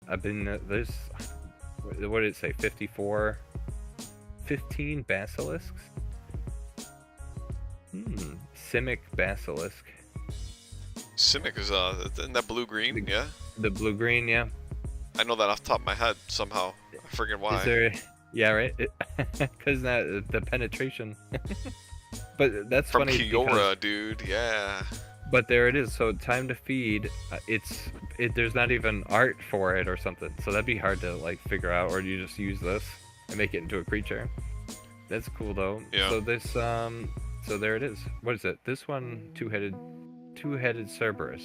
I've been there's what did it say? 54, 15 basilisks. Simic basilisk. Simic is isn't that blue-green? Yeah. The blue-green, yeah. I know that off the top of my head somehow. I forget why. Is there? Yeah, right. Because that the penetration. But that's From funny. Kiora, Because, dude. Yeah. but there it is. So time to feed. There's not even art for it or something. So that'd be hard to like figure out. Or do you just use this and make it into a creature? That's cool though. Yeah. So this so there it is. What is it? This one two-headed Cerberus.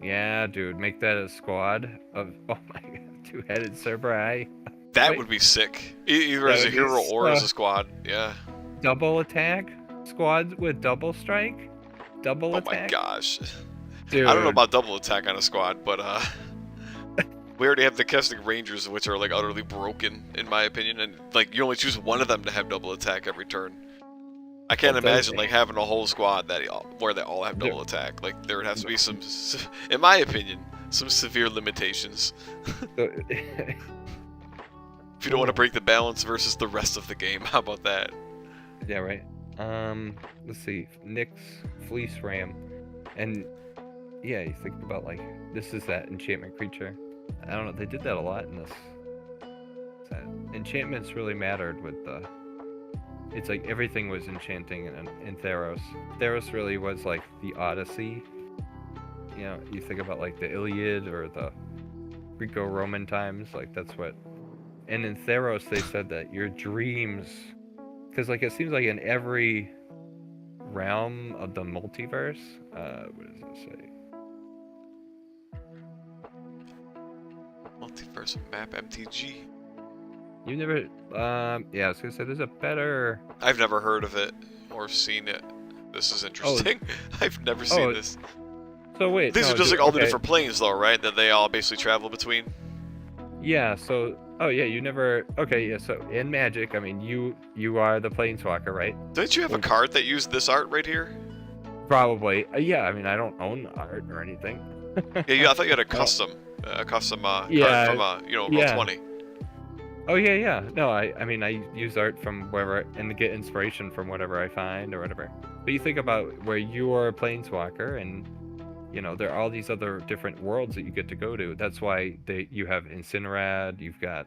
Yeah, dude, make that a squad of oh my god, two-headed Cerberus. That Wait. would be sick. Either as a hero or as a squad. Yeah. Double attack squad with double strike, double attack. Oh my gosh. Dude. I don't know about double attack on a squad, but we already have the Kestic Rangers, which are like utterly broken in my opinion, and like you only choose one of them to have double attack every turn. I can't imagine like having a whole squad where they all have double attack. Like there would have to be some, in my opinion, some severe limitations. If you don't want to break the balance versus the rest of the game, how about that? Yeah, right. Let's see. Nyx, Fleece Ram, and yeah, you think about like this is that enchantment creature. I don't know. They did that a lot in this. Enchantments really mattered with the. It's like everything was enchanting in Theros. Theros really was like the Odyssey. You know, you think about like the Iliad or the Greco-Roman times. Like that's what. And in Theros, they said that your dreams, because like it seems like in every realm of the multiverse, what does it say? Multiverse map MTG. You never, yeah, I was gonna say there's a better. I've never heard of it or seen it. This is interesting. Oh. I've never seen this. So wait, these are just like all the different planes, though, right? That they all basically travel between. Yeah. So, oh yeah, you never. Okay, yeah. So in Magic, I mean, you are the Planeswalker, right? Didn't you have a card that used this art right here? Probably. Yeah. I mean, I don't own art or anything. Yeah, I thought you had a custom, card from Roll20. Oh yeah. No, I mean I use art from wherever and get inspiration from whatever I find or whatever. But you think about where you are a planeswalker, and you know there are all these other different worlds that you get to go to. That's why you have Incinerad. You've got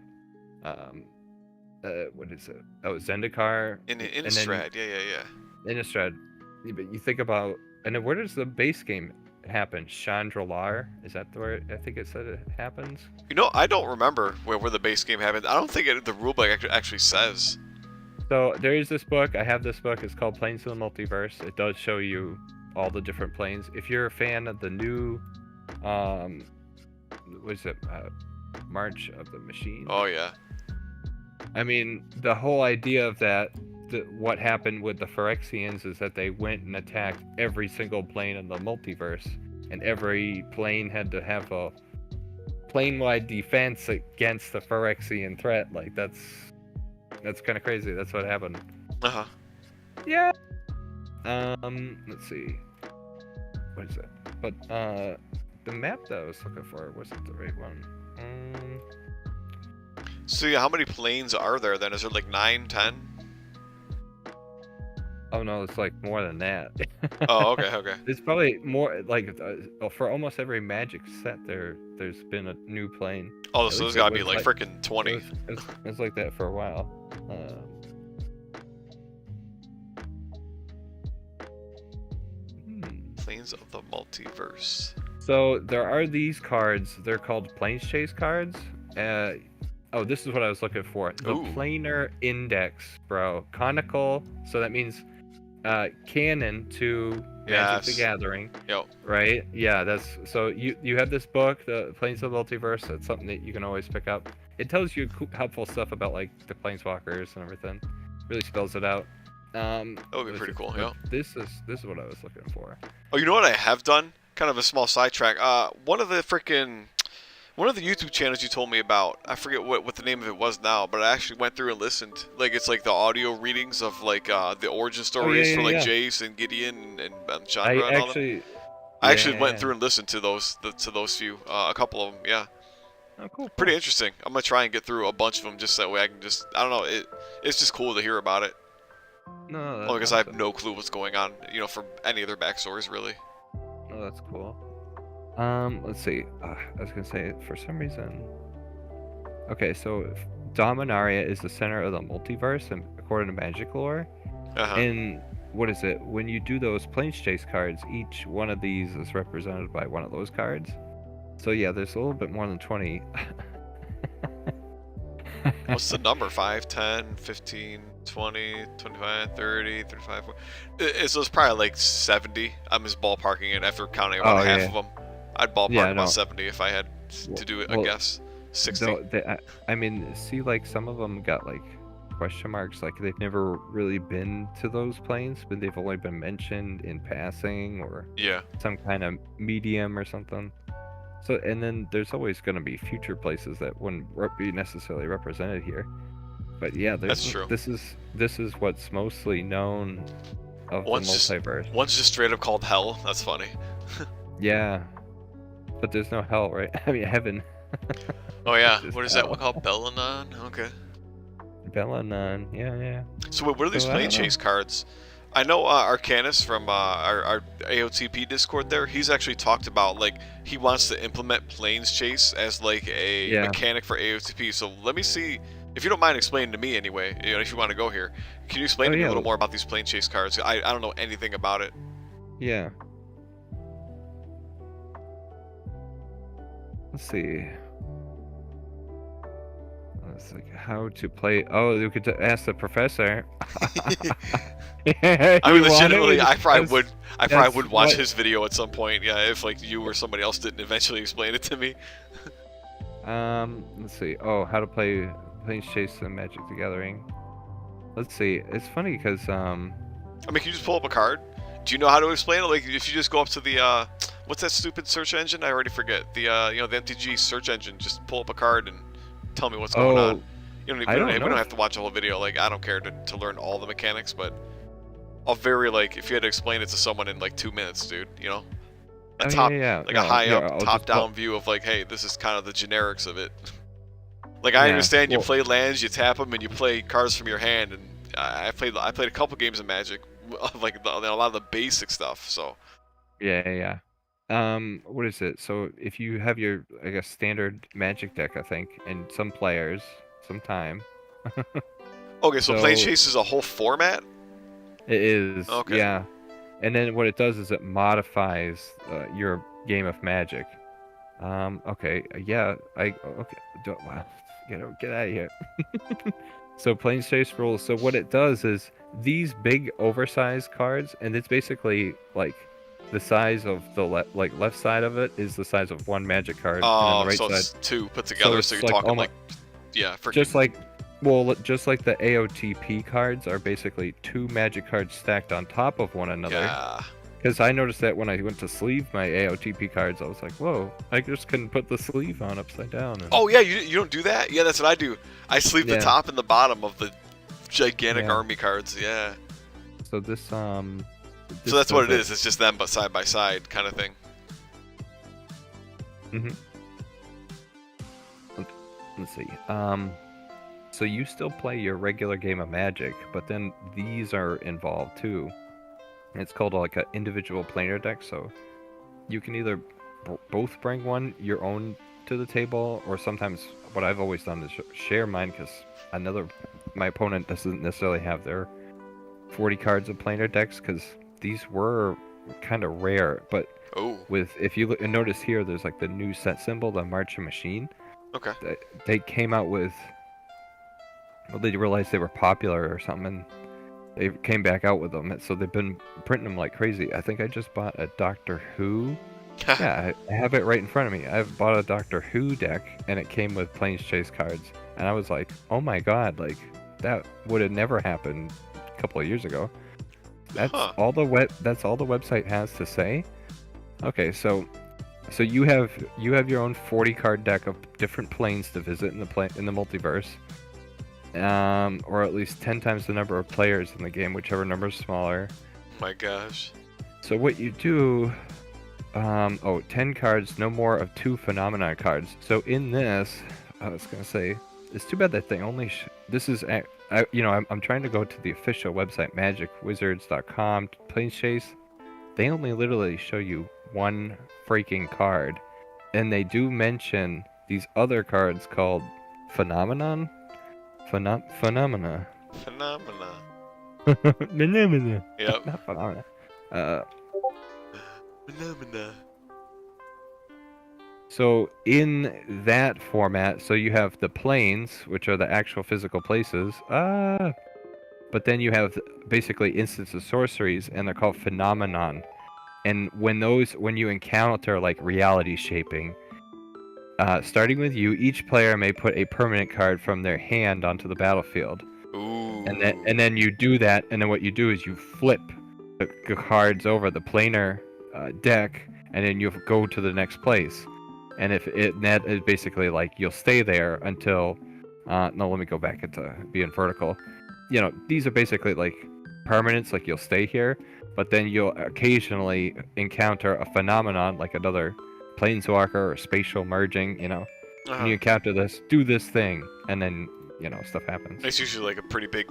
what is it? Oh, Zendikar. Innistrad. Yeah. Innistrad. But you think about, and then where does the base game happen? Chandralar? Is that where I think it said it happens? You know, I don't remember where the base game happened. I don't think the rulebook actually says. So there is this book. I have this book. It's called Planes of the Multiverse. It does show you all the different planes. If you're a fan of the new, what is it? March of the Machine. Oh yeah. I mean, the whole idea of that. What happened with the Phyrexians is that they went and attacked every single plane in the multiverse, and every plane had to have a plane-wide defense against the Phyrexian threat. Like that's kind of crazy. That's what happened. Yeah. Let's see. What is it? But the map that I was looking for wasn't the right one. So yeah, how many planes are there then? Is there like 9, 10? Oh no, it's like more than that. Oh, okay. It's probably more like for almost every Magic set there's been a new plane. Oh, so there's gotta be like freaking 20. It's like that for a while. Planes of the Multiverse. So there are these cards. They're called Planes Chase cards. Oh, this is what I was looking for. The Planar Index, bro. Conical. So that means canon to Magic the Gathering. Yep. Right? Yeah, that's so you have this book, The Planes of the Multiverse. That's something that you can always pick up. It tells you helpful stuff about like the planeswalkers and everything. Really spells it out. That would be pretty cool, yeah. This is what I was looking for. Oh, you know what I have done? Kind of a small sidetrack. One of the YouTube channels you told me about, I forget what the name of it was now, but I actually went through and listened. Like, it's like the audio readings of, like, the origin stories for, like, Jace and Gideon and Chandra and all them. I actually went through and listened to those few, a couple of them, yeah. Oh, cool. Pretty Cool. interesting. I'm gonna try and get through a bunch of them just that way I can just, I don't know, it's just cool to hear about it. No, Only that's because I have awesome. no clue what's going on, you know, from any of their backstories really. No, that's cool. Let's see. I was gonna say for some reason. Okay, so Dominaria is the center of the multiverse, and according to Magic lore. Uh-huh. And what is it? When you do those Planes Chase cards, each one of these is represented by one of those cards. So yeah, there's a little bit more than 20. What's the number? 5, 10, 15, 20, 25, 30, 35, 40. So it's probably like 70. I'm just ballparking it after counting about Oh half yeah, of them. I'd ballpark yeah, about no. 70 if I had to do it a Well, guess. 60. though I mean, see, like some of them got like question marks, like they've never really been to those planes, but they've only been mentioned in passing or Yeah. some kind of medium or something. So, and then there's always going to be future places that wouldn't be necessarily represented here. But yeah, That's true. this is what's mostly known of the multiverse. One's just straight up called hell. That's funny. Yeah, but there's no hell, right? I mean, heaven. Oh yeah, Just what is hell. that one called? Bellanon? Okay. Bellanon, yeah. So what are these So, I plane don't know. chase cards? I know Arcanus from our AOTP Discord there, he's actually talked about, like, he wants to implement planes chase as, like, a Yeah. mechanic for AOTP. So let me see, if you don't mind explaining to me anyway, you know, if you want to go here, can you explain to me a yeah. little more about these plane chase cards? I don't know anything about it. Yeah. Let's see. It's like how to play. Oh, you could ask the professor. I mean, You want legitimately, it? I probably That's would watch what- his video at some point. Yeah, if like you or somebody else didn't eventually explain it to me. Let's see. Oh, how to play Planes Chase and Magic the Gathering. Let's see. It's funny because I mean, can you just pull up a card? Do you know how to explain it? Like, if you just go up to the what's that stupid search engine? I already forget. The you know, the MTG search engine. Just pull up a card and tell me what's going on. You don't I don't we know. don't have to watch the whole video. Like, I don't care to learn all the mechanics, but I'll very, like, if you had to explain it to someone in like 2 minutes, dude. You know, a top yeah. like No, a high yeah, up, I'll top just down view of like, hey, this is kind of the generics of it. Like, I Yeah, understand you well- play lands, you tap them, and you play cards from your hand, and I played a couple games of Magic, like a lot of the basic stuff. So Yeah. What is it? So if you have your, I guess, standard Magic deck, I think, and some players, some time. okay, so Plane So- Chase is a whole format. It is, Okay. yeah. And then what it does is it modifies your game of Magic. Okay, yeah, okay, wow, get out of here. So Planes Chase rules. So what it does is these big oversized cards, and it's basically like the size of the left side of it is the size of one Magic card, and Oh, then the right so side, it's two put together. it's So, you're like talking almost, like, yeah, freaking. just like the AOTP cards are basically two Magic cards stacked on top of one another. Yeah. Because I noticed that when I went to sleeve my AOTP cards, I was like, whoa, I just couldn't put the sleeve on upside down. And... Oh yeah, you don't do that? Yeah, that's what I do. I sleeve the Yeah. top and the bottom of the gigantic Yeah. army cards. Yeah. So this So that's what it does is. It's just them, but side by side kind of thing. Let's see. So you still play your regular game of Magic, but then these are involved too. It's called like an individual planar deck, so you can either both bring one your own to the table, or sometimes what I've always done is share mine because my opponent doesn't necessarily have their 40 cards of planar decks, because these were kind of rare. But Oh. if you notice here, there's like the new set symbol, the Marching Machine. Okay. They came out with, well, they realized they were popular or something, and they came back out with them. So they've been printing them like crazy. I think I just bought a Doctor Who. Yeah, I have it right in front of me. I bought a Doctor Who deck, and it came with Planes Chase cards. And I was like, oh my god, like, that would have never happened a couple of years ago. That's all the website has to say. Okay, so you have your own 40 card deck of different planes to visit in the multiverse. Or at least 10 times the number of players in the game, whichever number is smaller. My gosh. So what you do Oh, 10 cards, no more of 2 phenomenon cards. So in this, I was gonna say, it's too bad that they only. This is, I'm trying to go to the official website, magicwizards.com, Planes Chase. They only literally show you one freaking card, and they do mention these other cards called Phenomenon, Phenomena. Phenomena. Phenomena. Yep. Not Phenomena. Phenomena. So in that format, so you have the planes, which are the actual physical places. But then you have basically instances of sorceries, and they're called phenomenon. And when you encounter like reality shaping, starting with you, each player may put a permanent card from their hand onto the battlefield. Ooh. And then you do that, and then what you do is you flip the cards over the planar deck, and then you go to the next place. And that is basically like you'll stay there until. No, let me go back into being vertical. These are basically like permanents, like you'll stay here, but then you'll occasionally encounter a phenomenon like another planeswalker or spatial merging. And you encounter this, do this thing, and then stuff happens. It's usually like a pretty big,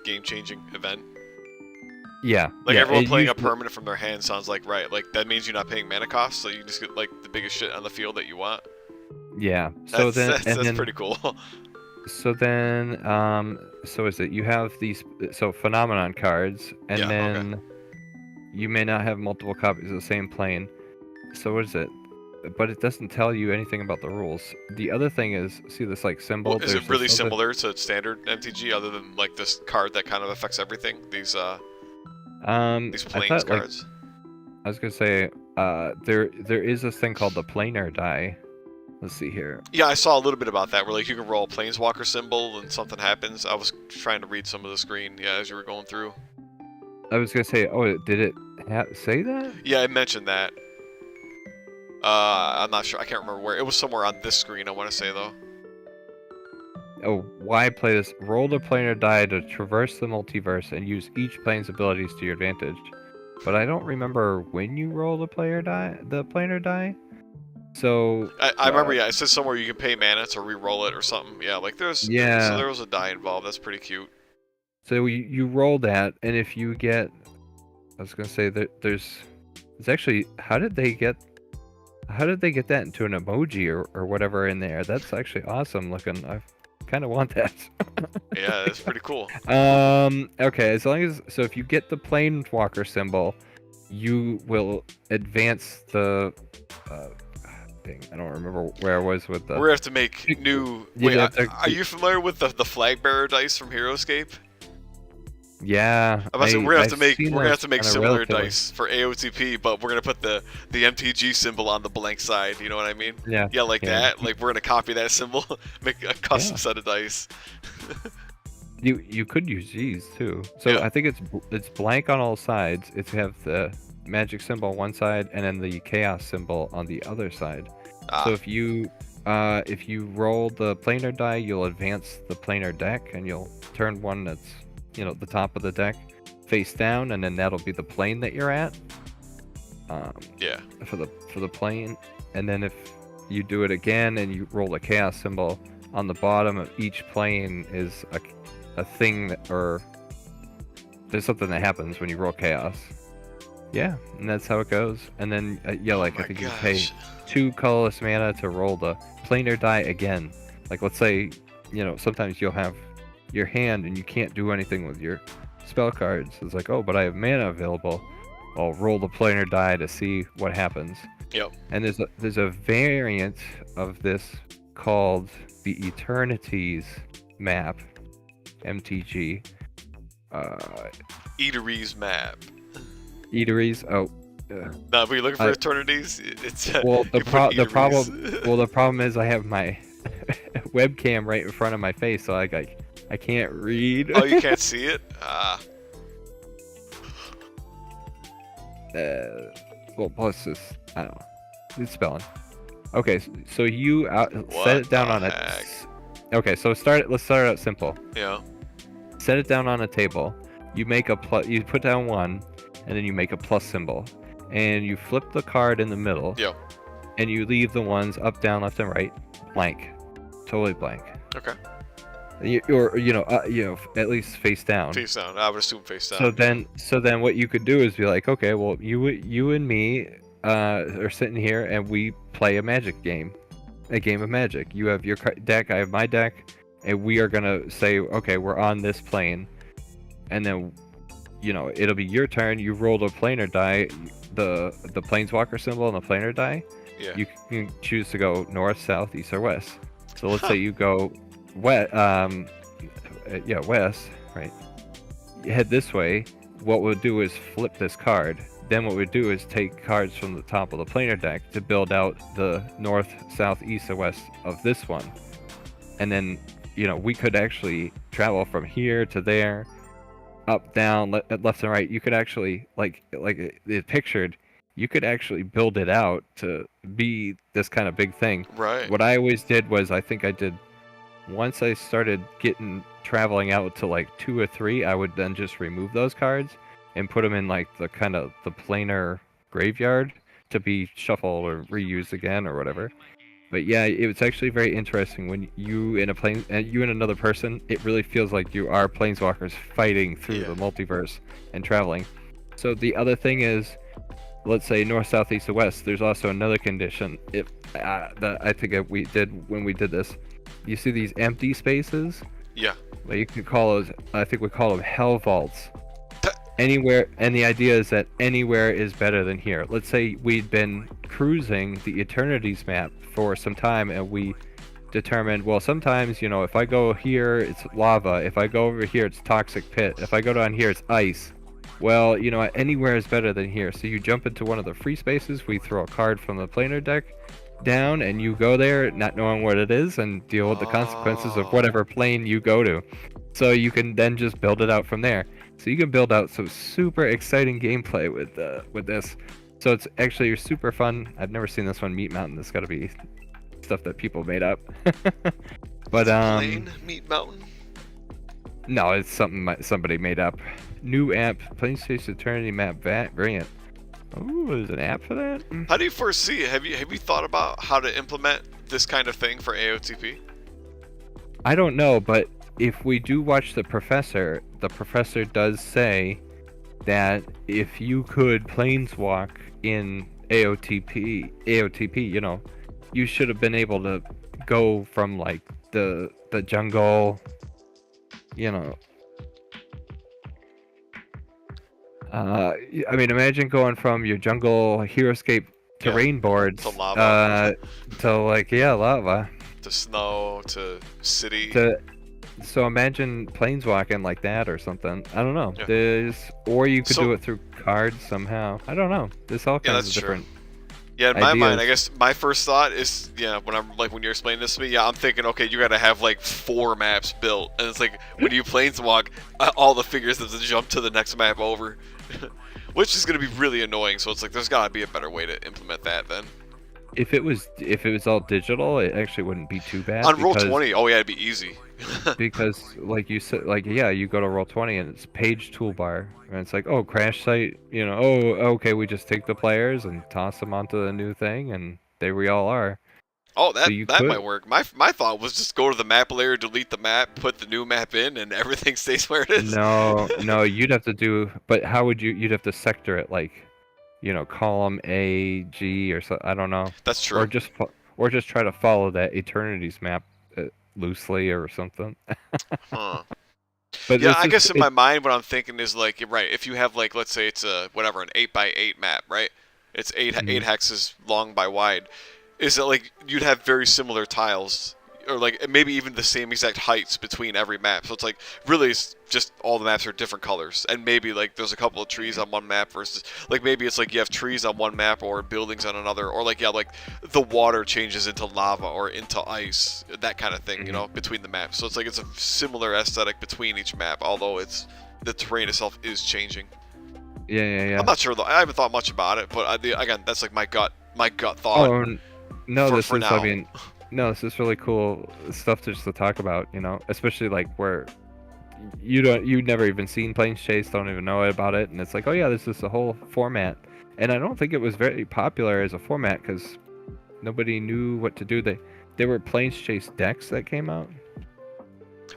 game-changing event. Yeah. Like everyone playing a permanent from their hand sounds like right. Like that means you're not paying mana costs, so you just get like the biggest shit on the field that you want. Yeah. That's pretty cool. So then, so is it you have these phenomenon cards, and then you may not have multiple copies of the same plane. So what is it? But it doesn't tell you anything about the rules. The other thing is, see this like symbol? Well, is it really similar to standard MTG, other than like this card that kind of affects everything? These planes cards. I was gonna say, there is this thing called the planar die. Let's see here. Yeah, I saw a little bit about that, where like you can roll a planeswalker symbol and something happens. I was trying to read some of the screen, as you were going through. I was gonna say, did it say that? Yeah, it mentioned that. I'm not sure. I can't remember where. It was somewhere on this screen, I want to say, though. Oh, why play this? Roll the planar die to traverse the multiverse and use each plane's abilities to your advantage. But I don't remember when you roll the planar die. So I remember, it says somewhere you can pay mana to re-roll it or something. Yeah, like so there was a die involved. That's pretty cute. So you roll that, and if you get, I was gonna say that there's actually, how did they get that into an emoji or whatever in there? That's actually awesome looking. I kind of want that. Yeah, that's pretty cool. Okay, as long as if you get the planeswalker symbol, you will advance the. I don't remember where I was with the. We're gonna have to make new. Wait, are you familiar with the flag bearer dice from HeroScape? Yeah. We're gonna have to make similar dice for AOTP, but we're gonna put the MTG symbol on the blank side. You know what I mean? Yeah. Yeah, like that. Like we're gonna copy that symbol, make a custom set of dice. You could use these too. So I think it's blank on all sides. It's have the magic symbol on one side and then the chaos symbol on the other side. So if you roll the planar die, you'll advance the planar deck, and you'll turn one that's the top of the deck face down, and then that'll be the plane that you're at. For the plane, and then if you do it again and you roll the chaos symbol, on the bottom of each plane is a thing or there's something that happens when you roll chaos. Yeah, and that's how it goes. And then I think you pay 2 colorless mana to roll the planar die again. Like let's say, sometimes you'll have your hand and you can't do anything with your spell cards. It's like, oh, but I have mana available. I'll roll the planar die to see what happens. Yep. And there's a variant of this called the Eternities map, MTG. Eateries map. Eateries. Oh. No, but you're looking for Eternities. It's the problem is I have my webcam right in front of my face, so I can't read. Oh, you can't see it? Well, plus this, I don't know. It's spelling. Okay, so you set it down on it. Okay, so let's start out simple. Yeah. Set it down on a table. You make you put down 1, and then you make a plus symbol. and you flip the card in the middle. Yep. And you leave the ones up, down, left, and right blank, totally blank. Okay. Or at least face down. Face down. I would assume face down. So then what you could do is be like, okay, well you and me are sitting here and we play a Magic game, a game of Magic. You have your deck, I have my deck, and we are gonna say, okay, we're on this plane, and then it'll be your turn. You roll the planar die, the planeswalker symbol and the planar die. Yeah. You can choose to go north, south, east, or west. So let's say you go west, west, right? You head this way. What we'll do is flip this card. Then what we'll do is take cards from the top of the planar deck to build out the north, south, east, or west of this one. And then, we could actually travel from here to there, up, down, left, and right. You could actually, like it pictured, you could actually build it out to be this kind of big thing. Right. What I always did was, once I started traveling out to like 2 or 3, I would then just remove those cards and put them in like the planar graveyard to be shuffled or reused again or whatever. But yeah, it was actually very interesting when you and another person, it really feels like you are planeswalkers fighting through the multiverse and traveling. So the other thing is, let's say north, south, east, or west. There's also another condition. That I think we did when we did this. You see these empty spaces? Yeah. Well, you could call those. I think we call them hell vaults. Anywhere, and the idea is that anywhere is better than here. Let's say we'd been cruising the Eternities map for some time, and we determined, well, sometimes if I go here, it's lava. If I go over here, it's toxic pit. If I go down here, it's ice. Well, anywhere is better than here. So you jump into one of the free spaces, we throw a card from the planar deck down, and you go there not knowing what it is and deal with the consequences of whatever plane you go to. So you can then just build it out from there. So you can build out some super exciting gameplay with this. So it's actually super fun. I've never seen this one, Meat Mountain. This got to be stuff that people made up. But Plain Meat Mountain? No, it's something somebody made up. New app, PlayStation Eternity map variant. Ooh, there's an app for that? How do you foresee it? Have you thought about how to implement this kind of thing for AOTP? I don't know, but if we do watch the professor does say that if you could planeswalk in AOTP, you should have been able to go from like the jungle, imagine going from your jungle HeroScape terrain boards to lava, to lava, to snow, to city. So imagine planeswalking like that or something. I don't know. Yeah. Or you could do it through cards somehow. I don't know. There's all kinds of different. Yeah, in my mind, I guess my first thought is, when you're explaining this to me, I'm thinking, okay, you gotta have like 4 maps built, and it's like when you planeswalk, all the figures have to jump to the next map over, which is gonna be really annoying. So it's like there's gotta be a better way to implement that then. If it was all digital, it actually wouldn't be too bad. On Roll20, oh yeah, it'd be easy. Because like you said, you go to Roll20 and it's page toolbar, and it's like, oh, crash site, okay, we just take the players and toss them onto the new thing, and there we all are. Oh, that might work. My thought was just go to the map layer, delete the map, put the new map in, and everything stays where it is. No, you'd have to but how would you'd have to sector it, like, column A, G, or so, I don't know. That's true. Or just try to follow that Eternities map loosely or something. Huh. But yeah, I guess in my mind, what I'm thinking is like, right, if you have like, let's say it's an 8x8 map, right? It's 8 hexes long by wide. Is it like you'd have very similar tiles, or like maybe even the same exact heights between every map? So it's like really it's just all the maps are different colors, and maybe like there's a couple of trees on one map versus like maybe it's like you have trees on one map or buildings on another, or like like the water changes into lava or into ice, that kind of thing, between the maps. So it's like it's a similar aesthetic between each map, although the terrain itself is changing. Yeah. I'm not sure though. I haven't thought much about it, but again, that's like my gut thought. Oh, no, this is really cool stuff just to talk about, especially like where you've never even seen Planes Chase, don't even know about it, and it's like, oh yeah, this is the whole format. And I don't think it was very popular as a format because nobody knew what to do. There were Planes Chase decks that came out.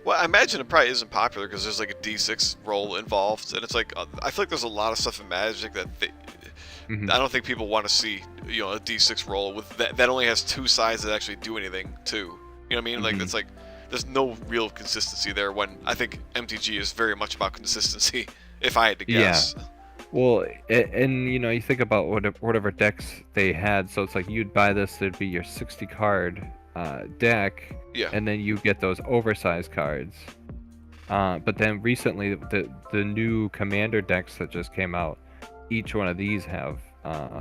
Well, I imagine it probably isn't popular because there's like a D6 roll involved, and it's like I feel like there's a lot of stuff in Magic that I don't think people want to see. You know, a D6 roll with that only has 2 sides that actually do anything too. You know what I mean? Like it's like there's no real consistency there. When I think MTG is very much about consistency. If I had to guess. Yeah. Well, and you know, you think about whatever decks they had, so it's like you'd buy this, it'd be your 60 card deck, Yeah. and then you get those oversized cards. But then recently, the new Commander decks that just came out, each one of these have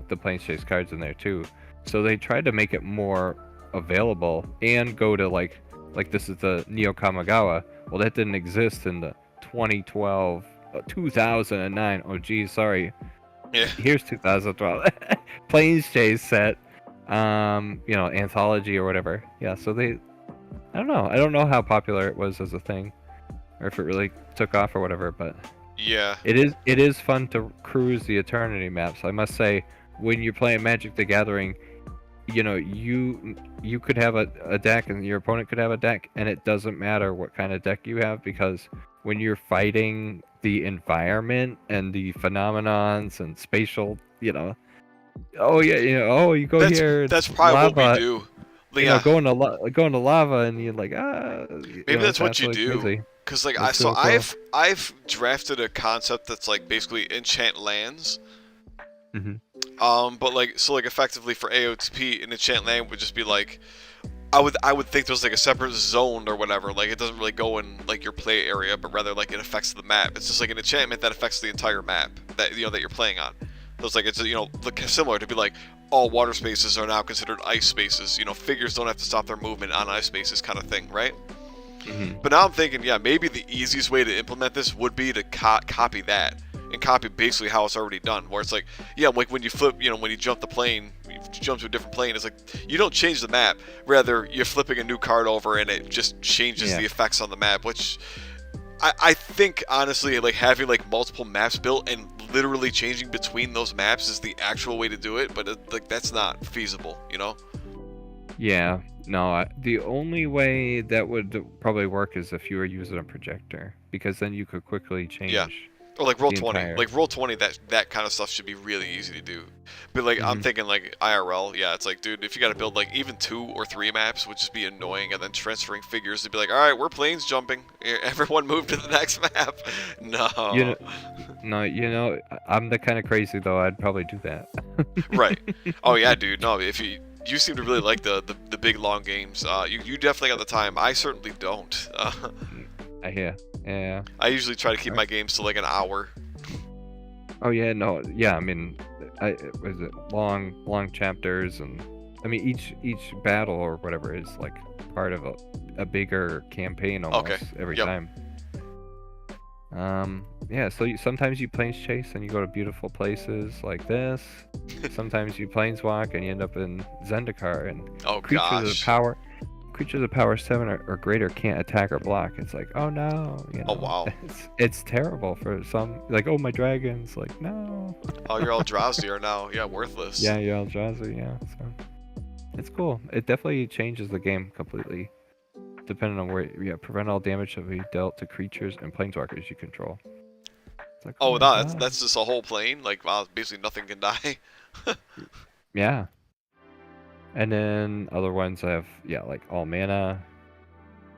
the Planes Chase cards in there too. So they tried to make it more available and go to like this is the Neo Kamigawa. Well, that didn't exist in the 2012. 2009. Oh geez, sorry. Yeah. Here's 2012. Planes Chase set. You know, anthology or whatever. Yeah. So I don't know how popular it was as a thing, or if it really took off or whatever. But yeah, it is fun to cruise the Eternity maps. I must say, when you're playing Magic the Gathering, you know, you could have a deck and your opponent could have a deck, and it doesn't matter what kind of deck you have, because when you're fighting the environment and the phenomenons and spatial, you know, oh yeah, you know, oh, you go here. That's probably lava, what we do. You know, going to lava, and you're like, maybe that's what you do. Because like I've drafted a concept that's like basically enchant lands. But like effectively for AOTP, an enchant land would just be like, I would think there's like a separate zone or whatever. Like it doesn't really go in like your play area, but rather like it affects the map. It's just like an enchantment that affects the entire map that that you're playing on. So it's like it's similar to be like all water spaces are now considered ice spaces. You know, figures don't have to stop their movement on ice spaces, kind of thing, right? But now I'm thinking, yeah, maybe the easiest way to implement this would be to copy that. And copy basically how it's already done, where it's like, yeah, like when you flip, you know, when you jump the plane, you jump to a different plane, it's like, you don't change the map, rather you're flipping a new card over and it just changes the effects on the map, which I think, honestly, like having like multiple maps built and literally changing between those maps is the actual way to do it, but like that's not feasible, you know? Yeah, no, the only way that would probably work is if you were using a projector, because then you could quickly change. Yeah. Or like Roll20, like Roll20, that kind of stuff should be really easy to do. But like I'm thinking like IRL, yeah, it's like, dude, if you got to build like even 2 or 3 maps, would just be annoying, and then transferring figures to be like, all right, we're planes jumping, everyone move to the next map. No. You know, I'm the kind of crazy though. I'd probably do that. Right. Oh yeah, dude. No, if you seem to really like the big long games. You definitely got the time. I certainly don't. I hear. Yeah. I usually try to keep my games to like an hour. Oh yeah, no, yeah. I mean, was it long chapters, and I mean each battle or whatever is like part of a bigger campaign almost every time. Yeah. So sometimes you planes chase and you go to beautiful places like this. Sometimes you planeswalk and you end up in Zendikar, and creatures of power 7 or greater can't attack or block. It's like, oh no, you know, oh wow, it's terrible for some. Like, oh, my dragons, like, no. Oh, your Eldrazi are now, yeah, worthless. Yeah, your Eldrazi, yeah. So it's cool. It definitely changes the game completely, depending on where. Yeah, prevent all damage to be dealt to creatures and planeswalkers you control. It's like, oh no, that's just a whole plane. Like, wow, basically nothing can die. Yeah. And then other ones have, like all mana.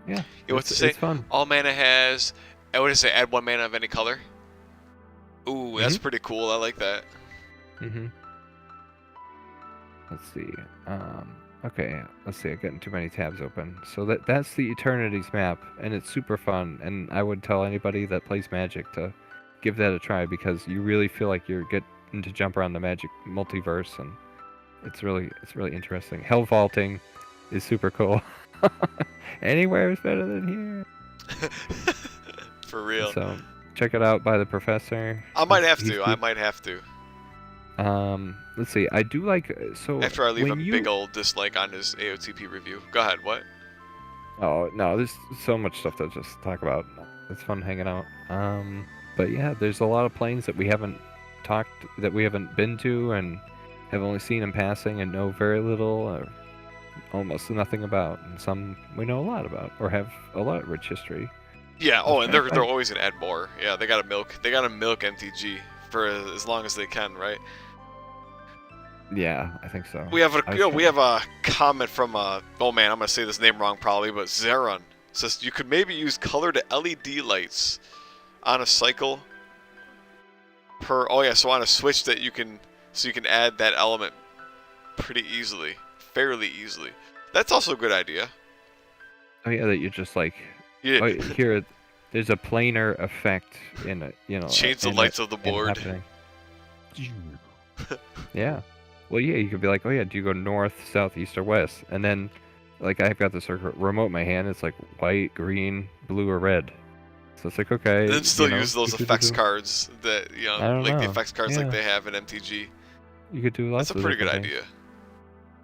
Yeah. It's fun. All mana has, what did it say? Add 1 mana of any color. Ooh, that's pretty cool. I like that. Let's see. Okay. Let's see. I'm getting too many tabs open. So that's the Eternities map, and it's super fun. And I would tell anybody that plays Magic to give that a try, because you really feel like you're getting to jump around the Magic multiverse, and it's really interesting. Hell vaulting is super cool. Anywhere is better than here. For real. So check it out by the Professor. I might have to. Let's see. I do like after I leave a big old dislike on his AOTP review. Go ahead. What? Oh no, there's so much stuff to just talk about. It's fun hanging out. But yeah, there's a lot of planes that we haven't we haven't been to and have only seen in passing and know very little or almost nothing about, and some we know a lot about or have a lot of rich history. Yeah. Oh, and they're always gonna add more. Yeah, they gotta milk MTG for as long as they can, right? Yeah, I think so. We have a comment from oh man, I'm gonna say this name wrong probably, but Zeron says you could maybe use colored LED lights on a cycle per. Oh yeah, so on a switch that you can add that element pretty easily, fairly easily. That's also a good idea. Oh yeah, that you just like. Yeah. Oh, here, there's a planar effect in it. Change the lights of the board. Yeah. Well, yeah, you could be like, oh yeah, do you go north, south, east, or west? And then, like, I've got this remote in my hand. It's like white, green, blue, or red. So it's like, okay. And then still use those effects cards that the effects cards like they have in MTG. You could do lots. That's a pretty good idea.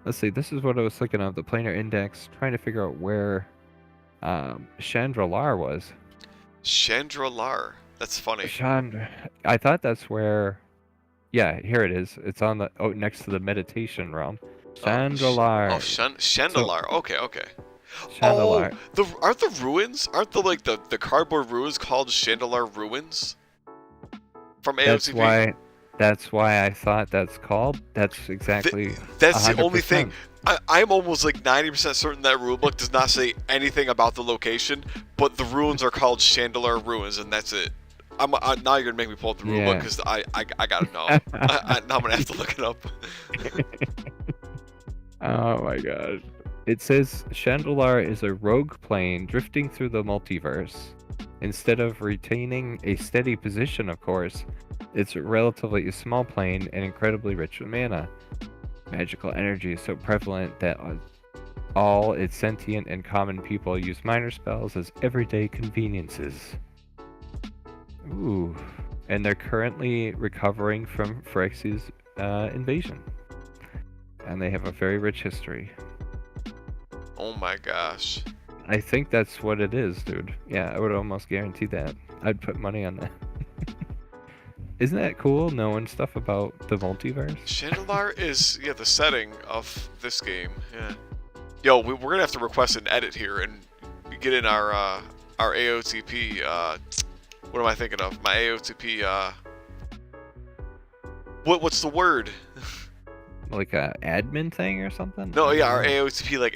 Let's see. This is what I was thinking of, the planar index, trying to figure out where Chandra-Lar was. Chandra-Lar. That's funny. I thought that's where. Yeah, here it is. It's on the next to the meditation realm. Chandra-Lar. Chandra-Lar. Okay. Chandra-Lar. Oh, aren't the ruins? Aren't the cardboard ruins called Chandra-Lar ruins? From AotP. That's why I thought that's called. That's exactly. That's 100%. The only thing. I'm almost like 90% certain that rulebook does not say anything about the location, but the ruins are called Chandra-Lar ruins, and that's it. Now you're gonna make me pull up the rulebook because I gotta know. Now I'm gonna have to look it up. Oh my god! It says Chandra-Lar is a rogue plane drifting through the multiverse. Instead of retaining a steady position, of course, it's relatively a small plane and incredibly rich with mana. Magical energy is so prevalent that all its sentient and common people use minor spells as everyday conveniences. Ooh, and they're currently recovering from Phyrexi's invasion, and they have a very rich history. Oh my gosh! I think that's what it is, dude. Yeah, I would almost guarantee that. I'd put money on that. Isn't that cool, knowing stuff about the multiverse? Chandra-Lar is the setting of this game. Yeah. Yo, we're gonna have to request an edit here and get in our AOTP. What am I thinking of? My AOTP, what's the word? Like a admin thing or something? No, yeah, our AOTP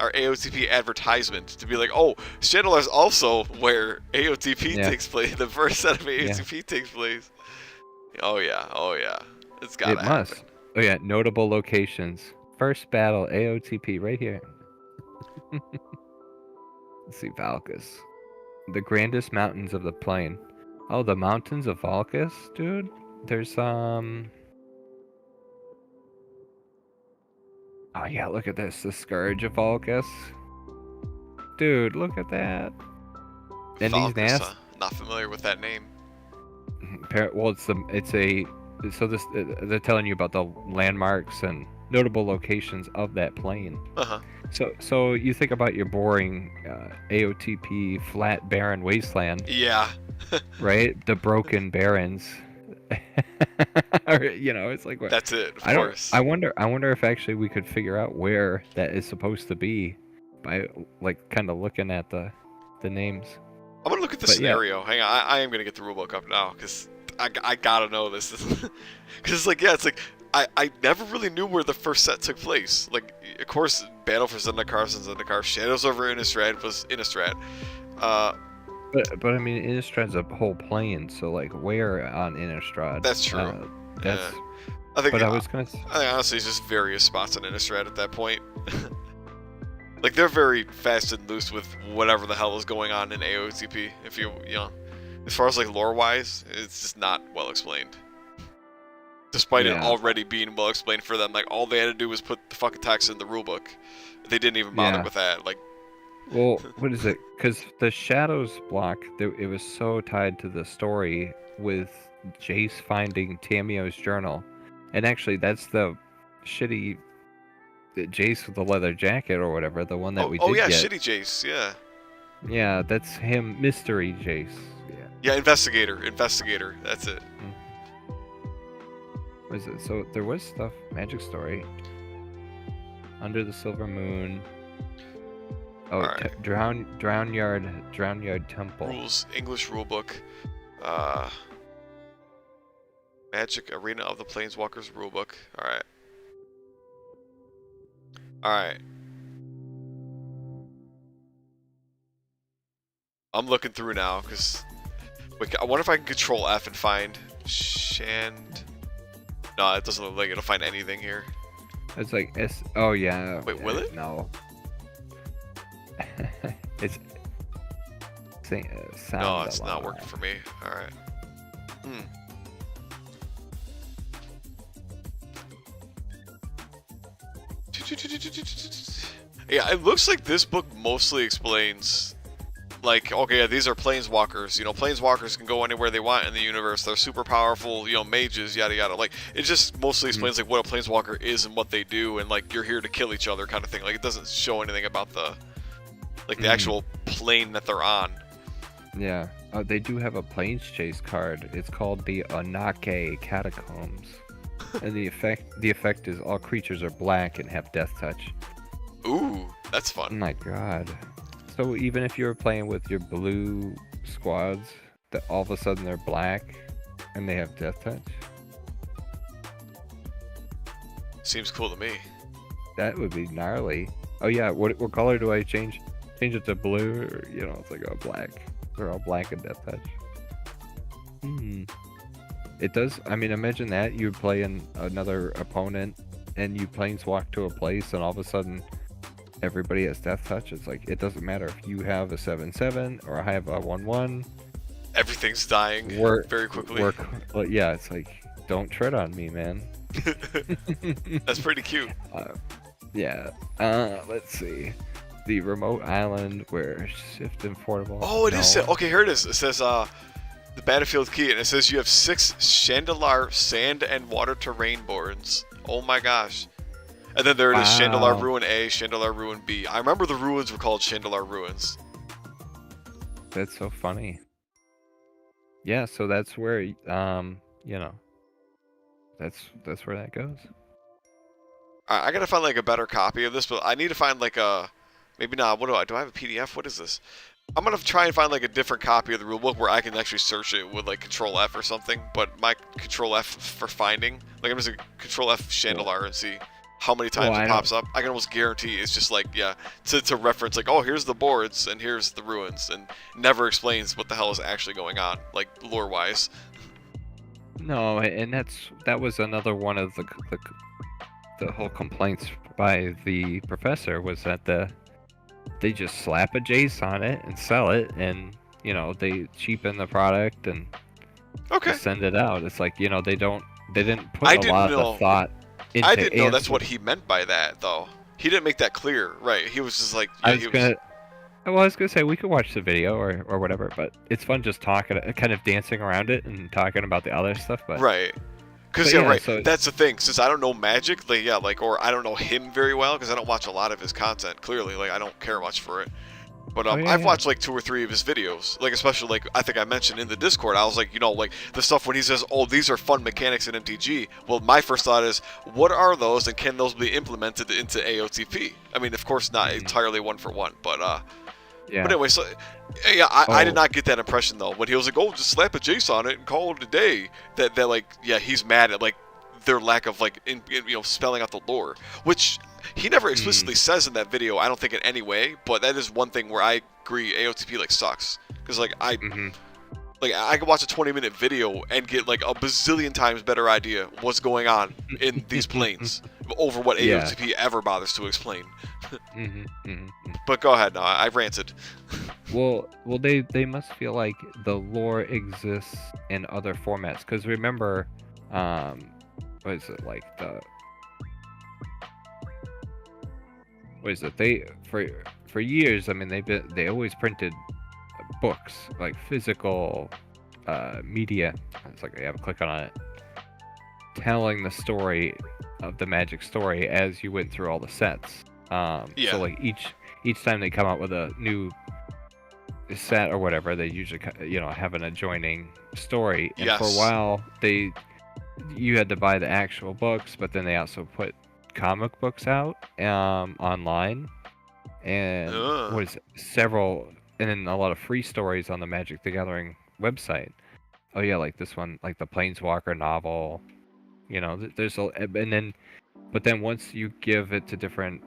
our AOTP advertisement to be like, oh, Chandra-Lar is also where AOTP takes place. The first set of AOTP takes place. Oh yeah, it's gotta happen. Must. Oh yeah, notable locations. First battle, AOTP, right here. Let's see, Valkus. The grandest mountains of the plain. Oh, the mountains of Valkus, dude? There's Oh yeah, look at this. The Scourge of Valkus. Dude, look at that. And Valkus, these nasty... Not familiar with that name. Well, so they're telling you about the landmarks and notable locations of that plane. Uh-huh. So you think about your boring AOTP flat barren wasteland. Yeah. Right? The broken barrens. Or, it's like what? That's it. Of course. I wonder if actually we could figure out where that is supposed to be by like kind of looking at the names. I'm gonna look at the scenario. Yeah. Hang on, I am gonna get the rulebook up now because I gotta know this. Because it's like I never really knew where the first set took place. Like, of course, Battle for Zendikar, Shadows over Innistrad was Innistrad. But I mean, Innistrad's a whole plane, so like, where on Innistrad? That's true. Yeah. I think honestly, it's just various spots on Innistrad at that point. Like, they're very fast and loose with whatever the hell is going on in AOTP. If as far as like lore-wise, it's just not well explained. Despite it already being well explained for them, like all they had to do was put the fucking text in the rulebook. They didn't even bother with that. Like, well, what is it? Because the Shadows block, it was so tied to the story with Jace finding Tamio's journal, and actually, that's the shitty Jace with the leather jacket or whatever, the one that we did get. Shitty Jace, yeah. Yeah, that's him, Mystery Jace. Yeah, Investigator, that's it. What is it? So there was stuff. Magic Story. Under the Silver Moon. Oh, Alright. Drown Yard Temple. Rules, English rulebook. Magic Arena of the Planeswalkers rulebook. Alright. Alright. I'm looking through now, because... Wait, I wonder if I can control F and find... No, it doesn't look like it'll find anything here. It's like S. Oh yeah. Wait, will it? No. It's. Sound No, it's not working for me. Alright. Yeah, it looks like this book mostly explains, like, okay, yeah, these are planeswalkers. You know, planeswalkers can go anywhere they want in the universe. They're super powerful, you know, mages, yada yada. Like, it just mostly explains like what a planeswalker is and what they do, and like you're here to kill each other kind of thing. Like, it doesn't show anything about the, like, the actual plane that they're on. Yeah. Oh, they do have a Planes Chase card. It's called the Anake Catacombs, and the effect is all creatures are black and have death touch. Ooh, that's Oh fun. my god. So even if you were playing with your blue squads, that all of a sudden they're black and they have death touch, Seems cool to me. that would be gnarly. Oh yeah, what color do I change? Change it to blue, or you know, it's like a black. They're all black and death touch. It does. I mean, imagine that you play in another opponent and you planeswalk to a place, and all of a sudden everybody has death touch. It's like it doesn't matter if you have a 7/7 or I have a 1/1. Everything's dying very quickly. Well, yeah, it's like don't tread on me, man. That's pretty cute. Yeah. Let's see. The remote island where shift and portable. Oh, it is. Okay, here it is. It says the battlefield key, and it says you have 6 Chandelar sand and water terrain boards. Oh my gosh. And then there it is, Chandelar Ruin A, Chandelar Ruin B. I remember the ruins were called Chandelar Ruins. That's so funny. Yeah, so that's where you know, that's where that goes. I gotta find like a better copy of this, but I need to find like a, maybe not. What do I have a PDF? What is this? I'm gonna try and find like a different copy of the rulebook where I can actually search it with like Control F or something. But my Control F for finding, like I'm just gonna Control F Chandelar and see how many times it pops up. I can almost guarantee it's just like, yeah, to reference like, oh, here's the boards and here's the ruins, and never explains what the hell is actually going on, like lore wise. No, and that was another one of the whole complaints by the professor, was that they just slap a Jace on it and sell it, and you know, they cheapen the product and just send it out. It's like, you know, they didn't put a lot of thought into I didn't know that's what he meant by that, though. He didn't make that clear, right? He was just like, yeah, I was gonna say we could watch the video or whatever, but it's fun just talking, kind of dancing around it and talking about the other stuff. But right, because yeah, right. So that's the thing. Since I don't know Magic, like, yeah, like, or I don't know him very well because I don't watch a lot of his content. Clearly, like, I don't care much for it. But I've watched like 2 or 3 of his videos, like especially like I think I mentioned in the Discord. I was like, you know, like the stuff when he says, "Oh, these are fun mechanics in MTG." Well, my first thought is, what are those, and can those be implemented into AOTP? I mean, of course, not entirely one for one, but yeah. But anyway, so yeah, I did not get that impression though when he was like, "Oh, just slap a Jace on it and call it a day." That like, yeah, he's mad at like their lack of like you know, spelling out the lore, which he never explicitly says in that video, I don't think in any way, but that is one thing where I agree AOTP like sucks, because like I could watch a 20-minute video and get like a bazillion times better idea what's going on in these planes over what AOTP ever bothers to explain. But go ahead, now I ranted. Well, they must feel like the lore exists in other formats, because remember, what is it, like what is it? They for years, I mean, they always printed books, like physical media. It's like you have a click on it, telling the story of the Magic story as you went through all the sets. So like each time they come out with a new set or whatever, they usually, you know, have an adjoining story. And for a while, they you had to buy the actual books, but then they also put comic books out online, and Ugh. was several, and then a lot of free stories on the Magic the Gathering website. Oh yeah, like this one, like the Planeswalker novel. You know, there's a, and then, but then once you give it to different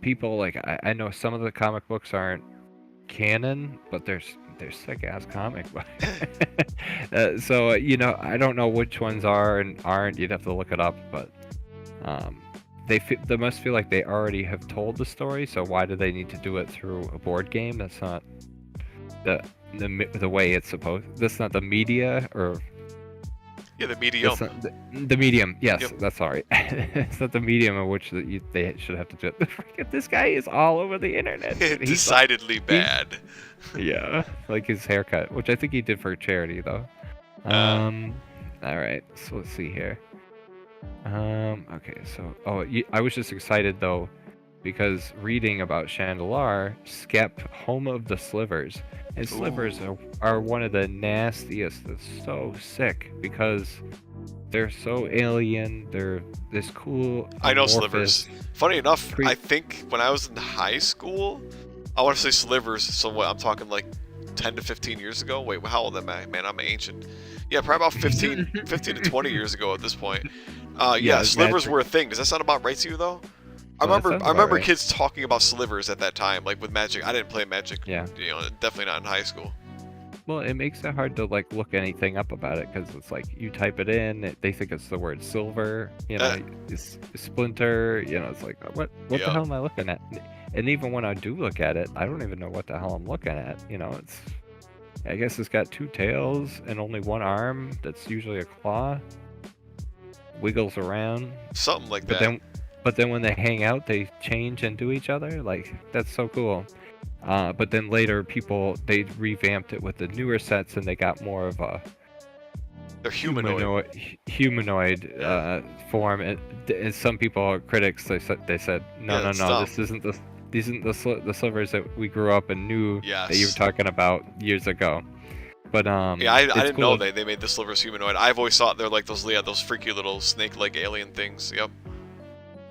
people, like I know some of the comic books aren't canon, but there's sick ass comic books. So you know, I don't know which ones are and aren't. You'd have to look it up, but they must feel like they already have told the story. So why do they need to do it through a board game? That's not the way it's supposed. That's not the media or. Yeah, the medium. The medium, yes, Yep. that's sorry. It's not the medium in which they should have to do it. This guy is all over the internet. Dude. He's Decidedly bad. yeah, like his haircut, which I think he did for charity though. All right, so let's see here. Okay, so I was just excited though, because reading about Chandelar, Skep, home of the slivers, and slivers are one of the nastiest. That's so sick because they're so alien. They're this cool. I know amorphous slivers. Funny enough, cre- I think when I was in high school, I want to say slivers. So what? I'm talking like 10 to 15 years ago. Wait, how old am I? Man, I'm ancient. Yeah, probably about 15 to 20 years ago at this point. Yeah, slivers were a thing. Does that sound about right to you though? I remember right. kids talking about slivers at that time, like with Magic. I didn't play Magic. Yeah. You know, definitely not in high school. Well, it makes it hard to like look anything up about it because it's like you type it in, they think it's the word silver, you know, splinter, you know, it's like what the hell am I looking at? And even when I do look at it, I don't even know what the hell I'm looking at. You know, I guess it's got two tails and only one arm. That's usually a claw. Wiggles around. Something like that. But then when they hang out, they change and do each other. Like that's so cool. But then later, they revamped it with the newer sets, and they got more of a they're humanoid form. And some people, critics, they said no, this isn't the slivers that we grew up and knew that you were talking about years ago. But yeah, I didn't know they made the slivers humanoid. I've always thought they're like those freaky little snake-like alien things. Yep.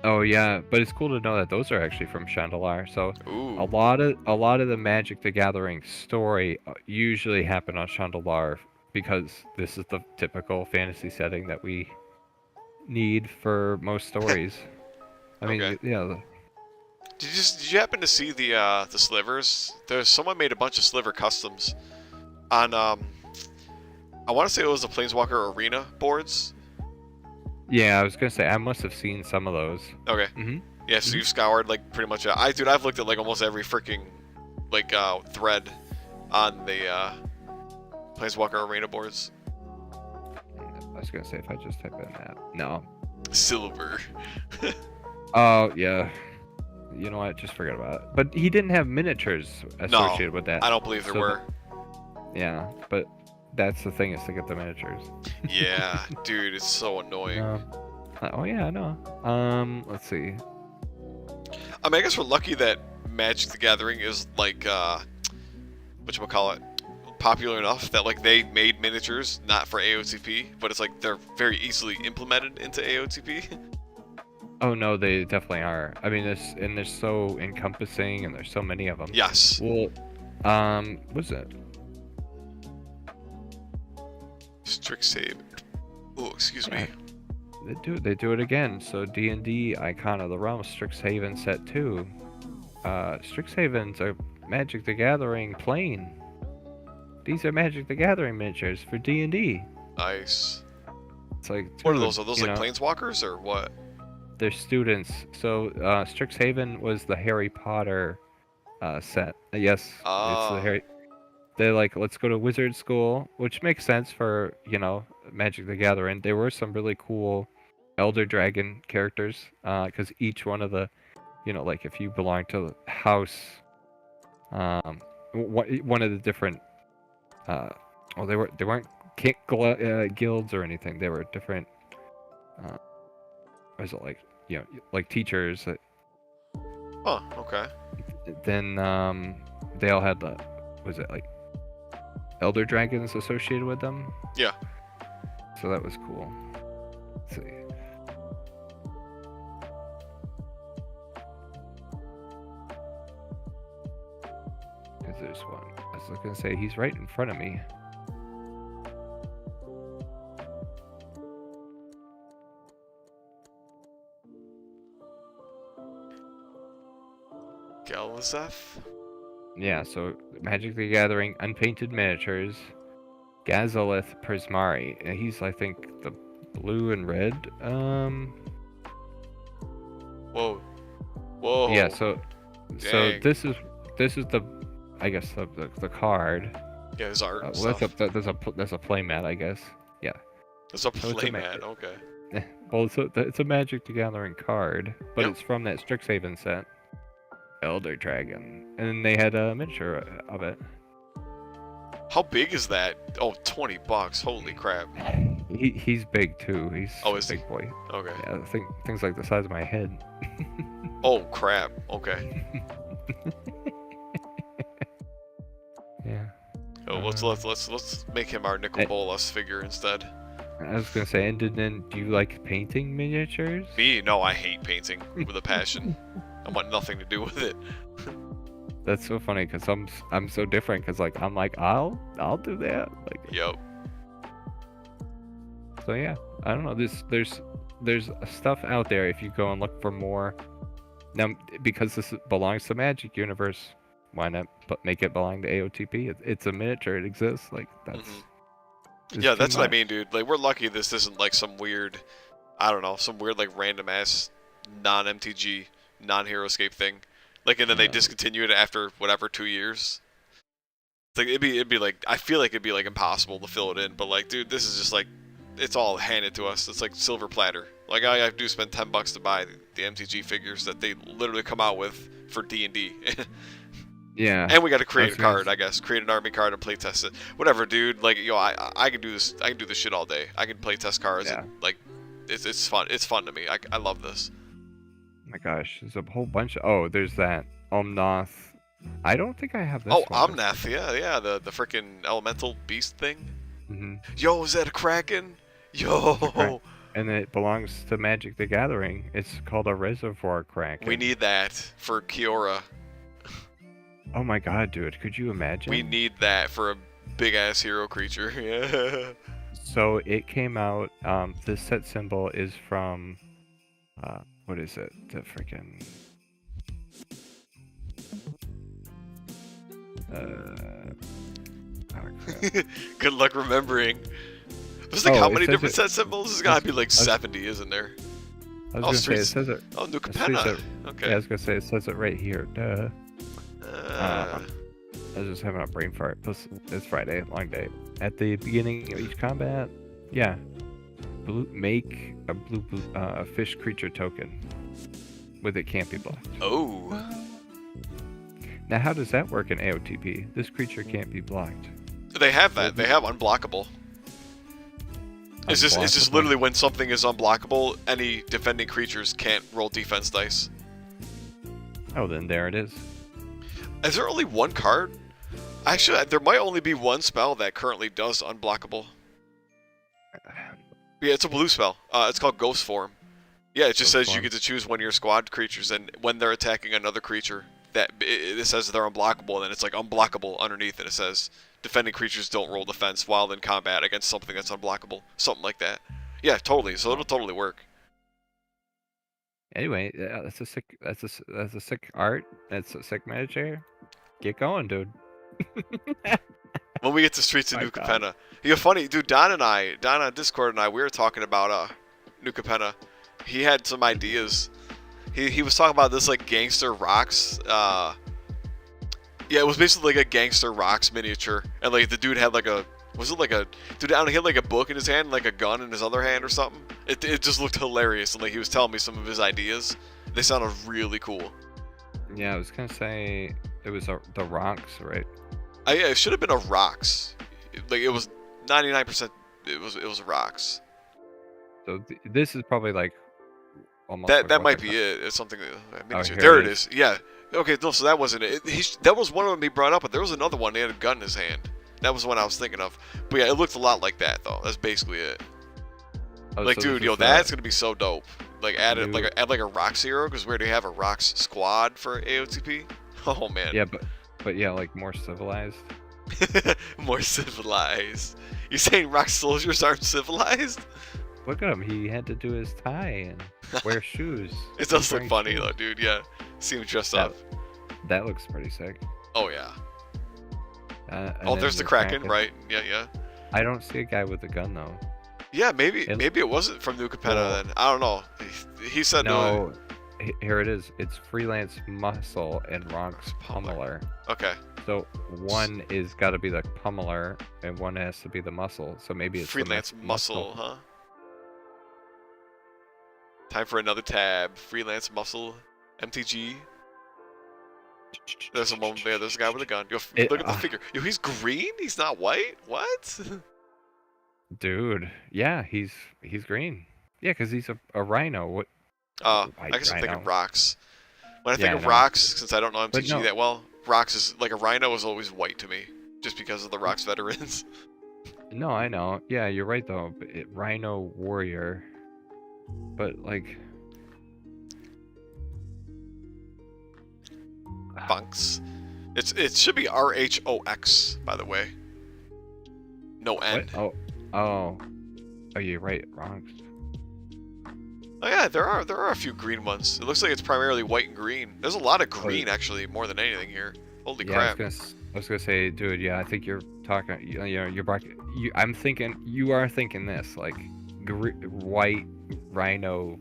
Oh yeah, but it's cool to know that those are actually from Chandelar. So Ooh. a lot of the Magic the Gathering story usually happen on Chandelar because this is the typical fantasy setting that we need for most stories. I mean, yeah. Did you happen to see the slivers? Someone made a bunch of sliver customs on I want to say it was the Planeswalker Arena boards. Yeah, I was gonna say I must have seen some of those. Okay. Yeah, so you've scoured like pretty much. I've looked at like almost every freaking like thread on the Planeswalker Arena boards. I was gonna say if I just type in that. No. Silver. Oh yeah. You know what? Just forget about it. But he didn't have miniatures associated with that. I don't believe there were. Yeah, but that's the thing, is to get the miniatures. Yeah, dude, it's so annoying. Oh yeah, I know. Let's see. I mean, I guess we're lucky that Magic the Gathering is like whatchamacallit, popular enough that like they made miniatures not for AOTP, but it's like they're very easily implemented into AOTP. Oh no, they definitely are. I mean, they're so encompassing, and there's so many of them. Yes. Well, what's it? Strixhaven. Oh, excuse me. They do it again. So D&D Icon of the Realm Strixhaven set 2. Strixhaven's a Magic the Gathering plane. These are Magic the Gathering miniatures for D&D. Nice. It's like, what are those? Are those like planeswalkers or what? They're students. So Strixhaven was the Harry Potter set. Yes, it's the Harry. They're like, let's go to wizard school, which makes sense for, you know, Magic the Gathering. There were some really cool Elder Dragon characters, because each one of the, you know, like if you belong to the house, one of the different, well, they weren't guilds or anything. They were different. Was it like, you know, like teachers? Oh, okay. Then they all had was it like Elder Dragons associated with them? Yeah. So that was cool. Let's see. Because there's one. I was gonna say he's right in front of me. Galazeth? Yeah, so Magic the Gathering, unpainted miniatures, Gazalith Prismari. And he's, I think, the blue and red. Whoa. Whoa. Yeah, so Dang. this is the, I guess the card. Yeah, his art and Well, stuff. that's a playmat, I guess. Yeah. It's a So it's a playmat, okay. Well, it's a Magic the Gathering card, but Yep. it's from that Strixhaven set, Elder Dragon, and they had a miniature of it. How big is that? Oh, $20. Holy crap. He's big too. He's is a he? big boy. Okay. Yeah, I think things like the size of my head. Oh crap. Okay. Yeah. Oh, let's make him our Nicol Bolas figure instead. I was gonna say, and then do you like painting miniatures? Me? No, I hate painting with a passion. I want nothing to do with it. That's so funny because I'm so different because like I'm like I'll do that. Like Yep. so yeah. I don't know. There's stuff out there if you go and look for more. Now because this belongs to Magic Universe, why not make it belong to AOTP? It's a miniature. It exists. Like that's. Yeah, that's what I mean, dude. Like, we're lucky this isn't like some weird, I don't know, some weird like random ass non-MTG, non-Heroescape thing. Like, and then they discontinue it after whatever 2 years. Like, it'd be like, I feel like it'd be like impossible to fill it in. But like, dude, this is just like, it's all handed to us. It's like silver platter. Like, I do spend $10 to buy the MTG figures that they literally come out with for D&D. Yeah. And we got to create a card, I guess. Create an army card and play test it. Whatever, dude. Like, yo, I can do this. I can do this shit all day. I can play test cards. Yeah. And, like, it's fun. It's fun to me. I love this. Oh my gosh, there's a whole bunch of. Oh, there's that Omnath. I don't think I have this. Oh, one. Omnath. Yeah. The freaking elemental beast thing. Mm-hmm. Yo, is that a Kraken? Yo. And it belongs to Magic the Gathering. It's called a Reservoir Kraken. We need that for Kiora. Oh my god, dude, could you imagine? We need that for a big ass hero creature. Yeah. So it came out. This set symbol is from. What is it? The freaking. Good luck remembering. There's like how many different set symbols? There's gotta be like 70, isn't there? I was gonna say it says it. Oh, New Capenna. Okay. Yeah, I was gonna say it says it right here. Duh. I was just having a brain fart. Plus, it's Friday, long day. At the beginning of each combat, yeah, make a fish creature token. With it can't be blocked. Oh. Now, how does that work in AOTP? This creature can't be blocked. They have that. They have unblockable. It's just literally when something is unblockable, any defending creatures can't roll defense dice. Oh, then there it is. Is there only one card? Actually, there might only be one spell that currently does unblockable. Yeah, it's a blue spell. It's called Ghost Form. Yeah, it just says you get to choose one of your squad creatures, and when they're attacking another creature, it says they're unblockable, and then it's like unblockable underneath, and it says defending creatures don't roll defense while in combat against something that's unblockable. Something like that. Yeah, totally. So it'll totally work. Anyway, yeah, that's a sick art. That's a sick miniature. Get going, dude. When we get to Streets of New Capenna. You're funny, dude. Don on Discord and I, we were talking about New Capenna. He had some ideas. He was talking about this like Gangster Rocks. Yeah, it was basically like a Gangster Rocks miniature, and like the dude had like a. Was it like a dude? I don't know, he had like a book in his hand, like a gun in his other hand or something. It just looked hilarious, and like he was telling me some of his ideas. They sounded really cool. Yeah, I was gonna say it was the rocks, right? Yeah, it should have been a rocks. Like it was 99%. It was rocks. So this is probably like almost. That might be it. It's something. Here there it is. Yeah. Okay. No. So that wasn't it. That was one of them he brought up, but there was another one. He had a gun in his hand. That was the one I was thinking of. But yeah, it looked a lot like that though. That's basically it. Oh, Like, so dude, this yo, is that's gonna be so dope. Like, add new... a Rocks hero, because we already have a Rocks squad for AOTP. Oh man. Yeah, but yeah, like more civilized. More civilized. You saying Rock soldiers aren't civilized? Look at him. He had to do his tie and wear shoes. It does He's look wearing funny shoes. though, dude. Yeah, see him dressed up. That looks pretty sick. Oh yeah. And Oh, then there's the Kraken, right? Yeah, yeah. I don't see a guy with a gun though. Yeah, maybe it wasn't from New Capenna Well, then. I don't know. He said no. Here it is. It's Freelance Muscle and Rock's Pummeler. Okay. So one is got to be the Pummeler, and one has to be the Muscle. So maybe it's Freelance the Muscle, huh? Time for another tab. Freelance Muscle, MTG. There's a moment there. There's a guy with a gun. Yo, look at the figure. Yo, he's green. He's not white. What? Dude, yeah, he's green. Yeah, because he's a rhino. What? I guess I'm thinking rocks. When I think of know. rocks, since I don't know MTG no. that well, rocks is like a rhino is always white to me, just because of the rocks veterans. No, I know. Yeah, you're right though. Rhino warrior, but like. Bunks. It should be RHOX, by the way. No N. What? Oh, you're right. Wrong. Oh yeah, there are a few green ones. It looks like it's primarily white and green. There's a lot of green actually, more than anything here. Holy crap! I was gonna say, dude. Yeah, I think you're talking. You know, I'm thinking. You are thinking this like, white rhino.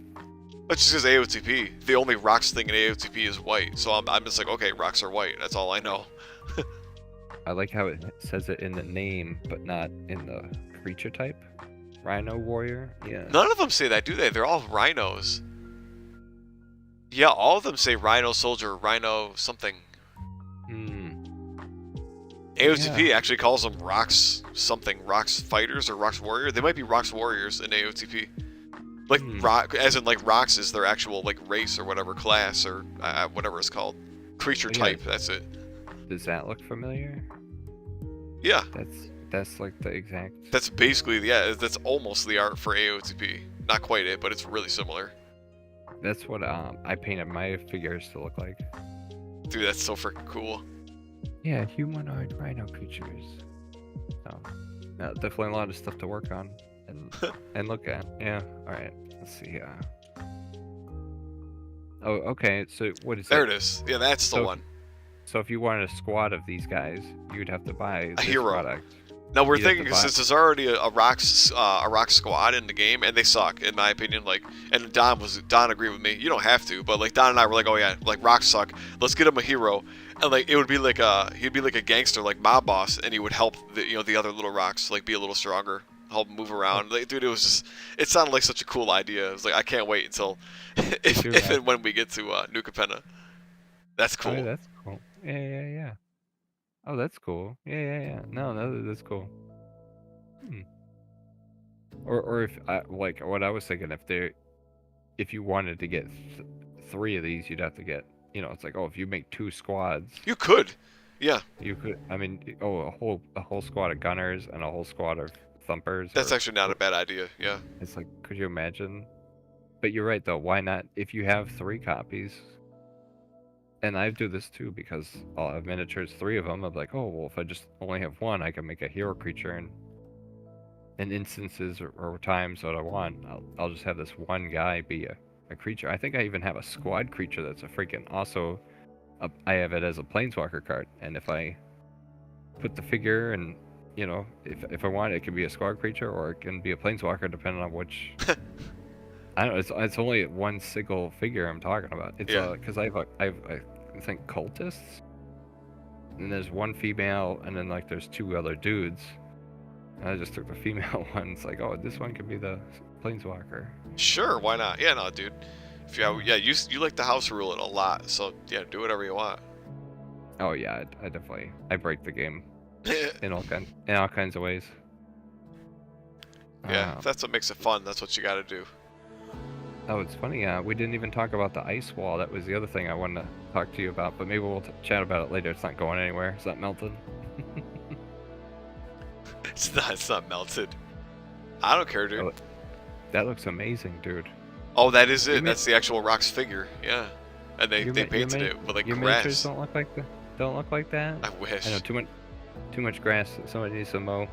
That's just because AOTP. The only rocks thing in AOTP is white, so I'm just like, okay, rocks are white. That's all I know. I like how it says it in the name, but not in the creature type. Rhino warrior. Yeah. None of them say that, do they? They're all rhinos. Yeah, all of them say rhino soldier, rhino something. AOTP actually calls them rocks something, rocks fighters or rocks warrior. They might be rocks warriors in AOTP. Like rock, as in like rocks is their actual like race or whatever class or whatever it's called, creature type. That's it. Does that look familiar? Yeah. That's like the exact. That's basically that's almost the art for AOTP. Not quite it, but it's really similar. That's what I painted my figures to look like. Dude, that's so freaking cool. Yeah, humanoid rhino creatures. Definitely a lot of stuff to work on and look at. Yeah. All right. Let's see. Oh, okay. So what is there? It is. Yeah, that's the one. So if you wanted a squad of these guys, you'd have to buy a hero product. Now we're thinking since there's already a rock squad in the game and they suck in my opinion. Like, and Don agreed with me. You don't have to, but like Don and I were like, oh yeah, like rocks suck. Let's get him a hero, and like it would be like he'd be like a gangster, like mob boss, and he would help the other little rocks like be a little stronger, help move around. Like, dude, it sounded like such a cool idea. It was like I can't wait until if and when we get to New Capenna. That's cool. Oh, that's cool. Yeah. Oh, that's cool. Yeah. No, that's cool. Or if like what I was thinking, if you wanted to get 3 of these, you'd have to get, it's like, oh, if you make 2 squads, you could, yeah, you could. I mean, a whole squad of gunners and a whole squad of thumpers. That's actually not a bad idea. Yeah. It's like, could you imagine? But you're right though. Why not? If you have 3 copies. And I do this too because I'll have miniatures, 3 of them. I'm like, oh, well, if I just only have 1, I can make a hero creature. And in instances or times that I want, I'll just have this one guy be a creature. I think I even have a squad creature that's a freaking also. I have it as a planeswalker card, and if I put the figure and if I want, it can be a squad creature or it can be a planeswalker depending on which. I don't know. It's only one single figure I'm talking about. It's because I think cultists, and there's 1 female, and then like there's 2 other dudes. And I just took the female one. It's like, oh, this one could be the planeswalker. Sure, why not? Yeah, no, dude. If you like the house rule it a lot, so yeah, do whatever you want. Oh yeah, I definitely break the game in all kinds of ways. Yeah, if that's what makes it fun. That's what you got to do. Oh, it's funny. We didn't even talk about the ice wall. That was the other thing I wanted to talk to you about, but maybe we'll chat about it later. It's not going anywhere. It's not melted. It's not. It's not melted. I don't care, dude. Oh, Yeah, it's funny. We didn't even talk about the ice wall. That was the other thing I wanted to talk to you about, but maybe we'll chat about it later. It's not going anywhere. It's not melted. It's not melted. Oh, That looks amazing, dude. Oh, that is Your it. mi- That's the actual Rock's figure. Yeah, and they your they mi- your, painted mi- it with like your miniatures grass. don't look like that. I I know wish. too much grass. Somebody needs to mow.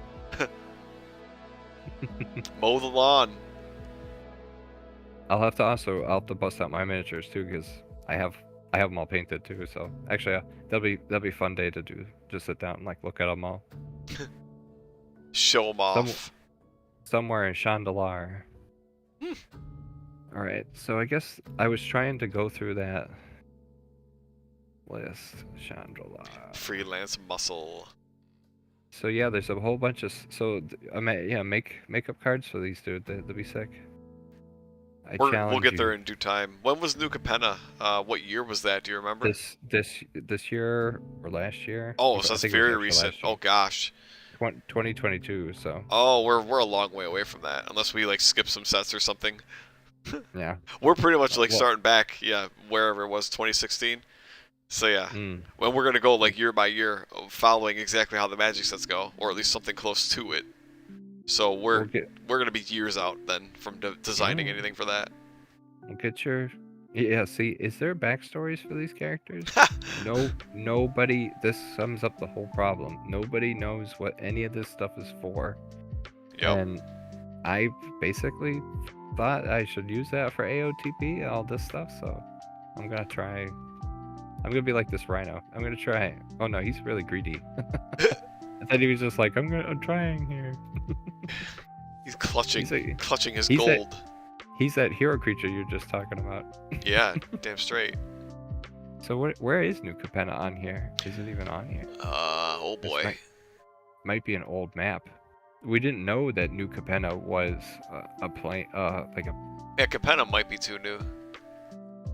Mow the lawn. I'll have to bust out my miniatures too, because I have them all painted too. So actually, that'll be a fun day to do. Just sit down and like look at them all. Show them off. Somewhere in Chandelar. All right, so I guess I was trying to go through that list. Chandelar. Freelance muscle. So yeah, there's a whole bunch of make makeup cards for these dude. They'll be sick. We'll get there in due time. When was New Capenna? What year was that? Do you remember? This year or last year? Oh, so that's very recent. Oh gosh. 2022. So. Oh, we're a long way away from that, unless we like skip some sets or something. Yeah. We're pretty much like starting back, yeah, wherever it was, 2016. So yeah, well, we're gonna go like year by year, following exactly how the Magic sets go, or at least something close to it. So we're gonna be years out then from designing anything for that. We'll get your See, is there backstories for these characters? Nobody. This sums up the whole problem. Nobody knows what any of this stuff is for. Yep. And I basically thought I should use that for AOTP, all this stuff. So I'm gonna try. I'm gonna be like this rhino. I'm gonna try. Oh no, he's really greedy. I thought he was just like, I'm trying here. He's clutching his gold. He's that hero creature you're just talking about. Yeah, damn straight. So where is New Capenna on here? Is it even on here? Oh boy. Might be an old map. We didn't know that New Capenna was a plane, like a. Yeah, Capenna might be too new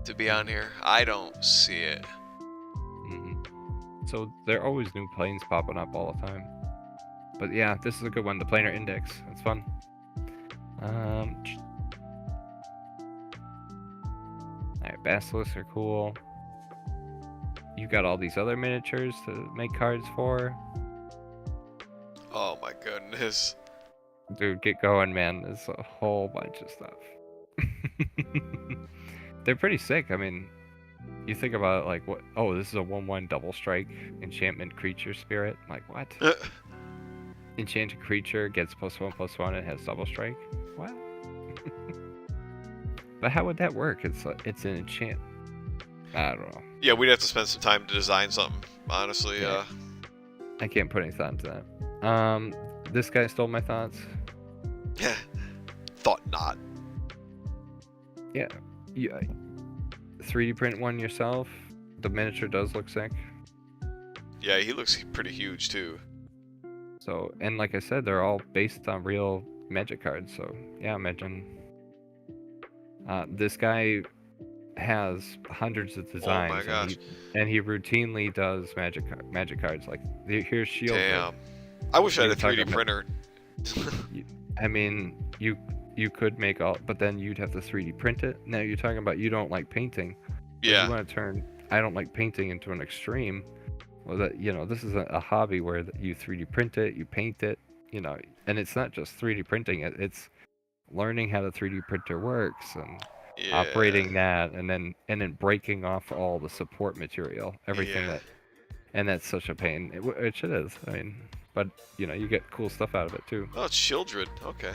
to be on here. I don't see it. So there are always new planes popping up all the time. But yeah, this is a good one. The planar index. It's fun. Alright, basilisks are cool. You got all these other miniatures to make cards for. Oh my goodness. Dude, get going, man. There's a whole bunch of stuff. They're pretty sick. I mean, you think about it like, what? Oh, this is a 1/1 double strike enchantment creature spirit. Like, what? Enchanted creature gets +1/+1 and has double strike. What? But how would that work? It's an enchant. I don't know. Yeah, we'd have to spend some time to design something. Honestly, yeah. I can't put any thought into that. This guy stole my thoughts. Yeah. Thought not. Yeah. 3D print one yourself. The miniature does look sick. Yeah, he looks pretty huge too. So, and like I said, they're all based on real Magic cards. So, yeah, imagine. This guy has hundreds of designs. Oh my gosh. And he routinely does Magic cards. Like, here's Shield. Damn. I wish I had a 3D printer. I mean, you could make all, but then you'd have to 3D print it. Now you're talking about you don't like painting. Yeah. You want to turn I don't like painting into an extreme. Well, that this is a hobby where you 3D print it, you paint it, and it's not just 3D printing it. It's learning how the 3D printer works and operating that, and then breaking off all the support material, everything and that's such a pain. It is. I mean, but you get cool stuff out of it too. Oh, it's children. Okay.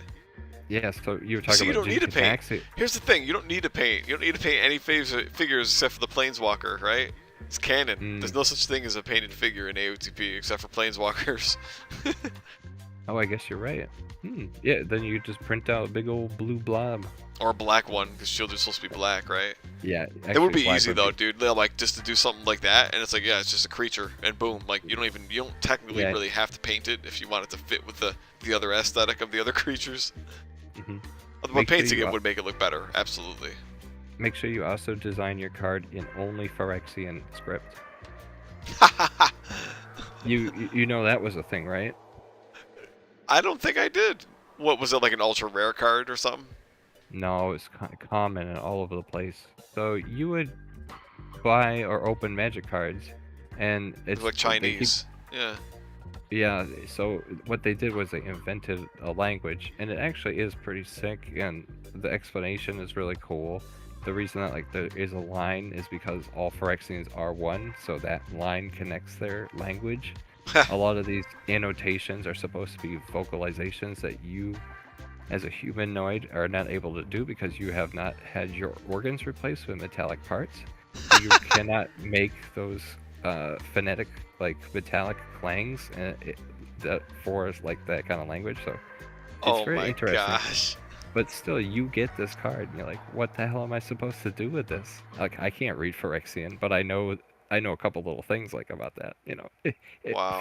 Yeah, so you were talking about. So you don't need to paint. Taxi. Here's the thing: you don't need to paint. You don't need to paint any figures except for the Planeswalker, right? It's canon. There's no such thing as a painted figure in AOTP except for Planeswalkers. Oh, I guess you're right. Yeah, then you just print out a big old blue blob. Or a black one, because Children's supposed to be black, right? Yeah. It would be easy though, dude. They're like just to do something like that, and it's like, yeah, it's just a creature, and boom, like you don't technically really have to paint it if you want it to fit with the other aesthetic of the other creatures. But painting it would make it look better, absolutely. Make sure you also design your card in only Phyrexian script. You know that was a thing, right? I don't think I did. What was it, like an ultra rare card or something? No, it's common and all over the place. So you would buy or open Magic cards, and it's like Chinese. Yeah. Yeah, so what they did was they invented a language, and it actually is pretty sick, and the explanation is really cool. The reason that like there is a line is because all Phyrexians are one, so that line connects their language. A lot of these annotations are supposed to be vocalizations that you, as a humanoid, are not able to do because you have not had your organs replaced with metallic parts. So you cannot make those phonetic, like metallic clangs for like that kind of language. So it's Oh very my interesting. gosh. But still, you get this card, and you're like, what the hell am I supposed to do with this? Like, I can't read Phyrexian, but I know a couple little things like about that. You know, Wow.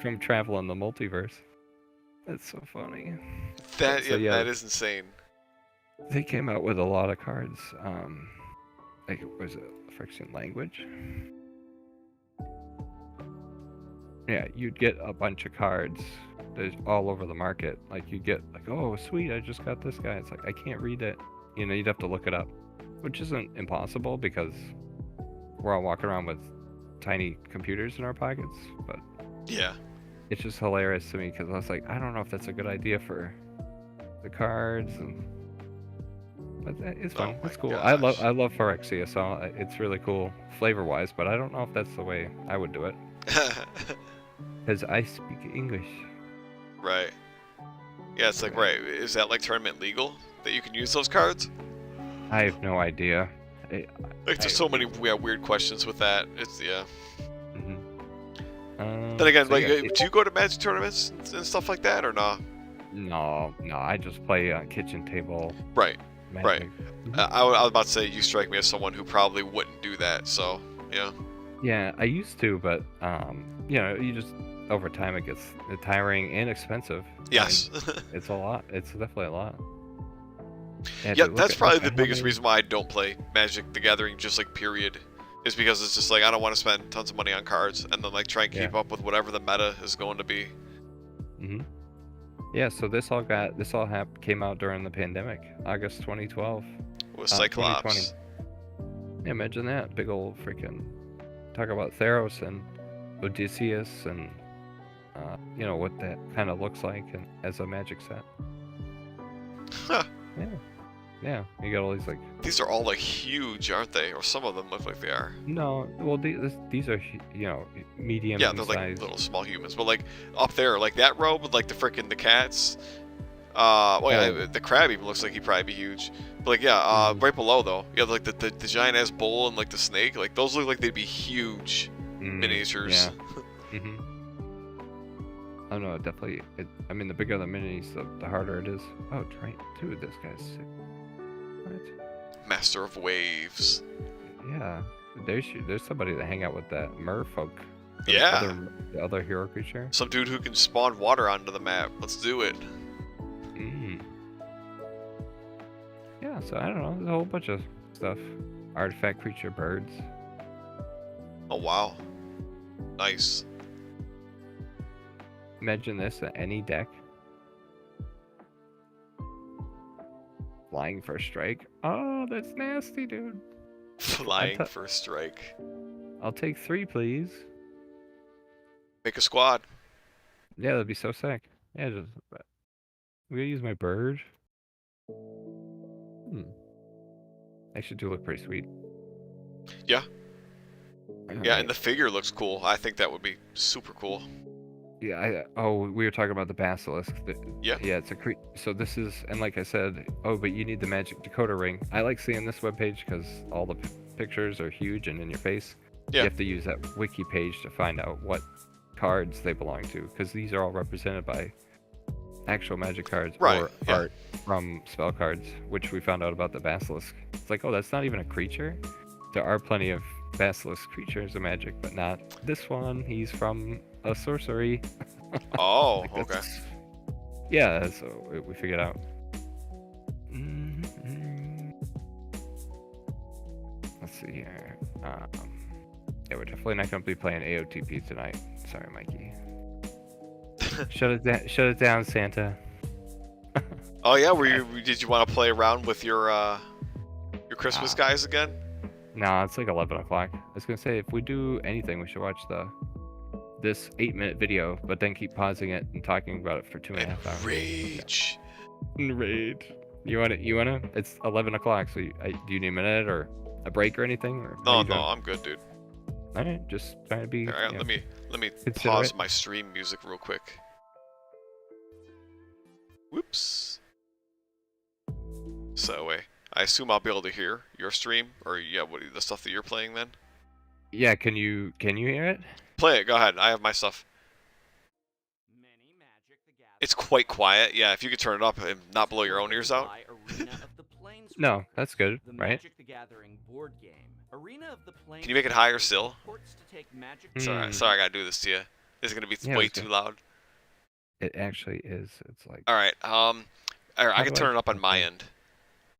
from travel in the multiverse. That's so funny. That So yeah, that is insane. they came out with a lot of cards. Like, was it Phyrexian language? Yeah, you'd get a bunch of cards. There's all over the market. Like you get like, oh sweet, I just got this guy. It's like I can't read it. You know, you'd have to look it up, which isn't impossible because we're all walking around with tiny computers in our pockets. But Yeah. it's just hilarious to me because I was like, I don't know if that's a good idea for the cards, but it's fun. Oh my It's cool. gosh. I love Phyrexia, so it's really cool flavor wise. But I don't know if that's the way I would do it because I speak English. Right. Yeah, it's like, right, is that like tournament legal that you can use those cards? I have no idea. Like, there's so many weird questions with that. It's, yeah. Mm-hmm. Then again, So like, yeah, do you go to Magic tournaments and stuff like that, or not? no, I just play kitchen table. Right, Magic. right. I was about to say, you strike me as someone who probably wouldn't do that, so, yeah. Yeah, I used to, but you know, you just over time it gets tiring and expensive. Yes. It's a lot. It's definitely a lot. Yeah, that's probably the biggest reason why I don't play Magic the Gathering, just like period, is because it's just like I don't want to spend tons of money on cards and then like try and keep up with whatever the meta is going to be. Mhm. Yeah, so this all came out during the pandemic, August 2012. With Cyclops. 2020. Yeah, imagine that big old freaking talk about Theros and Odysseus and you know what that kind of looks like and as a Magic set. Huh. Yeah, you got all these like. These are all like huge, aren't they? Or some of them look like they are. No, well these are you know medium. Yeah, they're like little small humans, but like up there, like that row with like the cats. Well, yeah, the crab even looks like he'd probably be huge. But like yeah, right below though, you have like the giant ass bull and like the snake. Like those look like they'd be huge miniatures. Yeah. Oh no, definitely. I mean, the bigger the minis, the harder it is. Oh, dude, this guy's sick. What? Master of Waves. Yeah, there's somebody to hang out with that merfolk. Yeah. The other hero creature. Some dude who can spawn water onto the map. Let's do it. Yeah, so I don't know. There's a whole bunch of stuff. Artifact creature, birds. Oh wow. Nice. Imagine this at any deck. Flying for strike. Oh, that's nasty, dude. Flying for strike. I'll take 3, please. Make a squad. Yeah, that'd be so sick. Yeah, I'm gonna use my bird. Actually, do look pretty sweet. Yeah. Yeah, and the figure looks cool. I think that would be super cool. Yeah, we were talking about the basilisk. Yeah. Yeah, it's a so this is, and like I said, but you need the magic decoder ring. I like seeing this webpage because all the pictures are huge and in your face. Yeah. You have to use that wiki page to find out what cards they belong to, because these are all represented by actual magic cards or art from spell cards, which we found out about the basilisk. It's like, oh, that's not even a creature. There are plenty of basilisk creatures of magic, but not this one. He's from a sorcery. Oh, like okay. Yeah, so we figured out. Let's see here. Yeah, we're definitely not going to be playing AOTP tonight. Sorry, Mikey. Shut it down, Santa. Oh yeah, did you want to play around with your Christmas guys again? No, it's like 11 o'clock. I was gonna say, if we do anything, we should watch the this 8-minute video, but then keep pausing it and talking about it for 2.5 hours. Rage. Raid. You want it? You want to? It's 11 o'clock. So do you need a minute or a break or anything? Or No, no, I'm good, dude. All right, just trying to be. All right, let me considerate. pause my stream music real quick. Whoops. So I assume I'll be able to hear your stream, or yeah, what the stuff that you're playing then. Yeah, can you hear it? Play it. Go ahead. I have my stuff. It's quite quiet. Yeah, if you could turn it up and not blow your own ears out. No, that's good, right? Can you make it higher still? Hmm. Sorry, I gotta do this to you. This is gonna be way too loud. It actually is. It's like. All right. I can turn it up on my end.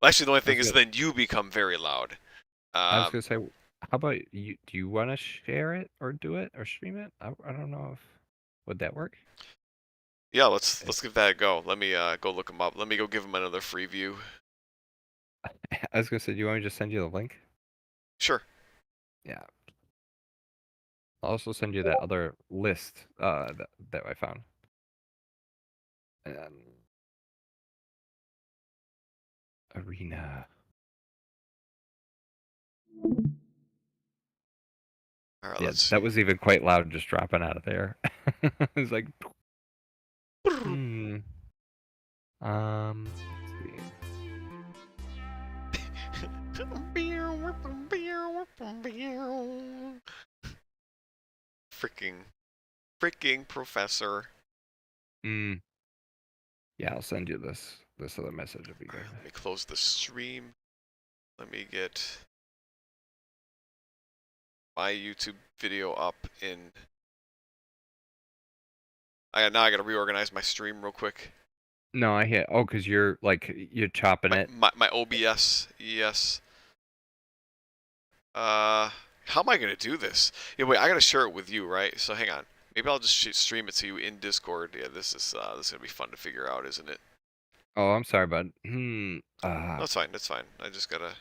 Well, actually, the only thing is then you become very loud. I was gonna say, how about you? Do you want to share it or do it or stream it? I don't know if would that work. Yeah, let's give that a go. Let me go look them up. Let me go give them another free view. I was gonna say, do you want me to just send you the link? Sure. Yeah. I'll also send you that other list that I found. And arena. All right, Yeah, let's see. that was even quite loud, just dropping out of there. It was like. Let's see. Freaking professor. Yeah, I'll send you this other message if you go. Let me close the stream. Let me get my YouTube video up in. Now I gotta reorganize my stream real quick. No, I hit. Oh, cause you're chopping it. My OBS, yes. How am I gonna do this? Yeah, wait, I gotta share it with you, right? So hang on. Maybe I'll just stream it to you in Discord. Yeah, this is gonna be fun to figure out, isn't it? Oh, I'm sorry, bud. That's fine. That's fine. I just gotta.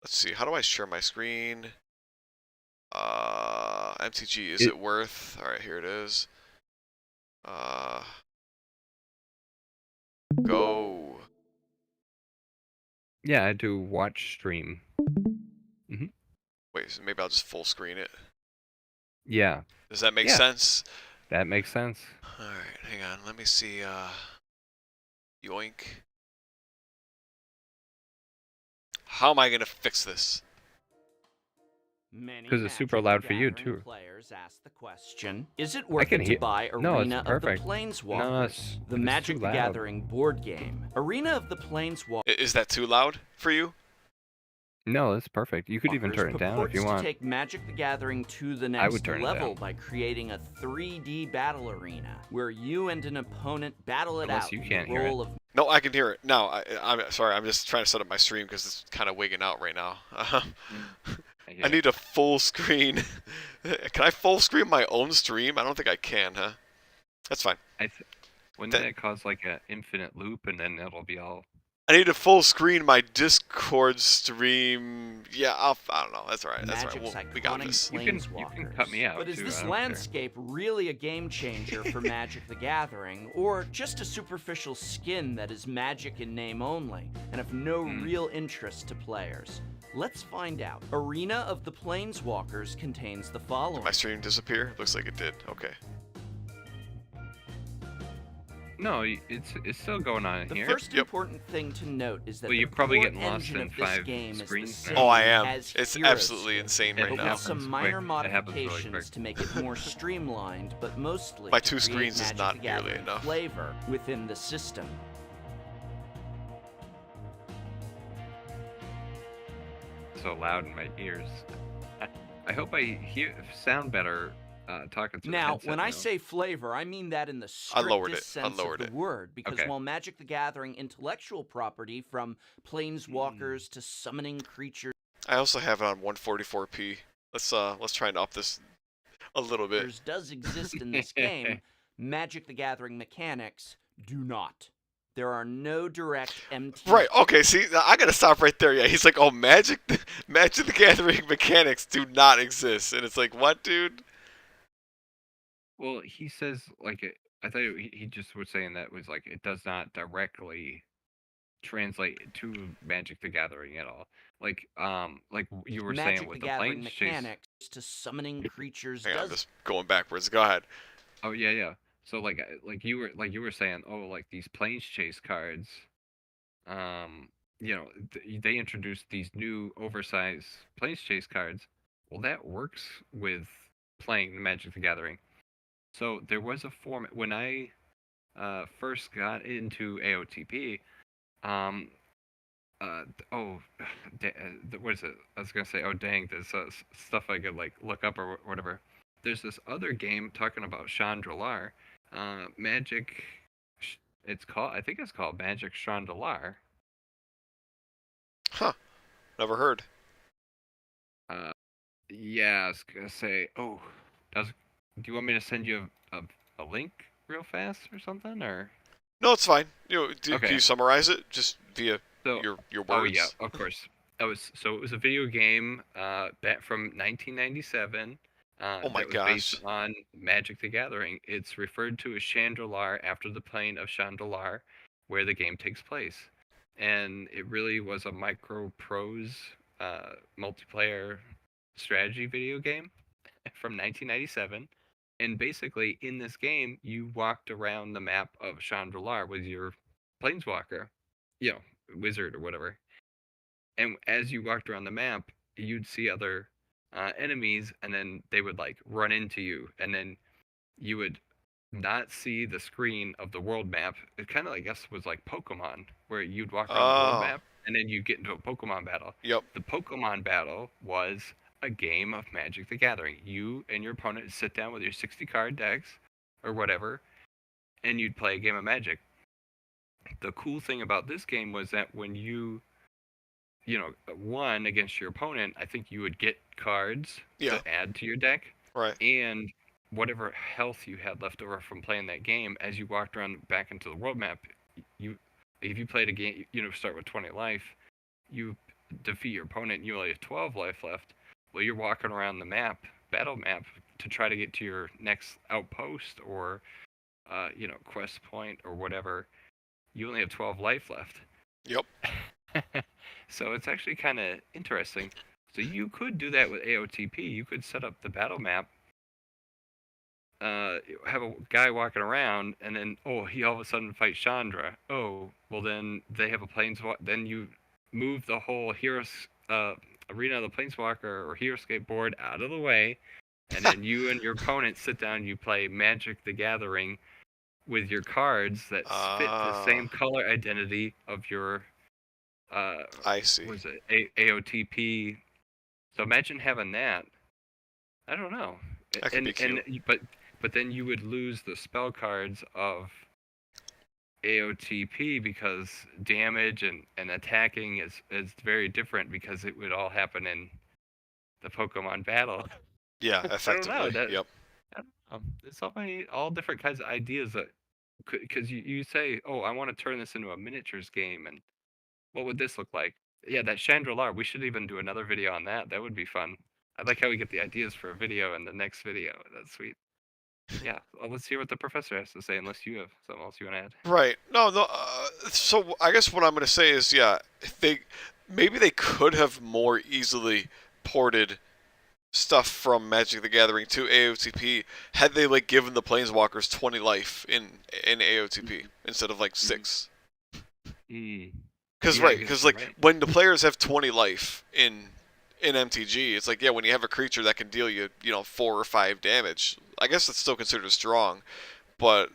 Let's see. How do I share my screen? MTG. Is it worth? All right, here it is. Go. Yeah, I do watch stream. Wait, so maybe I'll just full screen it. Yeah. Does that make sense? That makes sense. All right, hang on. Let me see. Yoink. How am I gonna fix this? Because it's super loud for you too. Players ask the question: is it worth it to buy Arena of the Planeswalkers, the Magic the Gathering board game? Arena of the Planeswalkers. Is that too loud for you? No, that's perfect. You could even turn it down if you want. To take Magic the Gathering to the next level by creating a 3D battle arena where you and an opponent battle it out. You can't hear it. No, I can hear it. No, I'm sorry. I'm just trying to set up my stream because it's kind of wigging out right now. I need a full screen. Can I full screen my own stream? I don't think I can, huh? That's fine. Wouldn't that cause like an infinite loop and then it'll be all... I need to full screen my Discord stream. Yeah, I don't know. That's all right. That's all right. We got this. You can cut me out. But is this landscape really a game changer for Magic the Gathering, or just a superficial skin that is Magic in name only and of no real interest to players? Let's find out. Arena of the Planeswalkers contains the following. Did my stream disappear? Looks like it did. Okay. No, it's still going on here. The first important thing to note is that you're probably getting lost in 5 screens now. Oh, I am. It's absolutely insane right now. With some minor modifications to make it more streamlined, but mostly my 2 screens is not nearly enough. Flavor within the system. So loud in my ears. I hope I sound better talking to now, when I say flavor, I mean that in the strictest sense of the word, because while Magic the Gathering intellectual property from planeswalkers to summoning creatures, I also have it on 144p. Let's try and up this a little bit. Does exist in this game, Magic the Gathering mechanics do not. There are no direct MTG. Right, okay, see, I gotta stop right there. Yeah, he's like, oh, Magic the Gathering mechanics do not exist. And it's like, what, dude? Well, he says like I thought he just was saying that was like it does not directly translate to Magic the Gathering at all. Like you were saying Magic the with the Gathering planes chase. mechanics to summoning creatures Hang on, I'm does just going backwards. Go ahead. Oh yeah, yeah. So like you were saying, oh like these planes chase cards, um, they introduced these new oversized planes chase cards. Well, that works with playing Magic the Gathering. So there was a format when I first got into AOTP. Um, oh, what is it? I was gonna say, oh dang, there's stuff I could like look up or whatever. There's this other game talking about Chandralar, Magic. It's called, I think it's called Magic Chandralar. Huh. Never heard. Uh, yeah, I was gonna say, oh, do you want me to send you a link real fast or something or? No, it's fine. Can Okay. you summarize it just via So, your oh yeah, words? of course. It was a video game back from 1997 Oh my that was based gosh. on Magic the Gathering. It's referred to as Chandralar after the plane of Chandralar, where the game takes place. And it really was a micro prose multiplayer strategy video game from 1997. And basically, in this game, you walked around the map of Chandralar with your planeswalker, wizard or whatever. And as you walked around the map, you'd see other enemies, and then they would like run into you, and then you would not see the screen of the world map. It kind of, I guess, was like Pokemon, where you'd walk around the world Oh. map, and then you'd get into a Pokemon battle. Yep. The Pokemon battle was a game of Magic the Gathering. You and your opponent sit down with your 60 card decks or whatever, and you'd play a game of Magic. The cool thing about this game was that when you won against your opponent, I think you would get cards Yeah. to add to your deck, Right. and whatever health you had left over from playing that game, as you walked around back into the world map, you if you played a game, start with 20 life, you defeat your opponent, you only have 12 life left. Well, you're walking around the battle map, to try to get to your next outpost or, quest point or whatever. You only have 12 life left. Yep. So it's actually kind of interesting. So you could do that with AOTP. You could set up the battle map, have a guy walking around, and then he all of a sudden fights Chandra. Oh, well then they have a planeswalker. Then you move the whole heroes arena of the planeswalker or Heroescape board out of the way, and then you and your opponent sit down. You play Magic the Gathering with your cards that fit the same color identity of your I see. was it AOTP? So imagine having that. I don't know. That could be cute. But then you would lose the spell cards of AOTP because damage and attacking is very different because it would all happen in the Pokemon battle. Yeah, I don't effectively. know. Yep. I don't know. There's so many all different kinds of ideas that because you say, oh, I want to turn this into a miniatures game, and what would this look like? Yeah, that Chandelier. We should even do another video on that. That would be fun. I like how we get the ideas for a video in the next video. That's sweet. Yeah, well, let's hear what the professor has to say, unless you have something else you want to add. Right. No, no. So I guess what I'm going to say is, yeah, maybe they could have more easily ported stuff from Magic the Gathering to AOTP had they like given the Planeswalkers 20 life in AOTP instead of like 6. Because Yeah, I because guess like you're right. when the players have 20 life in MTG, it's like, yeah, when you have a creature that can deal you 4 or 5 damage, I guess it's still considered strong, but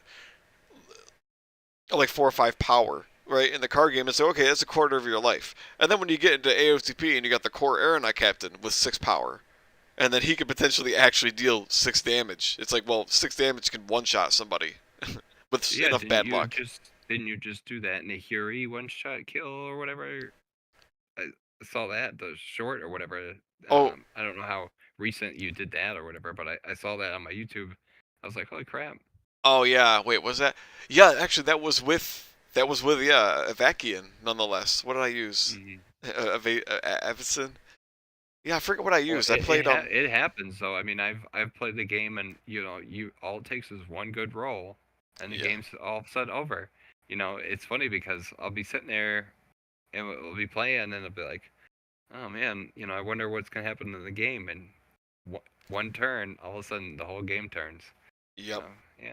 like 4 or 5 power, right? In the card game, it's like, okay, that's a quarter of your life. And then when you get into AOTP and you got the core Aeronite Captain with 6 power, and then he could potentially actually deal 6 damage. It's like, well, 6 damage can one-shot somebody with enough bad luck. Didn't you just do that in a Huri one-shot kill or whatever? I saw that, the short or whatever. Oh. I don't know how recent you did that or whatever, but I saw that on my YouTube. I was like, holy crap. Oh yeah, wait, was that? Yeah, actually, that was with Avakian, nonetheless. What did I use? Avison. Yeah, I forget what I Well, used. I played it happens though. I mean, I've played the game, and you all it takes is one good roll, and the yeah. game's all of a sudden over. It's funny because I'll be sitting there and we'll be playing, and it'll be like, oh man, I wonder what's gonna happen in the game, and one turn, all of a sudden the whole game turns. Yep. So yeah,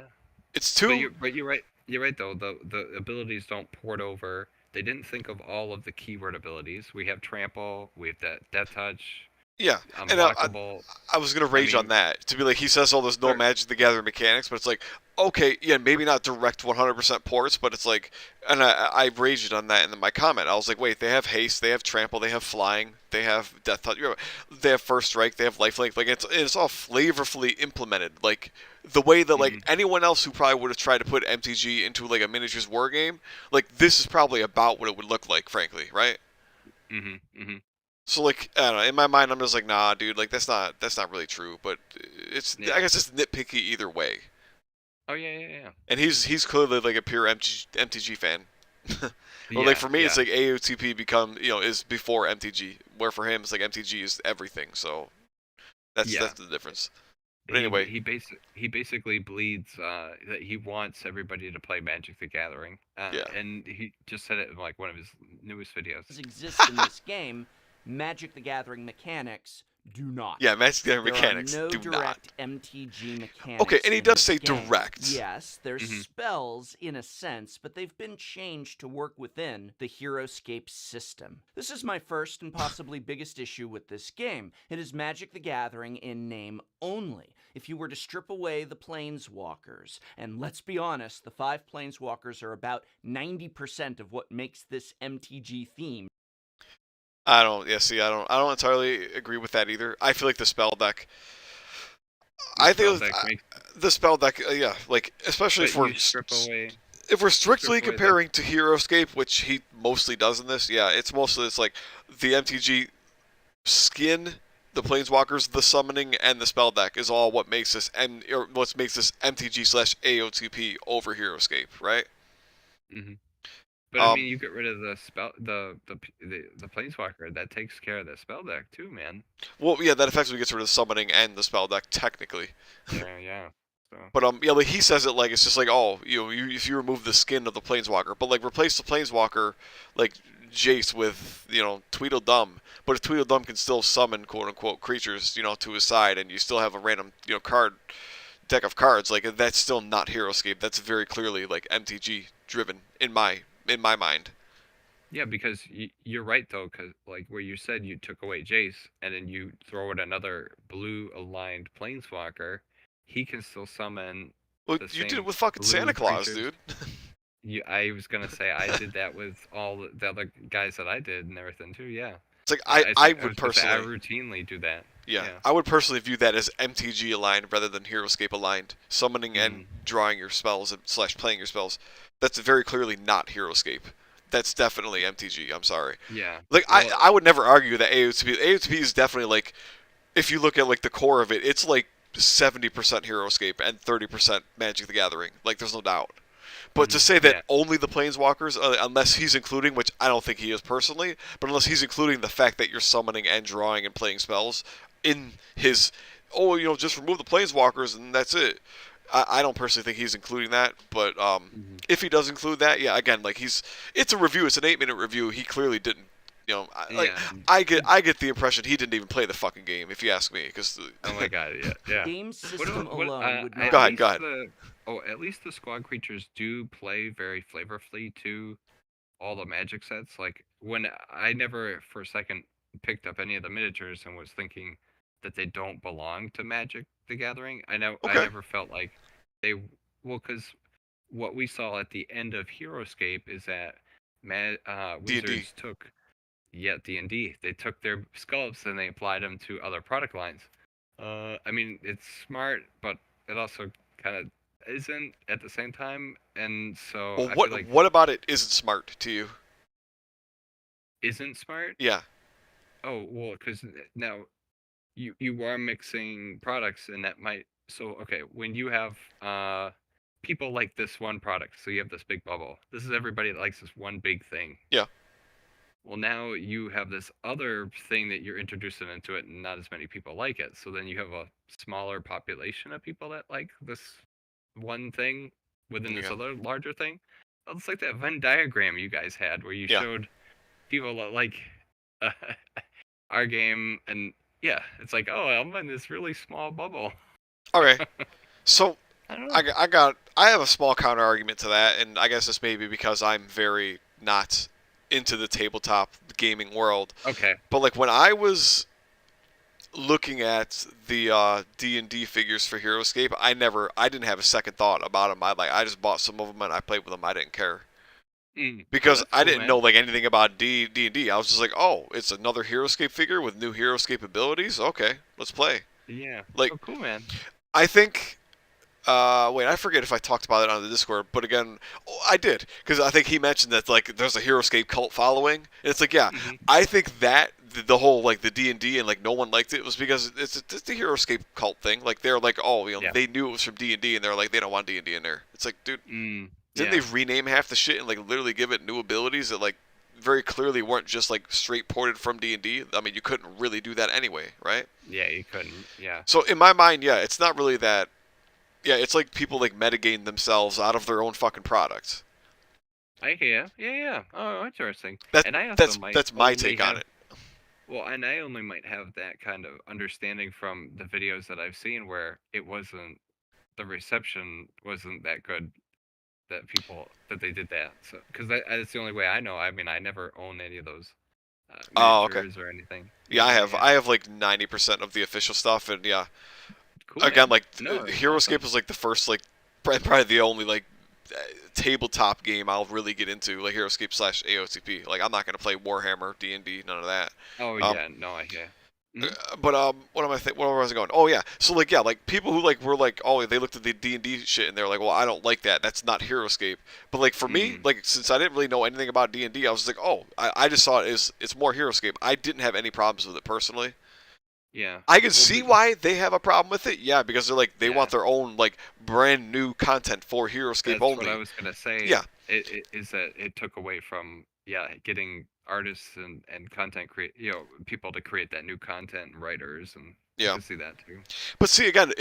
It's but too. you're right. You're right though. The abilities don't port over. They didn't think of all of the keyword abilities. We have trample. We have that death touch. Yeah, and Unblockable. I was gonna I rage on mean, that to be like he says all this no or, Magic the Gathering mechanics, but it's like okay, yeah, maybe not direct 100% ports, but it's like, and I raged on that in my comment. I was like, wait, they have haste, they have trample, they have flying, they have death touch, they have first strike, they have lifelink. Like it's all flavorfully implemented, like the way that like anyone else who probably would have tried to put MTG into like a miniatures war game, like this is probably about what it would look like, frankly, right? mhm, mhm. So like I don't know, in my mind I'm just like nah, dude, like that's not really true, but I Yeah. guess it's nitpicky either way. Oh yeah. And he's clearly like a pure MTG fan. Or like Yeah, for me yeah. it's like AOTP is before MTG, where for him it's like MTG is everything. So that's Yeah. the difference. But He anyway, he basically bleeds that he wants everybody to play Magic the Gathering. yeah. And he just said it in like one of his newest videos. Exist in this game, Magic the Gathering mechanics do not. Yeah, Magic the Gathering There mechanics are no do direct not. MTG mechanics. Okay, and he in does this say game. direct. Yes, there's Mhm. spells in a sense, but they've been changed to work within the Heroscape system. This is my first and possibly biggest issue with this game. It is Magic the Gathering in name only. If you were to strip away the Planeswalkers, and let's be honest, the 5 Planeswalkers are about 90% of what makes this MTG theme. I don't I don't entirely agree with that either. I feel like the spell deck I think Spell deck makes, the spell deck yeah, like especially but you strip away. if we're strictly away the- comparing to Heroscape, which he mostly does in this, yeah, it's like the MTG skin, the Planeswalkers, the summoning, and the spell deck is all what makes this what makes this MTG slash AOTP over Heroscape, right? Mhm. But I mean, you get rid of the spell, the Planeswalker. That takes care of the spell deck too, man. Well, yeah, that effectively gets rid of the summoning and the spell deck technically. Yeah. So. But yeah, like he says it like it's just like oh, if you remove the skin of the Planeswalker, but like replace the Planeswalker like Jace with Tweedledum, but if Tweedledum can still summon quote unquote creatures to his side, and you still have a random card deck of cards, like that's still not Heroscape. That's very clearly like MTG driven in my mind. Yeah, because you're right though, because like where you said you took away Jace and then you throw in another blue aligned Planeswalker, he can still summon. Well, the you did same it with fucking blue Santa Claus, creatures. dude. I was gonna say I did that with all the other guys that I did and everything too. Yeah. It's like I would was gonna say, I personally. routinely do that. Yeah, I would personally view that as MTG aligned rather than Heroscape aligned. Summoning and drawing your spells / playing your spells. That's very clearly not Heroscape. That's definitely MTG. I'm sorry. Yeah. Like Well, I would never argue that AOTP is definitely like, if you look at like the core of it, it's like 70% Heroscape and 30% Magic the Gathering. Like there's no doubt. But to say that only the Planeswalkers, unless he's including, which I don't think he is personally, but unless he's including the fact that you're summoning and drawing and playing spells in his, just remove the Planeswalkers and that's it. I don't personally think he's including that, but if he does include that, yeah, again, like it's a review, it's an 8-minute review. He clearly didn't, I get the impression he didn't even play the fucking game, if you ask me, because. Oh my god, yeah. Game system alone would at not. Go ahead. At least the squad creatures do play very flavorfully to all the Magic sets. Like when I never for a second picked up any of the miniatures and was thinking that they don't belong to Magic the Gathering. I never felt like they because what we saw at the end of Heroscape is that Wizards took D&D. They took their sculpts and they applied them to other product lines. I mean, it's smart, but it also kind of isn't at the same time. And so Well, I feel like what about it isn't smart to you? isn't smart? Yeah. Oh well, because now you are mixing products, and that might. So okay, when you have people like this one product, so you have this big bubble. This is everybody that likes this one big thing. Yeah. Well, now you have this other thing that you're introducing into it, and not as many people like it. So then you have a smaller population of people that like this one thing within this Yeah. other larger thing. It's like that Venn diagram you guys had, where you Yeah. showed people that like uh, our game, and yeah, it's like, oh, I'm in this really small bubble. Okay. So I don't know. I have a small counter argument to that, and I guess this may be because I'm very not into the tabletop gaming world. Okay. But like when I was looking at the D&D figures for HeroScape, I didn't have a second thought about them. I just bought some of them and I played with them. I didn't care Oh, because that's I cool, didn't man. know like anything about D&D. I was just like, oh, it's another HeroScape figure with new HeroScape abilities. Okay, let's play. Yeah. Like, Oh, cool, man. I think. Wait, I forget if I talked about it on the Discord, but again, I did because I think he mentioned that like there's a HeroScape cult following, and it's like, yeah, Mhm. I think that the whole like the D&D and like no one liked it was because it's the HeroScape cult thing. Like they're like, oh, Yeah. they knew it was from D&D, and they're like, they don't want D&D in there. It's like, dude, didn't Yeah. they rename half the shit and like literally give it new abilities that like very clearly weren't just like straight ported from D&D? I mean, you couldn't really do that anyway, right? Yeah, you couldn't. Yeah. So in my mind, yeah, it's not really that. Yeah, it's like people like metagame themselves out of their own fucking product. I hear. Yeah. Oh, interesting. That, And I also might that's my only take on have, it. well, and I only might have that kind of understanding from the videos that I've seen where the reception wasn't that good, that they did that. So, because that's the only way I know. I mean, I never own any of those Oh, okay. miniatures or anything. Yeah, Yeah. I have like 90% of the official stuff, and yeah, Cool, again, man. like No, it's HeroScape awesome. was like the first like probably the only like tabletop game I'll really get into, like HeroScape slash AOTP. Like I'm not gonna play Warhammer, D&D, none of that. Oh Um, yeah, no, I hear. Mhm. But where was I going? Oh yeah, so like yeah, like people who like were like, oh, they looked at the D&D shit and they're like, well, I don't like that. That's not HeroScape. But like for me, like since I didn't really know anything about D&D, I was like, oh, I just saw it as it's more HeroScape. I didn't have any problems with it personally. Yeah. I can Well, see why they have a problem with it. Yeah, because they're like they Yeah. want their own like brand new content for HeroScape That's only. what I was gonna say. Yeah. It is that it took away from getting artists and content people to create that new content and writers, and I Yeah. can see that too. But see again,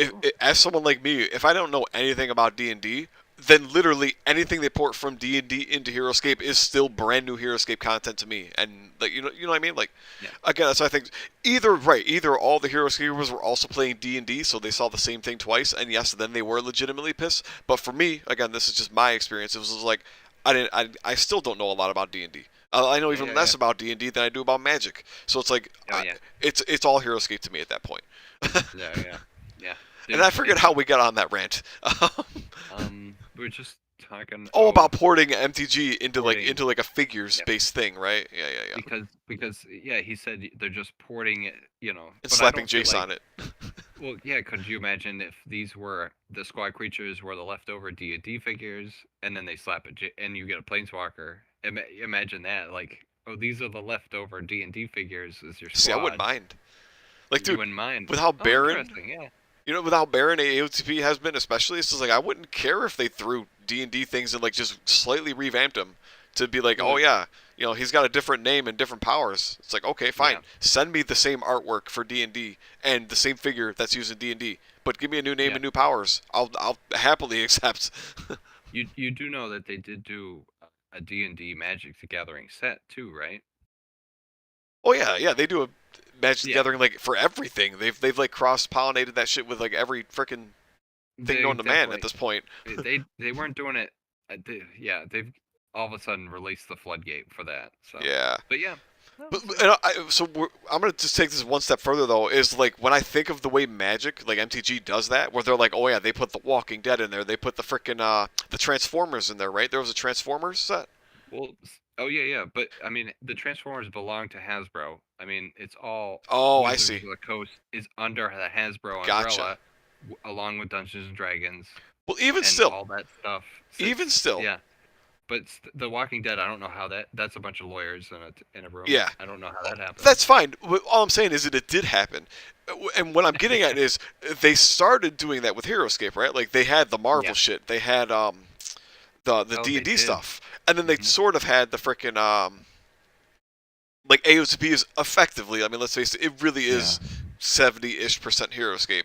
as someone like me, if I don't know anything about D&D, then literally anything they port from D&D into HeroScape is still brand new HeroScape content to me. And like you know what I mean? Like Yeah. again, that's why I think either all the HeroScapers were also playing D&D, so they saw the same thing twice, and yes, then they were legitimately pissed. But for me, again, this is just my experience. It was just like I still don't know a lot about D&D. I know even less about D&D than I do about Magic. So it's like Oh yeah. it's all HeroScape to me at that point. Yeah. And I forget how we got on that rant. We were just talking. Oh, about porting MTG into Porting. like a figures based thing, right? Yeah. Because he said they're just porting it, And but I slapping don't feel Jace like, on it. well, yeah. Could you imagine if these were the squad creatures were the leftover D&D figures, and then they slap it, and you get a planeswalker? Imagine that. Like, oh, these are the leftover D&D figures as your squad. See, I wouldn't mind. Like, dude, You wouldn't mind. with how barren, Interesting, yeah. with how barren AOTP has been, especially, it's just like I wouldn't care if they threw D&D things and like just slightly revamped them to be like, oh yeah, he's got a different name and different powers. It's like, okay, fine, Yeah. send me the same artwork for D&D and the same figure that's used in D&D, but give me a new name Yeah. and new powers. I'll happily accept. You do know that they did do a D&D Magic the Gathering set too, right? Oh yeah, they do a Magic the Yeah. Gathering like for everything. They've like cross pollinated that shit with like every freaking thing known to man at this point. They weren't doing it. They've all of a sudden released the floodgate for that. So Yeah. but yeah. I'm gonna just take this one step further though. Is like when I think of the way Magic, like MTG does that, where they're like, oh yeah, they put the Walking Dead in there, they put the freaking the Transformers in there, right? There was a Transformers set. Well, oh yeah. But I mean, the Transformers belong to Hasbro. I mean, it's all. Oh, I Wizards see. of the Coast is under the Hasbro Gotcha. umbrella, along with Dungeons and Dragons. Well, even and still, all that stuff. even still, Yeah. But The Walking Dead, I don't know how that's a bunch of lawyers in a room. Yeah. I don't know how that happened. That's fine. All I'm saying is that it did happen. And what I'm getting at is they started doing that with HeroScape, right? Like they had the Marvel shit. They had the they D&D did. stuff. And then they sort of had the freaking like AOTP is effectively, I mean, let's face it, it really is 70-ish% HeroScape.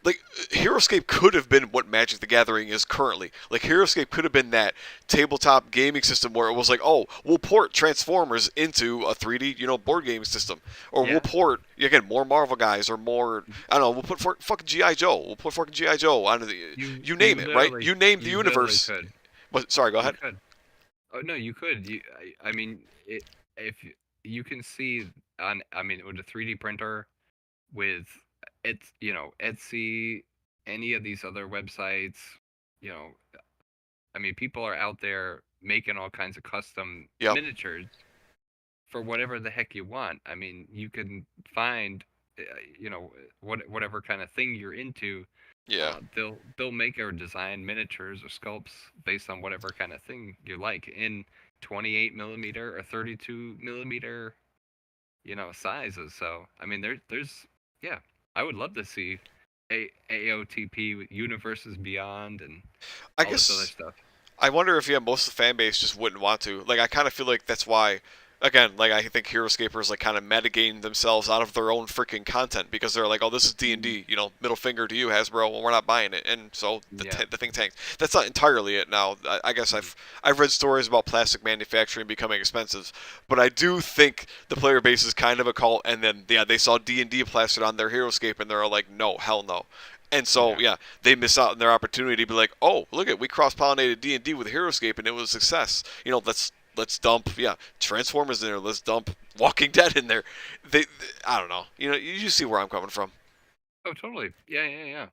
Like, HeroScape could have been what Magic the Gathering is currently. Like, HeroScape could have been that tabletop gaming system where it was like, oh, we'll port Transformers into a 3D, board game system. Or we'll port, again, more Marvel guys, or more, I don't know, we'll put fucking G.I. Joe. We'll put fucking G.I. Joe onto the, you name it, right? You name the universe. Could. But, sorry, go ahead. Could. Oh, no, you could. I mean, if you can see on, I mean, with a 3D printer, with it's Etsy, any of these other websites, I mean, people are out there making all kinds of custom miniatures for whatever the heck you want. I mean, you can find whatever kind of thing you're into. They'll make or design miniatures or sculpts based on whatever kind of thing you like in 28mm or 32mm sizes. So I mean, there's I would love to see AOTP with Universes Beyond and all this other stuff. I wonder if most of the fan base just wouldn't want to. Like, I kind of feel like that's why, again, like, I think HeroScapers like kind of metagating themselves out of their own freaking content, because they're like, oh, this is D&D, middle finger to you, Hasbro, well, we're not buying it, and so the thing tanks. That's not entirely it. Now, I guess I've read stories about plastic manufacturing becoming expensive, but I do think the player base is kind of a cult, and then they saw D&D plastered on their HeroScape, and they're like, no, hell no. And so, they miss out on their opportunity to be like, oh, look we cross-pollinated D&D with HeroScape, and it was a success. Let's dump, Transformers in there. Let's dump Walking Dead in there. I don't know. You see where I'm coming from. Oh, totally. Yeah.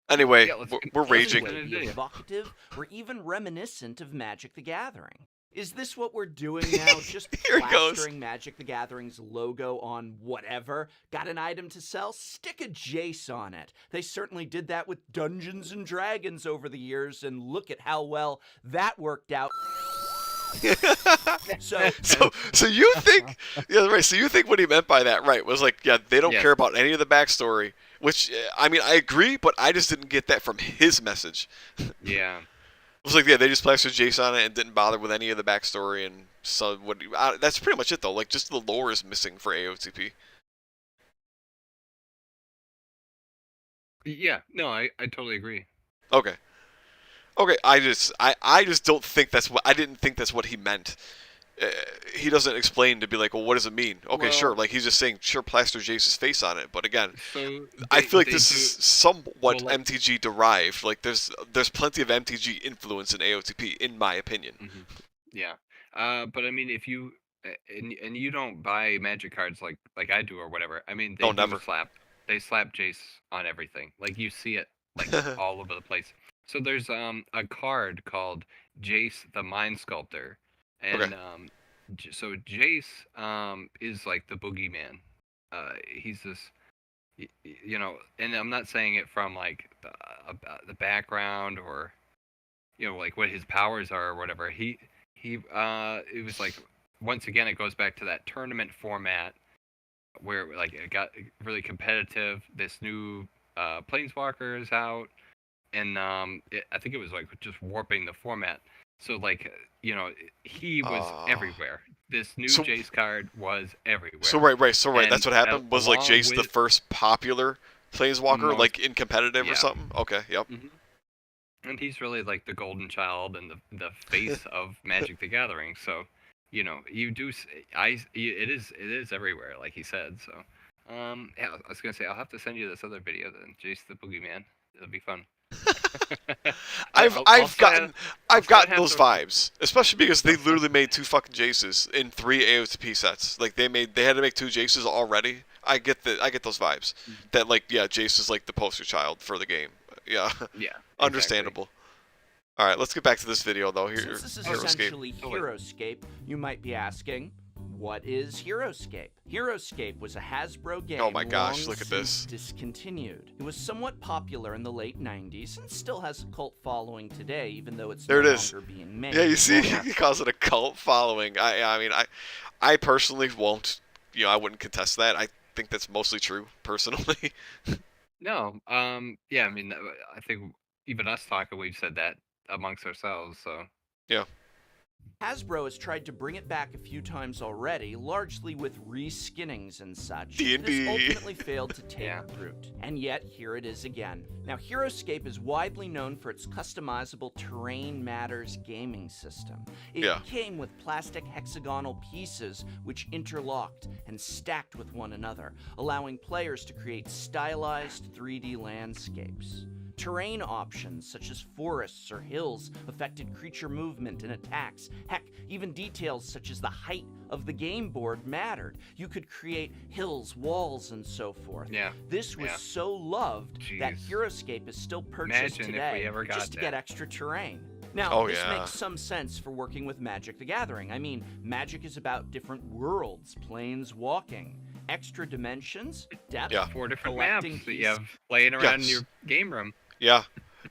Anyway, we're raging. Evocative or even reminiscent of Magic the Gathering. Is this what we're doing now? Just plastering Magic the Gathering's logo on whatever? Got an item to sell? Stick a Jace on it. They certainly did that with Dungeons and Dragons over the years, and look at how well that worked out. So you think so you think what he meant by that, right, was like, they don't care about any of the backstory, which, I mean, I agree, but I just didn't get that from his message. It was like, they just plastered Jace on it and didn't bother with any of the backstory, and so that's pretty much it, though. Like, just the lore is missing for AOTP. Yeah, no, I totally agree. Okay, I just don't think I didn't think that's what he meant. He doesn't explain to be like, well, what does it mean? Okay, sure, like, he's just saying, sure, plaster Jace's face on it, but again, I feel like this is somewhat MTG derived. Like, there's plenty of MTG influence in AOTP, in my opinion. Yeah, but I mean, if you and you don't buy Magic cards like I do or whatever, I mean, they slap Jace on everything. Like, you see it like all over the place. So there's a card called Jace the Mind Sculptor. And so Jace is like the boogeyman. He's this, and I'm not saying it from like the background or like what his powers are or whatever. It was like, once again, it goes back to that tournament format where like it got really competitive. This new Planeswalker is out, and I think it was like just warping the format. So, like, he was everywhere. This new Jace card was everywhere. So, right. That's what happened? Was, like, Jace the first popular Planeswalker, like, in competitive or something? Okay, yep. And he's really, like, the golden child and the face of Magic the Gathering. So, you do... it is everywhere, like he said. So, I was going to say, I'll have to send you this other video then, Jace the Boogeyman. It'll be fun. I've gotten those vibes, especially because they literally made 2 fucking Jaces in 3 AOTP sets. Like, they had to make 2 Jaces already. I get those vibes. That, like, Jace is like the poster child for the game. Yeah. Understandable. All right, let's get back to this video though. Since this is essentially HeroScape, you might be asking, what is HeroScape? HeroScape was a Hasbro game. Oh my gosh, look at this. Discontinued. It was somewhat popular in the late 90s and still has a cult following today, even though it's no longer being made. Yeah, you see, he calls it a cult following. I mean, I personally won't, I wouldn't contest that. I think that's mostly true, personally. No, yeah, I mean, I think even us talking, we've said that amongst ourselves, so. Yeah. Hasbro has tried to bring it back a few times already, largely with reskinnings and such. It D&D. has ultimately failed to take Yeah. root. And yet, here it is again. Now, Heroescape is widely known for its customizable Terrain Matters gaming system. It Yeah. came with plastic hexagonal pieces which interlocked and stacked with one another, allowing players to create stylized 3D landscapes. Terrain options such as forests or hills affected creature movement and attacks. Heck, even details such as the height of the game board mattered. You could create hills, walls, and so forth. Yeah. This was Yeah. so loved that Jeez. Heroescape is still purchased Imagine if today we ever got just to that. get extra terrain. Now, Oh, this yeah. makes some sense for working with Magic the Gathering. I mean, Magic is about different worlds, planes walking, extra dimensions, depth, Yeah. 4 different collecting maps that you pieces. have laying around in Yes. your game room. Yeah.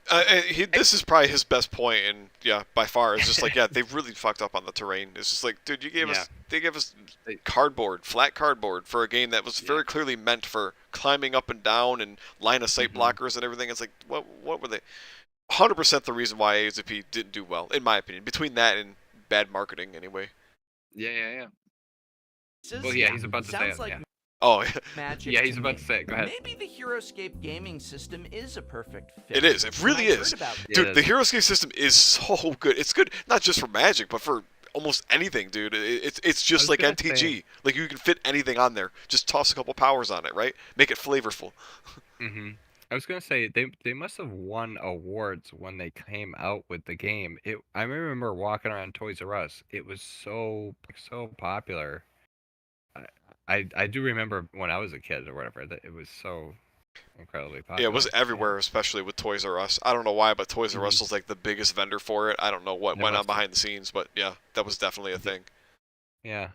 This is probably his best point, and yeah, by far, it's just like, yeah, they've really fucked up on the terrain. It's just like, dude, they gave us cardboard, flat cardboard for a game that was very clearly meant for climbing up and down and line of sight blockers and everything. It's like, what were they? 100% the reason why AotP didn't do well, in my opinion. Between that and bad marketing, anyway. Yeah. Pieces. Well, yeah, he's about to say Sounds it, like yeah. Oh, Magic. Yeah, he's to about me. to say it. Go ahead. Maybe the Heroescape gaming system is a perfect fit. it is. It really When I is. heard about It Dude, the is. Heroescape system is so good. It's good not just for Magic, but for almost anything, dude. It's just was like gonna MTG. say- Like, you can fit anything on there. Just toss a couple powers on it, right? Make it flavorful. I was gonna say they must have won awards when they came out with the game. I remember walking around Toys R Us. It was so popular. I do remember when I was a kid or whatever that it was so incredibly popular. Yeah, it was everywhere, especially with Toys R Us. I don't know why, but Toys R Us was like the biggest vendor for it. I don't know what It went on must have. behind the scenes, but yeah, that was definitely a thing. Yeah.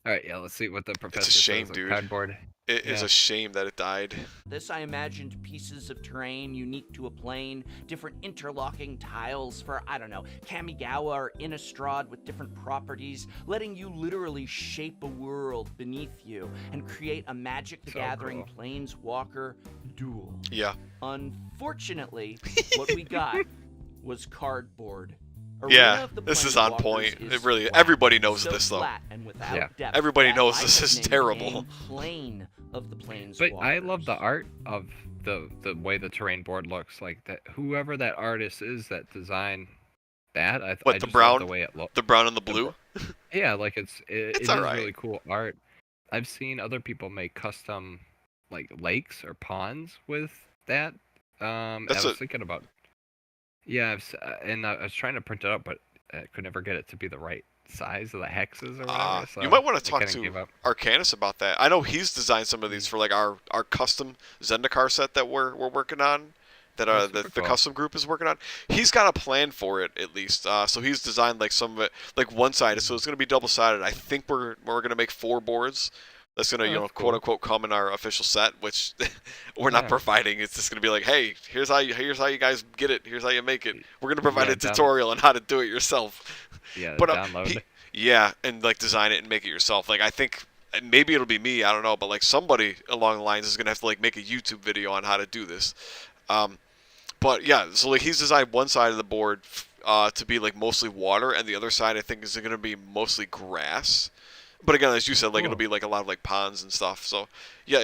All right. Yeah. Let's see what the professor shame, says. dude. Cardboard. It is Yeah. a shame that it died. this, I imagined pieces of terrain unique to a plane, different interlocking tiles for, I don't know, Kamigawa or Innistrad with different properties, letting you literally shape a world beneath you and create a Magic the So Gathering cool. Planeswalker duel. Yeah. Unfortunately, what we got was cardboard. Yeah, Arena of the this is on Planeswalkers point. is It really- flat, everybody knows so this, though. flat and without Yeah. depth Everybody that knows I this have is named the terrible. game Plane of the Planeswalkers. But I love the art of the way the terrain board looks. Like that, whoever that artist is that designed that, I What, I the just brown? love the way it looks. The brown and the blue? Yeah, like it is alright. really cool art. I've seen other people make custom like lakes or ponds with that. I That's was a- thinking about. Yeah, and I was trying to print it up, but I could never get it to be the right size of the hexes or whatever. So You might want to I talk kinda gave to up. Arcanus about that. I know he's designed some of these for like our custom Zendikar set that we're working on. That Oh, the super cool. custom group is working on. He's got a plan for it at least. So he's designed like some of it, like one-sided. So it's going to be double-sided. I think we're going to make 4 boards. That's going to, Oh, that's quote cool. unquote come in our official set, which we're not Yeah. providing. It's just going to be like, hey, here's how you guys get it. Here's how you make it. We're going to provide Yeah, a tutorial on how to do it yourself. Yeah, But download. yeah, and like design it and make it yourself. Like, I think maybe it'll be me. I don't know, but like somebody along the lines is going to have to like make a YouTube video on how to do this. But yeah, so like he's designed one side of the board to be like mostly water, and the other side I think is going to be mostly grass. But again, as you said, like Cool. it'll be like a lot of like ponds and stuff. So yeah,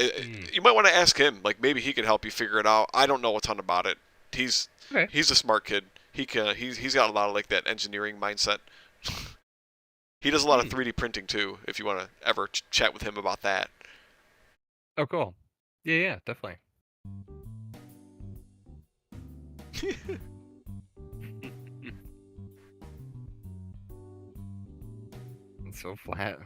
you might want to ask him. Like maybe he could help you figure it out. I don't know a ton about it. He's Okay. a smart kid. He's got a lot of like that engineering mindset. He does a lot of 3D printing too. If you want to ever chat with him about that. Oh, cool. Yeah, definitely. It's so flat.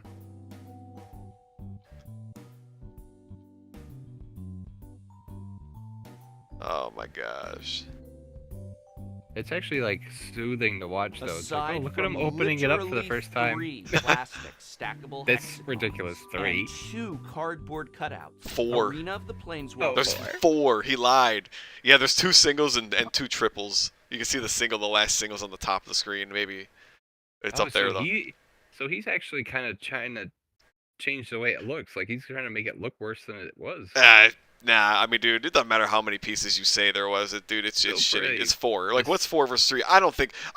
Oh my gosh. It's actually like soothing to watch though. It's like, Aside oh, look at him from opening it up for the literally first time. 3 plastic stackable That's hexagons ridiculous. 3. and 2 cardboard cutouts. 4. Arena of the Oh, Planeswalkers. There's 4. 4. He lied. Yeah, there's 2 singles and 2 triples. You can see the last single's on the top of the screen. Maybe it's Oh, up there so though. So he's actually kind of trying to change the way it looks. Like he's trying to make it look worse than it was. Nah, I mean, dude, it doesn't matter how many pieces you say there was. Dude, it's Still shitty. pretty. It's 4. Like, what's 4 versus 3?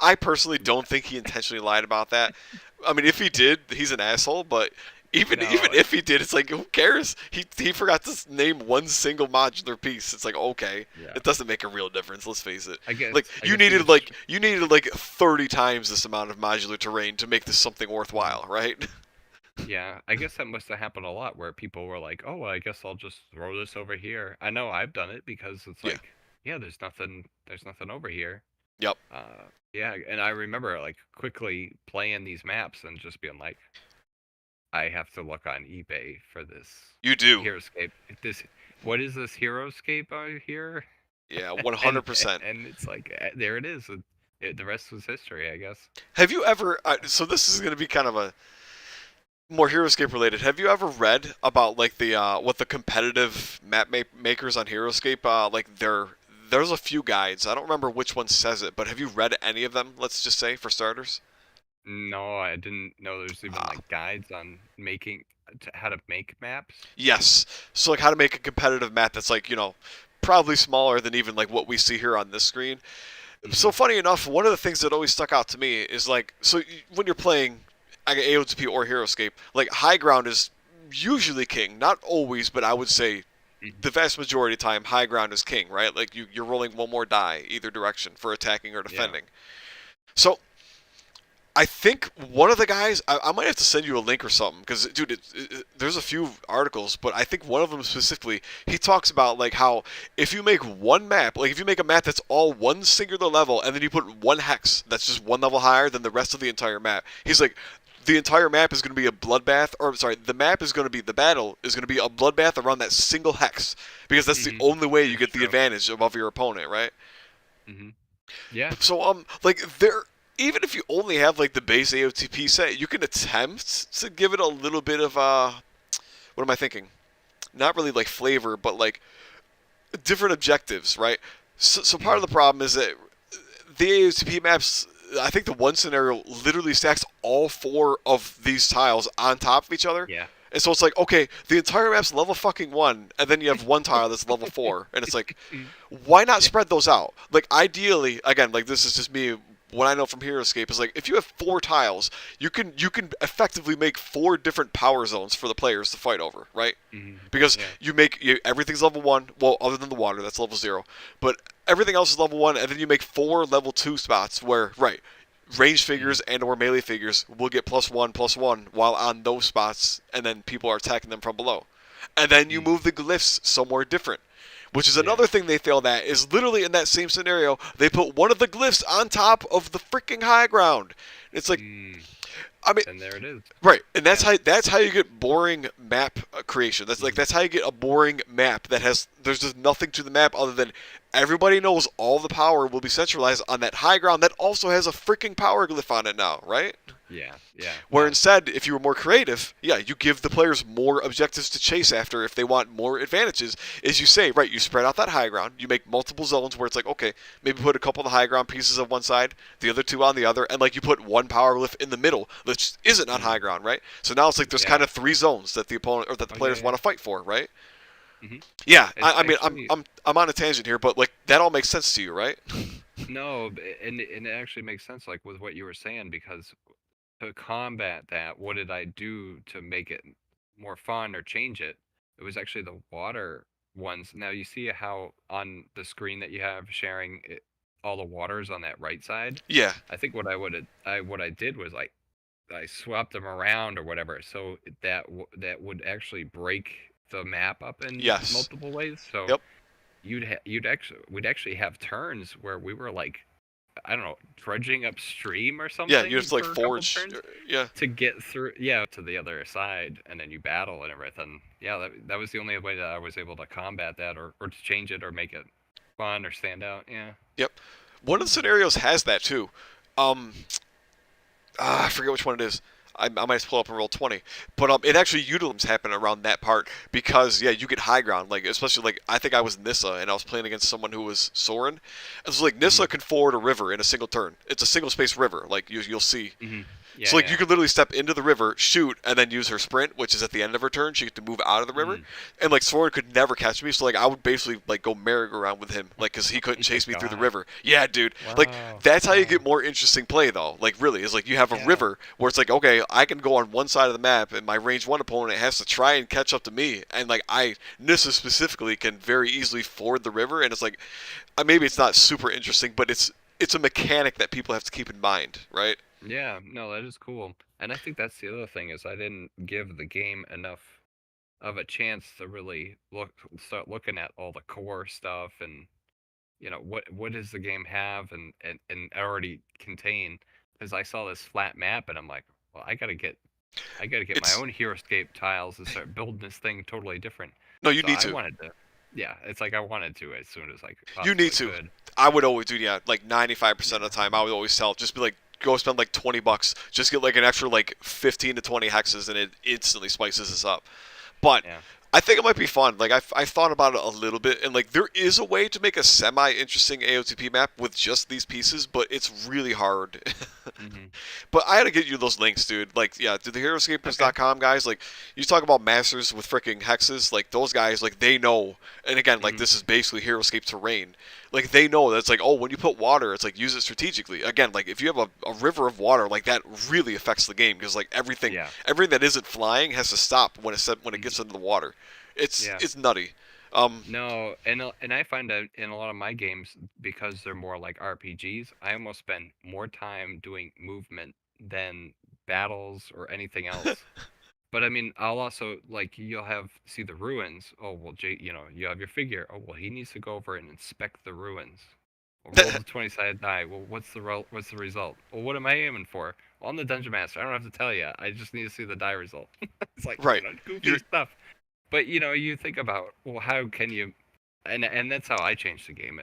I personally don't think he intentionally lied about that. I mean, if he did, he's an asshole. But even No, if he did, it's like, who cares? He forgot to name one single modular piece. It's like, okay, yeah. it doesn't make a real difference. Let's face it. I guess Like, I you guess he needed was- you needed like 30 times this amount of modular terrain to make this something worthwhile, right? Yeah, I guess that must have happened a lot where people were like, "Oh, I guess I'll just throw this over here." I know I've done it because it's Yeah. like, yeah, there's nothing over here. Yep. Yeah, and I remember like quickly playing these maps and just being like, I have to look on eBay for this You do. Heroescape. What is this Heroescape out here? Yeah, And- 100%. And it's like, there it is. The rest was history, I guess. Have you ever? So this is going to be kind of a more Heroescape related. Have you ever read about like the what the competitive map makers on Heroescape like there's a few guides. I don't remember which one says it, but have you read any of them? Let's just say for starters. No, I didn't know there's even like guides on how to make maps. Yes. So like how to make a competitive map that's like probably smaller than even like what we see here on this screen. So funny enough, one of the things that always stuck out to me is like when you're playing AotP or Heroescape, like high ground is usually king. Not always, but I would say the vast majority of the time high ground is king, right? Like you're rolling one more die either direction for attacking or defending. So I think one of the guys, I might have to send you a link or something, because, dude, there's a few articles, but I think one of them specifically, he talks about, like, how if you make one map, like, if you make a map that's all one singular level, and then you put one hex that's just one level higher than the rest of the entire map, he's like, the entire map is going to be a bloodbath, or, sorry, the battle is going to be a bloodbath around that single hex, because that's the only way you get the advantage above your opponent, right? Yeah. So, even if you only have like the base AOTP set, you can attempt to give it a little bit of what am I thinking? Not really like flavor, but like different objectives, right? So part of the problem is that the AOTP maps, I think the one scenario literally stacks all 4 of these tiles on top of each other. Yeah. And so it's like, okay, the entire map's level fucking 1, and then you have one tile that's level 4, and it's like, why not spread those out? Like, ideally, again, like this is just me. What I know from Heroescape is like if you have 4 tiles, you can effectively make 4 different power zones for the players to fight over, right? Because everything's level 1, well, other than the water, that's level 0, but everything else is level 1, and then you make 4 level 2 spots where, right, ranged figures and or melee figures will get +1/+1 while on those spots, and then people are attacking them from below, and then you move the glyphs somewhere different. Which is another thing they failed at, is literally in that same scenario, they put one of the glyphs on top of the freaking high ground. It's like, I mean, and there it is. Right, and that's how you get boring map creation. That's how you get a boring map there's just nothing to the map other than everybody knows all the power will be centralized on that high ground that also has a freaking power glyph on it now, right? Yeah. Where instead, if you were more creative, you give the players more objectives to chase after if they want more advantages. Is you say, right, you spread out that high ground, you make multiple zones where it's like, okay, maybe put a couple of the high ground pieces on one side, the other 2 on the other, and like you put one power glyph in the middle that isn't on high ground, right? So now it's like there's kind of 3 zones that the opponent or that the players want to fight for, right? Yeah, I mean, I'm on a tangent here, but like that all makes sense to you, right? No, and it actually makes sense, like with what you were saying, because to combat that, what did I do to make it more fun or change it? It was actually the water ones. Now you see how on the screen that you have sharing it, all the waters on that right side. Yeah. I think what I did was like I swapped them around or whatever, so that would actually break the map up in multiple ways. So we'd actually have turns where we were like, I don't know, trudging upstream or something. Yeah, you have to like forge. To get through, to the other side, and then you battle and everything. Yeah, that was the only way that I was able to combat that, or to change it, or make it fun or stand out. Yeah. Yep. One of the scenarios has that too. I forget which one it is. I might just pull up and roll 20. But it actually utilities happen around that part because yeah, you get high ground. Like especially like I think I was Nissa and I was playing against someone who was Soren. And so like Nissa can forward a river in a single turn. It's a single space river. Like you'll see. Yeah, So like you could literally step into the river, shoot, and then use her sprint, which is at the end of her turn. She gets to move out of the river, and like Soren could never catch me. So like I would basically like go merry-go-round with him, like because he couldn't chase me through the river. Yeah, dude. Like that's how you get more interesting play though. Like really, is like you have a river where it's like okay, I can go on one side of the map, and my range one opponent has to try and catch up to me, and like Nissa specifically can very easily ford the river, and it's like maybe it's not super interesting, but it's a mechanic that people have to keep in mind, right? Yeah, no, that is cool. And I think that's the other thing is I didn't give the game enough of a chance to really start looking at all the core stuff and what does the game have and already contain, because I saw this flat map and I'm like, well, I gotta get my own Heroescape tiles and start building this thing totally different. No, you need I to. wanted to. Yeah, it's like I wanted to as soon as I could. You need to. Could. I would always do like 95% of the time. I would always tell just be like go spend like $20, just get like an extra like 15 to 20 hexes, and it instantly spices us up. But I think it might be fun. Like I thought about it a little bit, and like there is a way to make a semi-interesting AOTP map with just these pieces, but it's really hard. But I had to get you those links, dude. Like yeah, to the heroescapers.com guys. Like you talk about masters with freaking hexes, like those guys, like they know. And again, like this is basically Heroescape terrain. Like they know that it's like oh, when you put water, it's like use it strategically. Again, like if you have a river of water, like that really affects the game because like everything that isn't flying has to stop when it gets into the water. It's nutty. No, and I find that in a lot of my games, because they're more like RPGs, I almost spend more time doing movement than battles or anything else. But I mean, I'll also like you'll see the ruins. Oh well, you have your figure. Oh well, he needs to go over and inspect the ruins. Well, roll the 20-sided die. Well, what's the result? Well, what am I aiming for? Well, I'm the dungeon master. I don't have to tell you. I just need to see the die result. It's like goofy stuff. But you think about, well, how can you, and that's how I changed the game,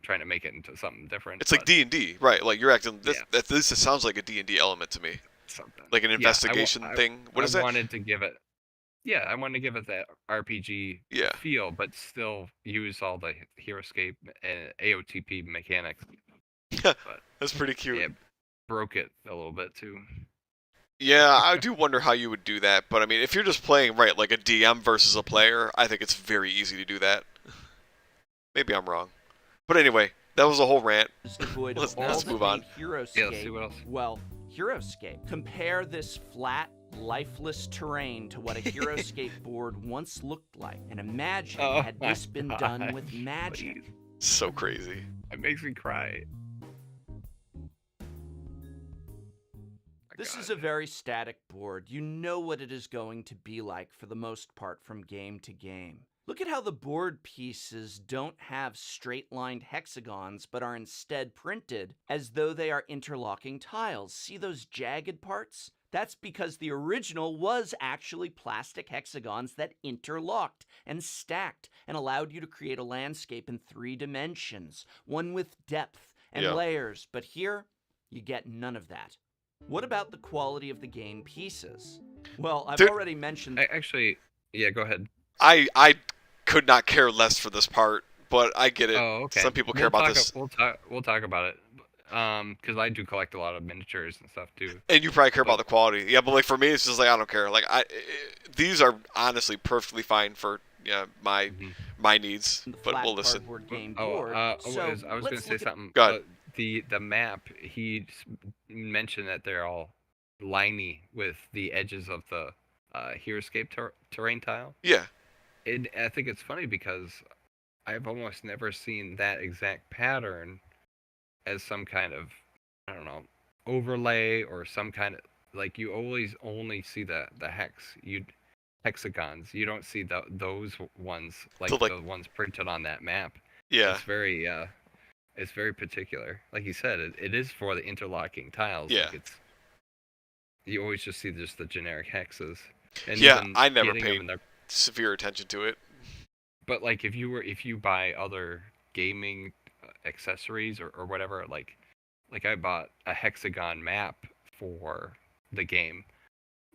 trying to make it into something different. It's like D&D, right? Like you're acting. At least it sounds like a D&D element to me. Something like an investigation thing. What is that? I wanted to give it that RPG feel, but still use all the Heroescape and AOTP mechanics. But that's pretty cute. Yeah, broke it a little bit too. Yeah, I do wonder how you would do that, but I mean, if you're just playing, right, like a DM versus a player, I think it's very easy to do that. Maybe I'm wrong. But anyway, that was a whole rant. Let's move on. Heroescape. Yeah, let's see what else. Well, Heroescape. Compare this flat, lifeless terrain to what a Heroescape board once looked like, and imagine had this been done with magic. Please. So crazy. It makes me cry. This is a very static board. You know what it is going to be like for the most part from game to game. Look at how the board pieces don't have straight-lined hexagons, but are instead printed as though they are interlocking tiles. See those jagged parts? That's because the original was actually plastic hexagons that interlocked and stacked and allowed you to create a landscape in 3 dimensions, one with depth and layers. But here, you get none of that. What about the quality of the game pieces? Well, I've already mentioned... Actually, yeah, go ahead. I could not care less for this part, but I get it. Oh, okay. Some people care about this. We'll talk about it. Because I do collect a lot of miniatures and stuff too. And you probably care about the quality. Yeah, but like for me, it's just like I don't care. Like these are honestly perfectly fine for my needs. But we'll listen. I was going to say something. Go ahead. The map, he mentioned that they're all liney with the edges of the Heroescape terrain tile. Yeah. And I think it's funny because I've almost never seen that exact pattern as some kind of, I don't know, overlay or some kind of, like you always only see the hexagons. You don't see those ones like the ones printed on that map. Yeah. It's very particular. Like you said, it is for the interlocking tiles. Yeah. Like you always just see just the generic hexes. And I never paid severe attention to it. But like if you buy other gaming accessories or whatever, like I bought a hexagon map for the game,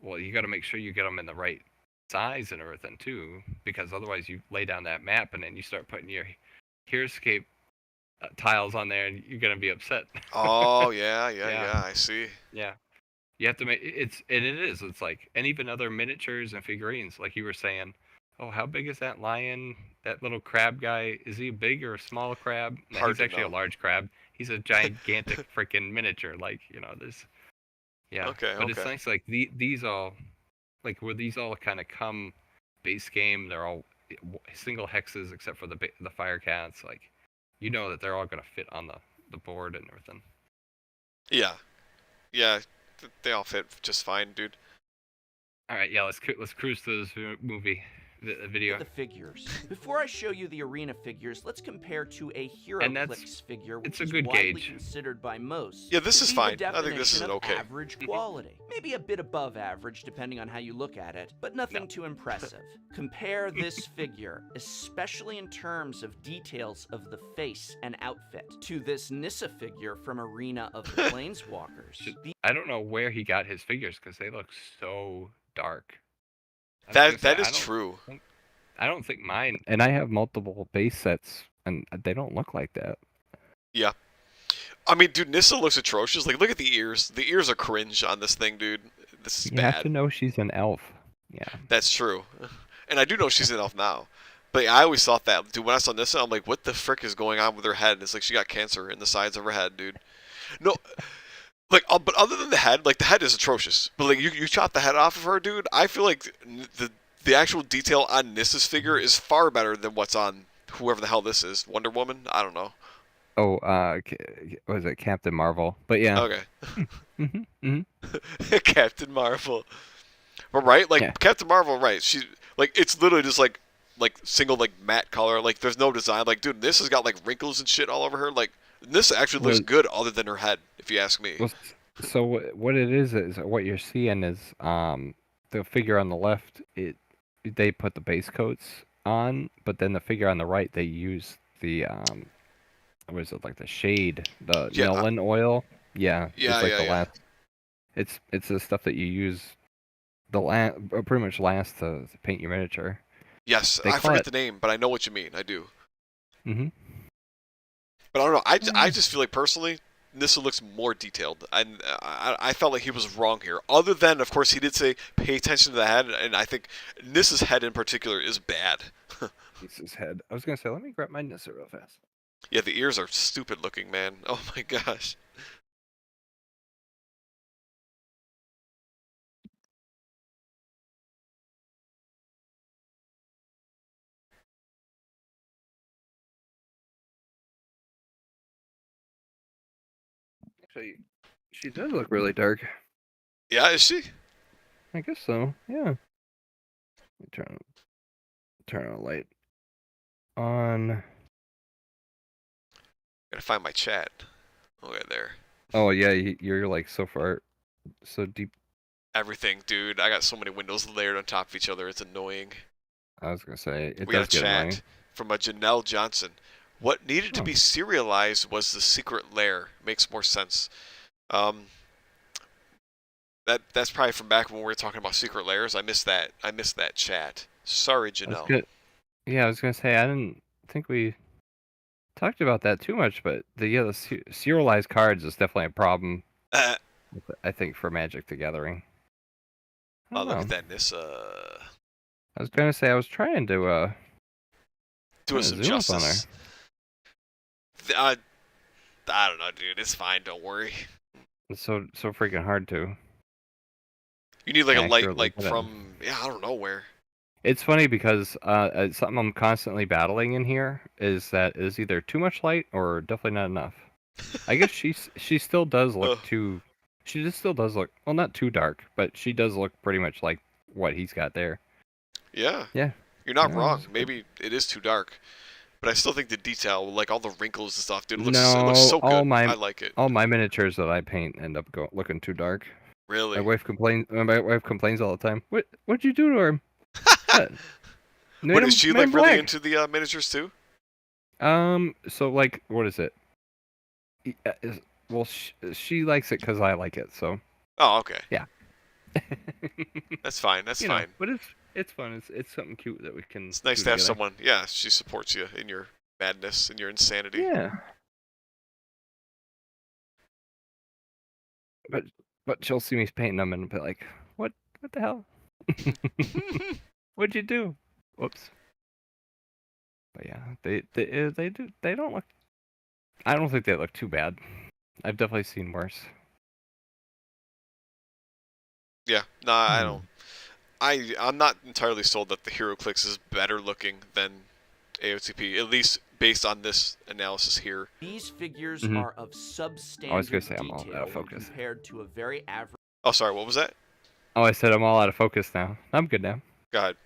well, you got to make sure you get them in the right size and everything too, because otherwise you lay down that map and then you start putting your Herescape tiles on there, and you're gonna be upset. Oh yeah. I see. Yeah. You have to make it's like, and even other miniatures and figurines, like you were saying. Oh, how big is that lion? That little crab guy? Is he a big or a small crab? No, Hard he's to actually a know. large crab. He's a gigantic freaking miniature. Like, there's yeah. Okay, But it's okay. nice, like these all, like where these all kind of come base game. They're all single hexes except for the fire cats. Like, that they're all gonna fit on the board and everything. Yeah, yeah. They all fit just fine, dude. All right, yeah. Let's cruise through this movie, the video. The figures. Before I show you the arena figures, let's compare to a And that's- HeroClix figure, which it's a is good widely gauge. considered by most. Yeah, this to is be fine. The I think this is definition of okay. Average quality, maybe a bit above average depending on how you look at it, but nothing too impressive. Compare this figure, especially in terms of details of the face and outfit, to this Nissa figure from Arena of the Planeswalkers. I don't know where he got his figures because they look so dark. That is true. I don't think mine. And I have multiple base sets, and they don't look like that. Yeah. I mean, dude, Nissa looks atrocious. Like, look at the ears. The ears are cringe on this thing, dude. This is You bad. have to know she's an elf. Yeah. That's true. And I do know she's an elf now. But yeah, I always thought that. Dude, when I saw Nissa, I'm like, what the frick is going on with her head? It's like she got cancer in the sides of her head, dude. No, like, but other than the head, like, the head is atrocious. But, like, you chop the head off of her, dude, I feel like the actual detail on Nissa's figure is far better than what's on whoever the hell this is. Wonder Woman? I don't know. Oh, was it Captain Marvel? But yeah. Okay. Captain Marvel. But right, like, Yeah. Captain Marvel, right? She, like, it's literally just like single like matte color. Like, there's no design. Like, dude, this has got like wrinkles and shit all over her. Like, this actually looks good, other than her head, if you ask me. Well, so what it is what you're seeing is the figure on the left. They put the base coats on, but then the figure on the right they use the what is it, like the shade, the Nolan oil? Yeah. Yeah, it's like yeah, the yeah. last. It's the stuff that you use pretty much last to paint your miniature. Yes, They I call forget it- the name, but I know what you mean. I do. Mm-hmm. But I don't know. I just feel like personally, Nissa looks more detailed, and I felt like he was wrong here. Other than, of course, he did say pay attention to the head, and I think Nissa's head in particular is bad. Nissa's head. I was gonna say, let me grab my Nissa real fast. Yeah, the ears are stupid looking, man. Oh my gosh. Actually, she does look really dark. Yeah, is she? I guess so. Yeah. Let me turn a light on. Gotta find my chat. Okay, there. Oh yeah, you're like so deep. Everything, dude. I got so many windows layered on top of each other. It's annoying. I was gonna say it We got does a get chat annoying. from a Janelle Johnson. What needed to Oh. be serialized was the secret lair. Makes more sense. That's probably from back when we were talking about secret lairs. I missed that. I missed that chat. Sorry, Janelle. Yeah, I was gonna say I didn't think we talked about that too much, but the serialized cards is definitely a problem. I think for Magic the Gathering. Oh, look at that, Nissa. I was gonna say I was trying to Do us some zoom up on justice. I don't know, dude. It's fine. Don't worry. It's so freaking hard to. You need like a light, accurately like put it. from I don't know where. It's funny because something I'm constantly battling in here is that is either too much light or definitely not enough. I guess she still does look too. She just still does look, well, not too dark, but she does look pretty much like what he's got there. Yeah. Yeah. You're not Yeah, wrong. it's good. Maybe it is too dark, but I still think the detail, like all the wrinkles and stuff, dude, it looks No, so good. all my- I like it. All my miniatures that I paint end up looking too dark. Really? My wife complains all the time. What'd you do to him? What? What, is she like really black. into the miniatures too? So like, what is it? Well, she likes it because I like it. So Oh, okay. Yeah. That's fine. That's fine. But it's fun. It's something cute that we can It's nice do to have together. someone. Yeah, she supports you in your madness and your insanity. Yeah. But she'll see me painting them and be like, "What the hell? What'd you do?" Whoops. But yeah, they don't look. I don't think they look too bad. I've definitely seen worse. Yeah, nah, I don't. I'm not entirely sold that the HeroClix is better looking than AOTP, at least based on this analysis here. These figures Mhm. are of I was substandard gonna say I'm all out detail of when focus. compared to a very average Oh, sorry, what was that? Oh, I said I'm all out of focus now. I'm good now. Go ahead.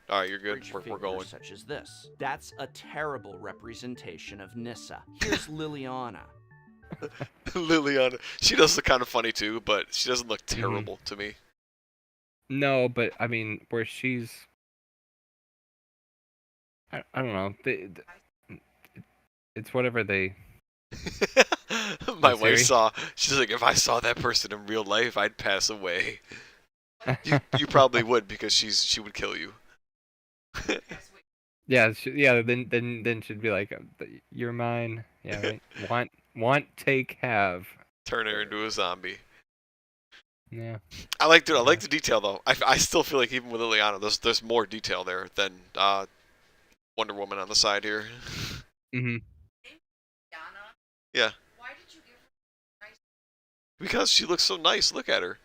All right, you're good. We're figure going. such as this. That's a terrible representation of Nissa. Here's Liliana. Liliana, she does look kind of funny too, but she doesn't look terrible to me. No, but I mean, where she's, I don't know. It's whatever they. My What, wife Siri? saw. She's like, if I saw that person in real life, I'd pass away. You probably would because she would kill you. Yeah, then she'd be like, "You're mine." Yeah, right. Want, take, have. Turn her into a zombie. Yeah. I like the detail though. I still feel like even with Liliana, there's more detail there than Wonder Woman on the side here. Mhm. Yeah. Because she looks so nice. Look at her.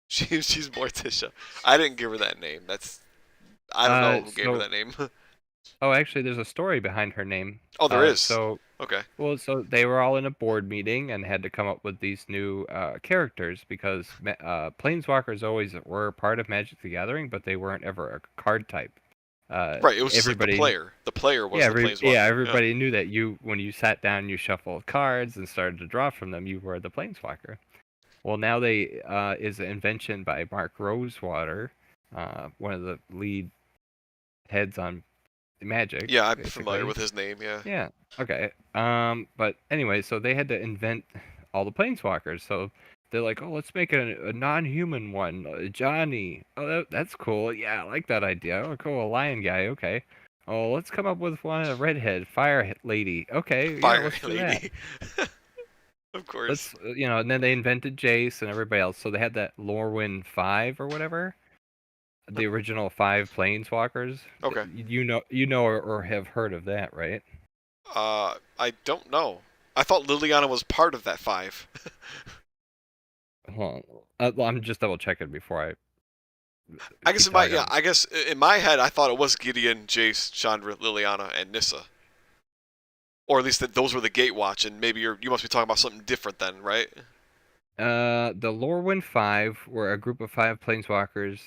She's Morticia. I didn't give her that name. I don't know who gave her that name. Oh, actually, there's a story behind her name. Oh, there is. So Okay. Well, so they were all in a board meeting and had to come up with these new characters because Planeswalkers always were part of Magic the Gathering, but they weren't ever a card type. Right. It was just like the player. The player was the Planeswalker. Everybody knew that when you sat down, you shuffled cards and started to draw from them, you were the Planeswalker. Well, now they is an invention by Mark Rosewater, one of the lead heads on Magic. Yeah, I'm basically. familiar with his name. Yeah. Yeah. Okay. But anyway, so they had to invent all the planeswalkers. So they're like, oh, let's make a non-human one, Johnny. Oh, that's cool. Yeah, I like that idea. Oh, cool, a lion guy. Okay. Oh, let's come up with one, a redhead, fire lady. Okay. Fire yeah, let's do lady. that. Of course. Let's, and then they invented Jace and everybody else. So they had that Lorwyn 5 or whatever. The original 5 planeswalkers. Okay. You know or have heard of that, right? I don't know. I thought Liliana was part of that 5. Hold on. I'm just double checking before I guess in my head I thought it was Gideon, Jace, Chandra, Liliana, and Nissa. Or at least that those were the Gatewatch, and maybe you must be talking about something different then, right? The Lorwyn 5 were a group of 5 planeswalkers.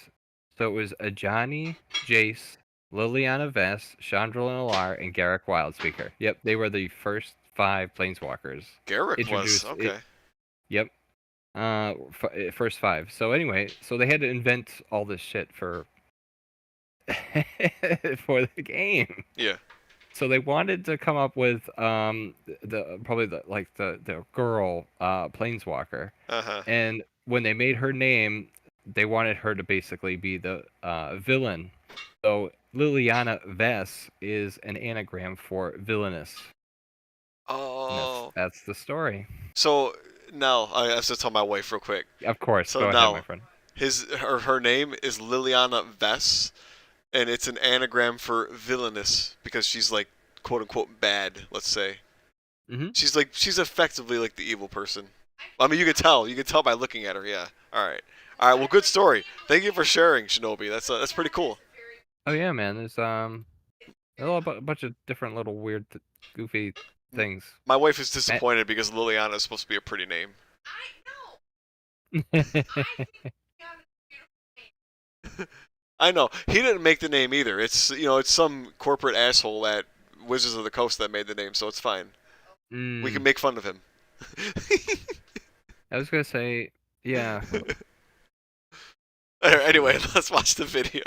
So it was Ajani, Jace, Liliana Vess, Chandra Alar, and Garruk Wildspeaker. Yep, they were the first 5 planeswalkers. Garruk was okay. Yep. First 5. So anyway, so they had to invent all this shit for for the game. Yeah. So they wanted to come up with the girl planeswalker. Uh-huh. And when they made her name, they wanted her to basically be the villain. So Liliana Vess is an anagram for villainous. Oh. That's the story. So now I have to tell my wife real quick. Of course. So go now, ahead, my friend. Her name is Liliana Vess, and it's an anagram for villainous because she's like quote unquote bad. Let's say. Mm-hmm. She's effectively like the evil person. I mean, you could tell by looking at her. Yeah. All right. Well, good story. Thank you for sharing, Shinobi. That's pretty cool. Oh yeah, man. There's a bunch of different little weird, goofy things. My wife is disappointed because Liliana is supposed to be a pretty name. I know. He didn't make the name either. It's it's some corporate asshole at Wizards of the Coast that made the name, so it's fine. We can make fun of him. I was gonna say, yeah. Anyway, let's watch the video.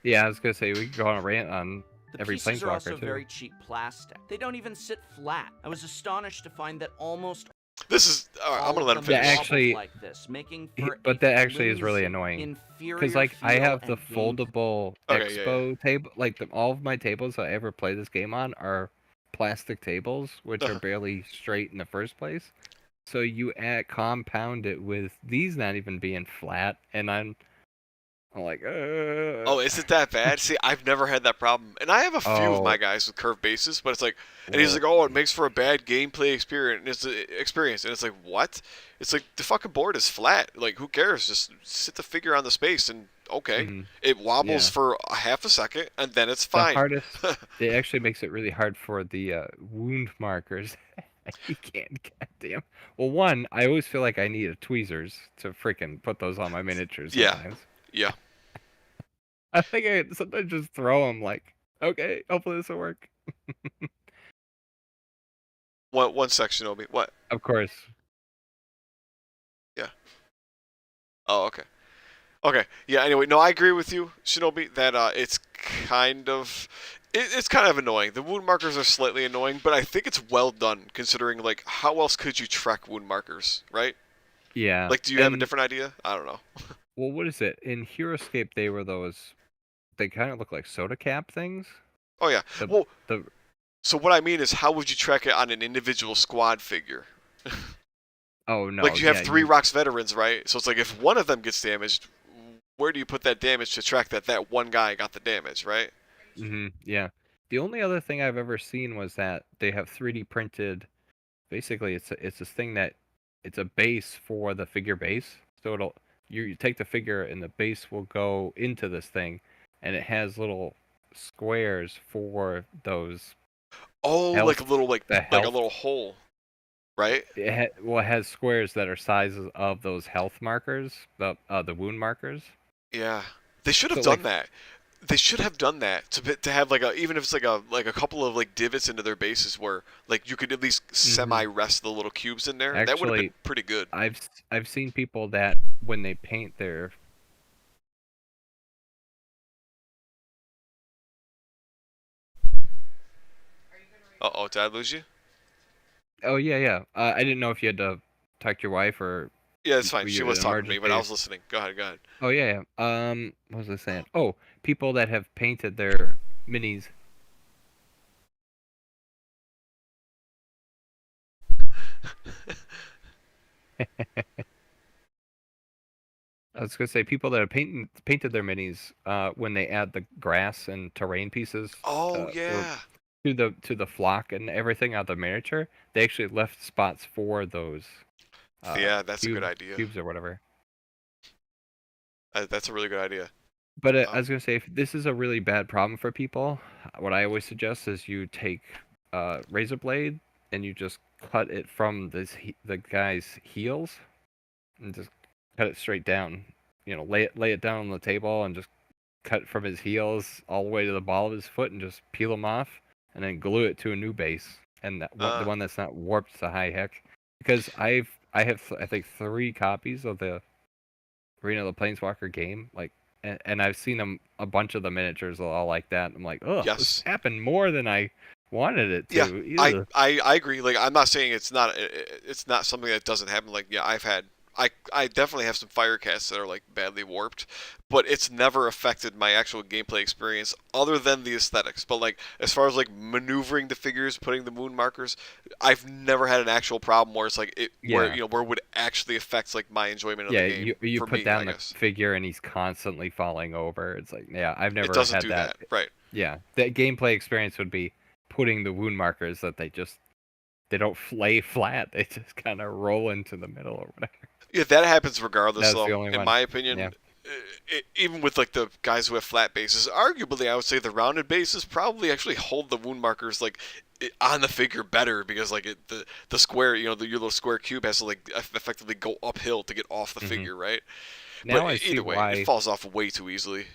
Yeah, I was gonna say we could go on a rant on The every pieces are also planeswalker too. very cheap plastic. They don't even sit flat. I was astonished to find that almost This is. All right, I'm All gonna of let him them finish. That wobbled actually- like this, making He- for but a that actually is really flimsy, annoying. inferior Because like I feel have the and game foldable Okay, yeah, Expo table, like all of my tables I ever play this game on are plastic tables, which are barely straight in the first place. So you compound it with these not even being flat, and I'm like, Oh, is it that bad? See, I've never had that problem, and I have a few of my oh, guys with curved bases, but it's like, and he's like, oh, it makes for a bad gameplay experience, and it's like, what? It's like the fucking board is flat. Like, who cares? Just sit the figure on the space, and okay, mhm, it wobbles yeah. for a half a second, and then it's The fine. hardest, it actually makes it really hard for the wound markers. You can't, goddamn. Well, one, I always feel like I need a tweezers to freaking put those on my miniatures Yeah, sometimes. yeah. I think I sometimes just throw them like, okay, hopefully this will work. One sec, Shinobi. What? Of course. Yeah. Oh, okay. Okay. Yeah. Anyway, no, I agree with you, Shinobi, that it's kind of it's kind of annoying. The wound markers are slightly annoying, but I think it's well done considering like how else could you track wound markers, right? Yeah. Like, do you have a And, different idea? I don't know. well, what is it? In Heroescape, they were those, they kind of look like soda cap things. Oh yeah. The, Well, the, so what I mean is, how would you track it on an individual squad figure? oh, no. Like, you have yeah, three Rocks veterans, right? So it's like if one of them gets damaged, where do you put that damage to track that one guy got the damage, right? yeah. The only other thing I've ever seen was that they have 3D printed. Basically, it's this thing that it's a base for the figure base. So you take the figure and the base will go into this thing, and it has little squares for those Oh, health, like a little the a health. little hole, right? Well, it has squares that are sizes of those health markers, the wound markers. Yeah, they should have So done like, that. They should have done that to have like a, even if it's like a couple of like divots into their bases where like you could at least semi rest the little cubes in there. That would have actually, been pretty good. I've seen people that when they paint their Uh-oh, did I lose you? oh yeah. I didn't know if you had to talk to your wife or Yeah, it's fine. were She you was an talking to me, but I was emergency. listening. Go ahead, go ahead. Oh yeah. What was I saying? Oh, people that have painted their minis. I was gonna say people that have painted their minis when they add the grass and terrain pieces Oh or yeah. to the flock and everything on the miniature. They actually left spots for those Yeah, that's a good idea. cubes or whatever. That's a really good idea. But I was gonna say, if this is a really bad problem for people, what I always suggest is you take razor blade and you just cut it from the guy's heels and just cut it straight down. You know, lay it down on the table and just cut from his heels all the way to the ball of his foot and just peel them off and then glue it to a new base and the one that's not warped to high heck. Because I have I think 3 copies of the Arena of the Planeswalker game, like, and I've seen a bunch of the miniatures all like that. I'm like, oh, Yes. this happened more than I wanted it Yeah, to. I agree. Like, I'm not saying it's not something that doesn't happen. Like, yeah, I definitely have some Firecasts that are like badly warped, but it's never affected my actual gameplay experience other than the aesthetics. But like, as far as like maneuvering the figures, putting the moon markers, I've never had an actual problem where it's like where Yeah. where it would actually affect like my enjoyment of Yeah, the game. you for put me, down I the guess. figure and he's constantly falling over. It's like, yeah, I've never It doesn't had do that. that, right? Yeah, that gameplay experience would be putting the wound markers that they don't lay flat. They just kind of roll into the middle or whatever. Yeah, that happens regardless, That's though. the only In one. my opinion, Yeah. even with like the guys who have flat bases, arguably I would say the rounded bases probably actually hold the wound markers like on the figure better because like the square, your little square cube has to like effectively go uphill to get off the figure, right? Now But I see either way, why. it falls off way too easily.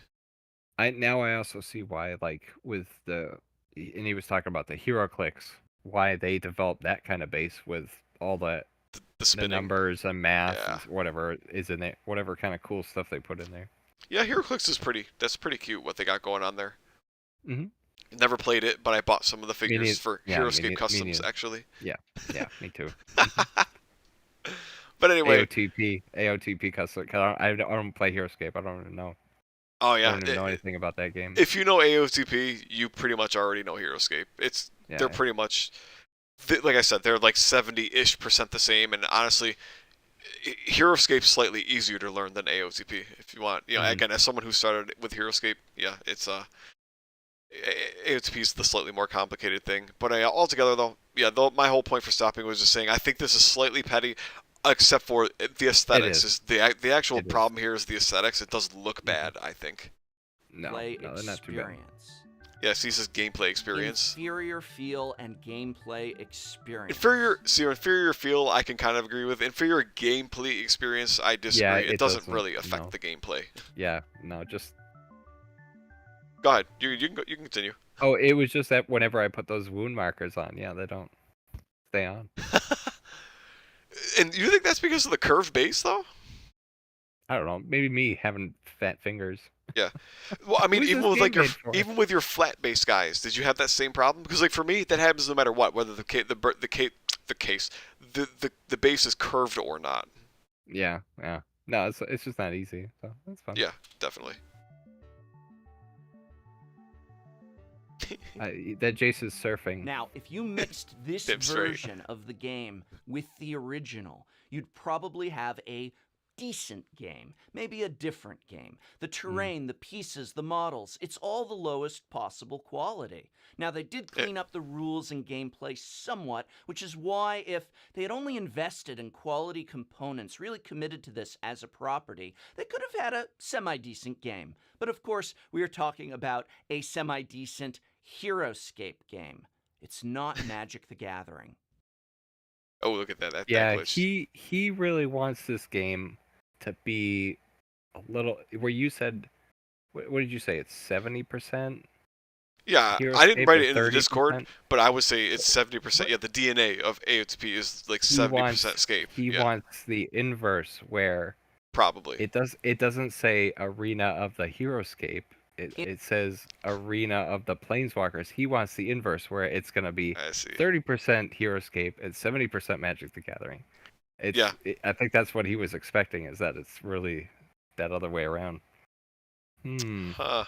I also see why, like with and he was talking about the hero clicks, why they developed that kind of base with all The the spinning. numbers and math Yeah. and whatever is in there, whatever kind of cool stuff they put in there. Yeah, HeroClix is that's pretty cute what they got going on there. Mhm. Never played it, but I bought some of the figures neither. for Yeah, HeroScape Customs neither. actually. Yeah, me too. But anyway, AOTP custom. 'Cause I don't play HeroScape. I don't even know. oh I yeah, don't even know anything about that game. if you know AOTP, you pretty much already know HeroScape. They're Yeah. pretty much, like I said, they're like 70-ish% the same. And honestly, HeroScape's slightly easier to learn than AOTP. If you want, Mhm. again, as someone who started with HeroScape, yeah, it's AOTP is the slightly more complicated thing. But altogether, though, yeah, my whole point for stopping was just saying I think this is slightly petty, except for the aesthetics. is. The actual It is. problem here is the aesthetics. It does look Mhm. bad, I think. No, Play they're not too bad. experience. Yeah, see, this is gameplay experience. Inferior feel and gameplay experience. Inferior feel, I can kind of agree with. Inferior gameplay experience, I disagree. Yeah, it doesn't doesn't, really affect no. the gameplay. Yeah, no, just. Go ahead. You can continue. Oh, it was just that whenever I put those wound markers on, yeah, they don't stay on. And you think that's because of the curved base, though? I don't know. Maybe me having fat fingers. Yeah. Well, I mean, Who's even this with like game made for? even with your flat base guys, did you have that same problem? Because like for me, that happens no matter what, whether the base is curved or not. Yeah, yeah. No, it's just not easy. So that's fun. Yeah, definitely. That Jace is surfing. Now, if you mixed this Damn straight. version of the game with the original, you'd probably have a decent game, maybe a different game. The terrain, the pieces, the models, it's all the lowest possible quality. Now, they did clean up the rules and gameplay somewhat, which is why if they had only invested in quality components, really committed to this as a property, they could have had a semi-decent game. But of course, we are talking about a semi-decent HeroScape game. It's not Magic the Gathering. Oh, look at that! Yeah, that glitch. he really wants this game to be a little. Where you said, what did you say? It's 70%. Yeah, HeroScape I didn't write it is in the Discord, 30%? but I would say it's 70%. Yeah, the DNA of AOTP is like 70% scape. He Yeah, wants the inverse, where probably. it doesn't say arena of the HeroScape. It says arena of the Planeswalkers. He wants the inverse, where it's gonna be I see. 30% HeroScape and 70% Magic the Gathering. Yeah. I think that's what he was expecting. Is that it's really that other way around? Huh.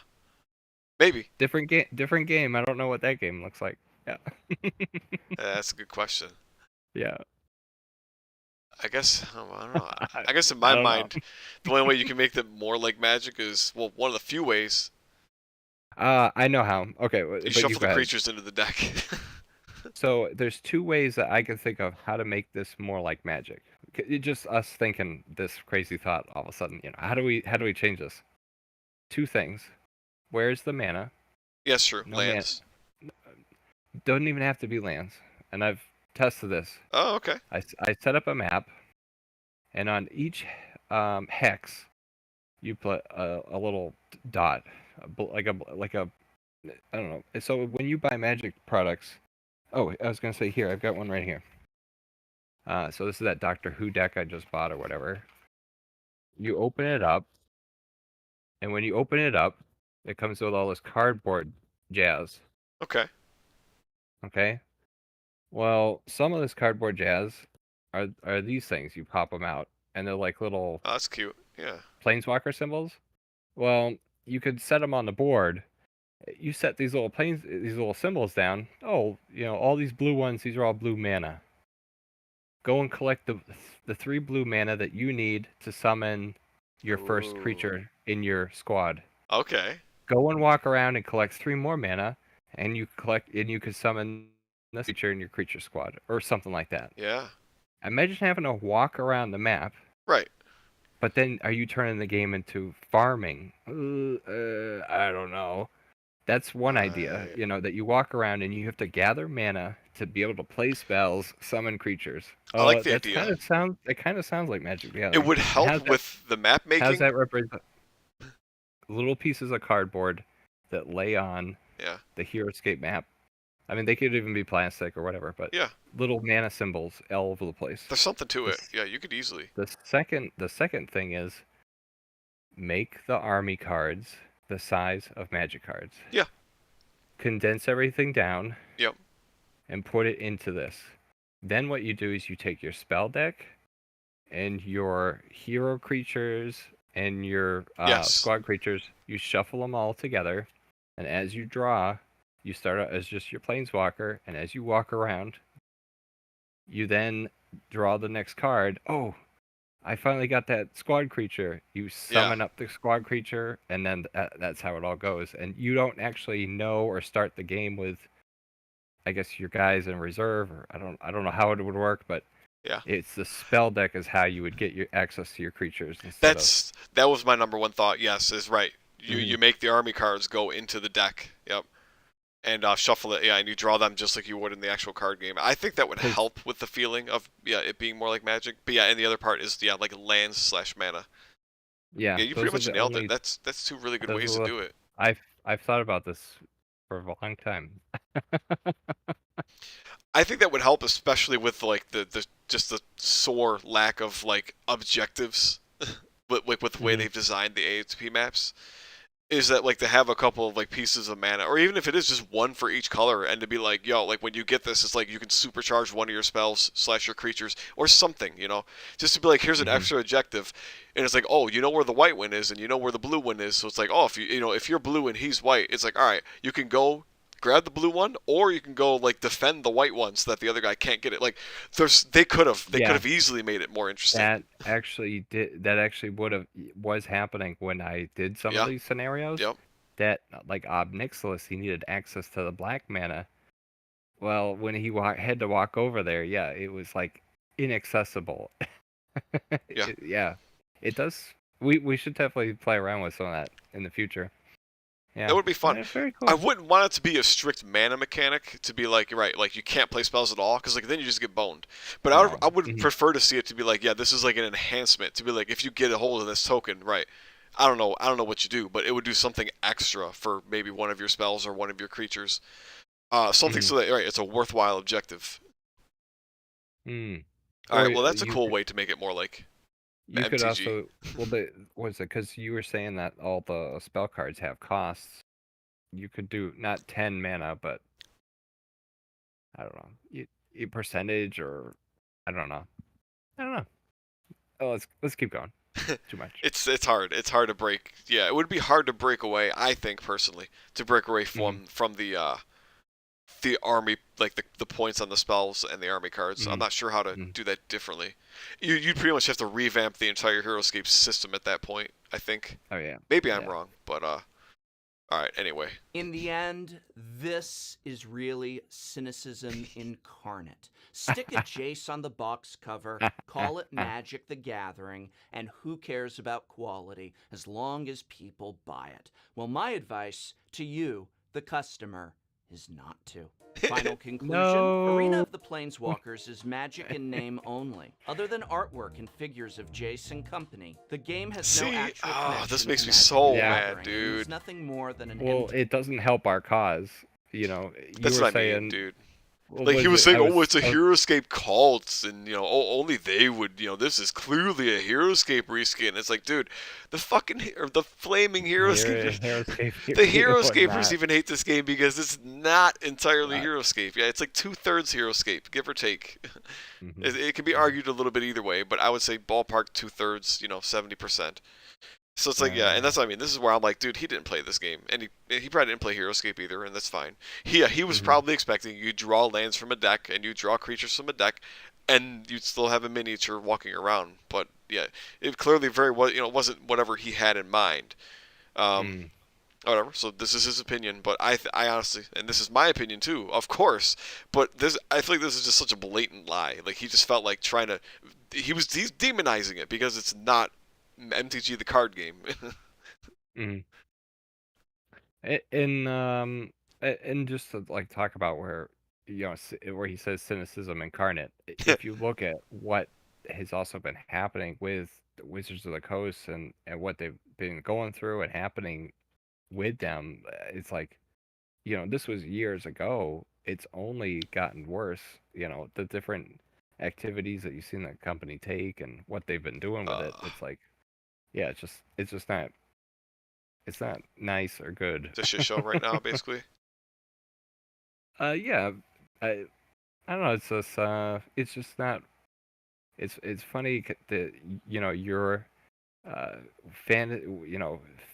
Maybe. Different game. I don't know what that game looks like. Yeah. That's a good question. Yeah. I guess I don't know. I guess in my mind, the only way you can make them more like Magic is, well, one of the few ways. I know how. Okay, You shuffle the creatures into the deck. So there's two ways that I can think of how to make this more like Magic. Just us thinking this crazy thought all of a sudden. How do we change this? Two things. Where's the mana? Yes, true. No Lands. Doesn't even have to be lands. And I've tested this. Oh, okay. I set up a map, and on each hex, you put a little dot, like a I don't know. So when you buy Magic products, oh, I was gonna say here, I've got one right here. So this is that Doctor Who deck I just bought or whatever. You open it up, and when you open it up, it comes with all this cardboard jazz. Okay. Okay. Well, some of this cardboard jazz are these things. You pop them out, and they're like little Oh, that's cute. Yeah. planeswalker symbols. Well, you could set them on the board. You set these little symbols down. Oh, all these blue ones. These are all blue mana. Go and collect the 3 blue mana that you need to summon your first creature in your squad. Okay. Go and walk around and collect 3 more mana, and you can summon this creature in your creature squad, or something like that. Yeah. Imagine having to walk around the map. Right. But then, are you turning the game into farming? I don't know. That's one idea, that you walk around and you have to gather mana to be able to play spells, summon creatures. I like the idea. It kind of sounds like Magic the Gathering. It would help with the map making. How's that represent? Little pieces of cardboard that lay on the HeroScape map. I mean, they could even be plastic or whatever, but little mana symbols all over the place. There's something to it. Yeah, you could easily. The second thing is make the army cards the size of Magic cards. Yeah. Condense everything down. Yep. And put it into this. Then what you do is you take your spell deck and your hero creatures and your Yes. squad creatures, you shuffle them all together, and as you draw, you start out as just your planeswalker, and as you walk around, you then draw the next card. Oh, I finally got that squad creature. You summon up the squad creature, and then that's how it all goes. And you don't actually know or start the game with, I guess, your guys in reserve, or I don't know how it would work, but Yeah. it's the spell deck is how you would get your access to your creatures instead of. That was my number one thought. Yes, is right. You Mhm. make the army cards go into the deck. Yep. And shuffle it, yeah, and you draw them just like you would in the actual card game. I think that would 'Cause- help with the feeling of it being more like Magic. But yeah, and the other part is like lands/mana. Yeah, Yeah, you those pretty are much the nailed it. only. That's two really good Those ways are to the. do it. I've thought about this for a long time. I think that would help, especially with like the just the sore lack of like objectives, with the way Mhm. they've designed the AotP maps. Is that like to have a couple of like pieces of mana, or even if it is just one for each color, and to be like, yo, like when you get this, it's like you can supercharge one of your spells / your creatures or something, just to be like, here's an Mhm. extra objective, and it's like, oh, you know where the white one is, and you know where the blue one is, so it's like, oh, if if you're blue and he's white, it's like, all right, you can go grab the blue one, or you can go like defend the white one so that the other guy can't get it. Like, they could Yeah. have easily made it more interesting. That actually was happening when I did some Yeah. of these scenarios. Yep. That like Ob Nixilis, he needed access to the black mana. Well, when he had to walk over there, yeah, it was like inaccessible. Yeah. Yeah, it does. We should definitely play around with some of that in the future. Yeah, That would be fun. It's very cool. I wouldn't want it to be a strict mana mechanic to be like, right, like you can't play spells at all, because like then you just get boned. But No. I would Mhm. prefer to see it to be like, yeah, this is like an enhancement, to be like, if you get a hold of this token, right, I don't know what you do, but it would do something extra for maybe one of your spells or one of your creatures. Something Mhm. so that, right, it's a worthwhile objective. Mm. All Or right, well, that's a you cool could way to make it more like you could MTG. also was it because you were saying that all the spell cards have costs? You could do not 10 mana, but I don't know, you percentage or I don't know. I don't know. Oh, let's keep going. Too much. It's hard. It's hard to break. Yeah, it would be hard to break away. I think personally, to break away Mhm. from the army, like the points on the spells and the army cards. I'm Mhm. not sure how to Mhm. do that differently. You'd pretty much have to revamp the entire HeroScape system at that point, I think. Oh yeah. Maybe I'm Yeah. wrong, but all right. Anyway, In the end, this is really cynicism incarnate. Stick a Jace on the box cover, call it Magic the Gathering, and who cares about quality as long as people buy it? Well, my advice to you, the customer, is not to. Final conclusion, Arena of the Planeswalkers is Magic in name only. Other than artwork and figures of Jace and company, the game has no See? actual Oh, connection this to makes me Magic so the mad, Gathering, and dude. is nothing more than an Well, empty. it doesn't help our cause. You know, you That's were what I mean, saying, dude. well, Like he was it? saying, oh, it's a HeroScape cult, and only they would, this is clearly a HeroScape reskin. It's like, dude, the flaming HeroScape, the HeroScapers even hate this game because it's not entirely HeroScape. Yeah, it's like 2/3 HeroScape, give or take. Mhm. It can be argued a little bit either way, but I would say ballpark 2/3, 70%. So it's like, yeah, and that's what I mean. This is where I'm like, dude, he didn't play this game, and he probably didn't play HeroScape either, and that's fine. He was Mhm. probably expecting you draw lands from a deck and you draw creatures from a deck, and you'd still have a miniature walking around. But yeah, it clearly very well, wasn't whatever he had in mind. Whatever. So this is his opinion, but I honestly, and this is my opinion too, of course. But I feel like this is just such a blatant lie. Like he just felt like he's demonizing it because it's not MTG the card game. Mhm. And just to like talk about where where he says cynicism incarnate. If you look at what has also been happening with the Wizards of the Coast and what they've been going through and happening with them, it's like this was years ago. It's only gotten worse. The different activities that you've seen the company take and what they've been doing with it. It's like, yeah, it's just not. It's not nice or good. It's a shit show right now, basically. Yeah, I don't know. It's just not. it's funny that your uh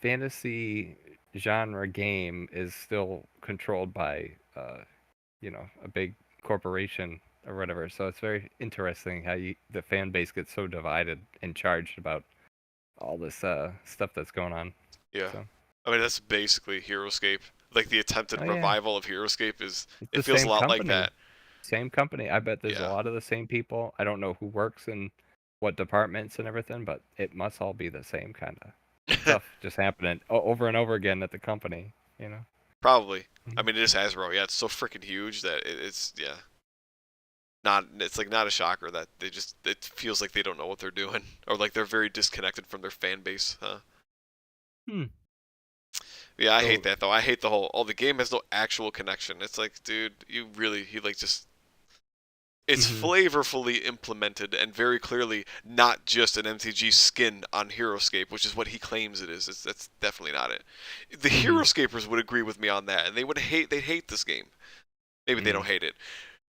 fantasy genre game is still controlled by a big corporation or whatever. So it's very interesting how the fan base gets so divided and charged about all this stuff that's going on. Yeah. So I mean, that's basically HeroScape. Like the attempted oh yeah, revival of HeroScape is, it's it the feels a same lot like company. that. Same company. I bet there's a Yeah. lot of the same people. I don't know who works in what departments and everything, but it must all be the same kind of stuff just happening over and over again at the company. You know. Probably. I Mhm. mean, it is Hasbro. Yeah, it's so freaking huge that it's yeah. It's like not a shocker that it feels like they don't know what they're doing or like they're very disconnected from their fan base, huh? Hmm. Yeah, I hate So. that though. I hate the whole the game has no actual connection. It's like, dude, he like just it's Mhm. flavorfully implemented and very clearly not just an MTG skin on HeroScape, which is what he claims it is. That's definitely not it. The Mhm. HeroScapers would agree with me on that, and they'd hate this game. Maybe they don't Mhm. hate it.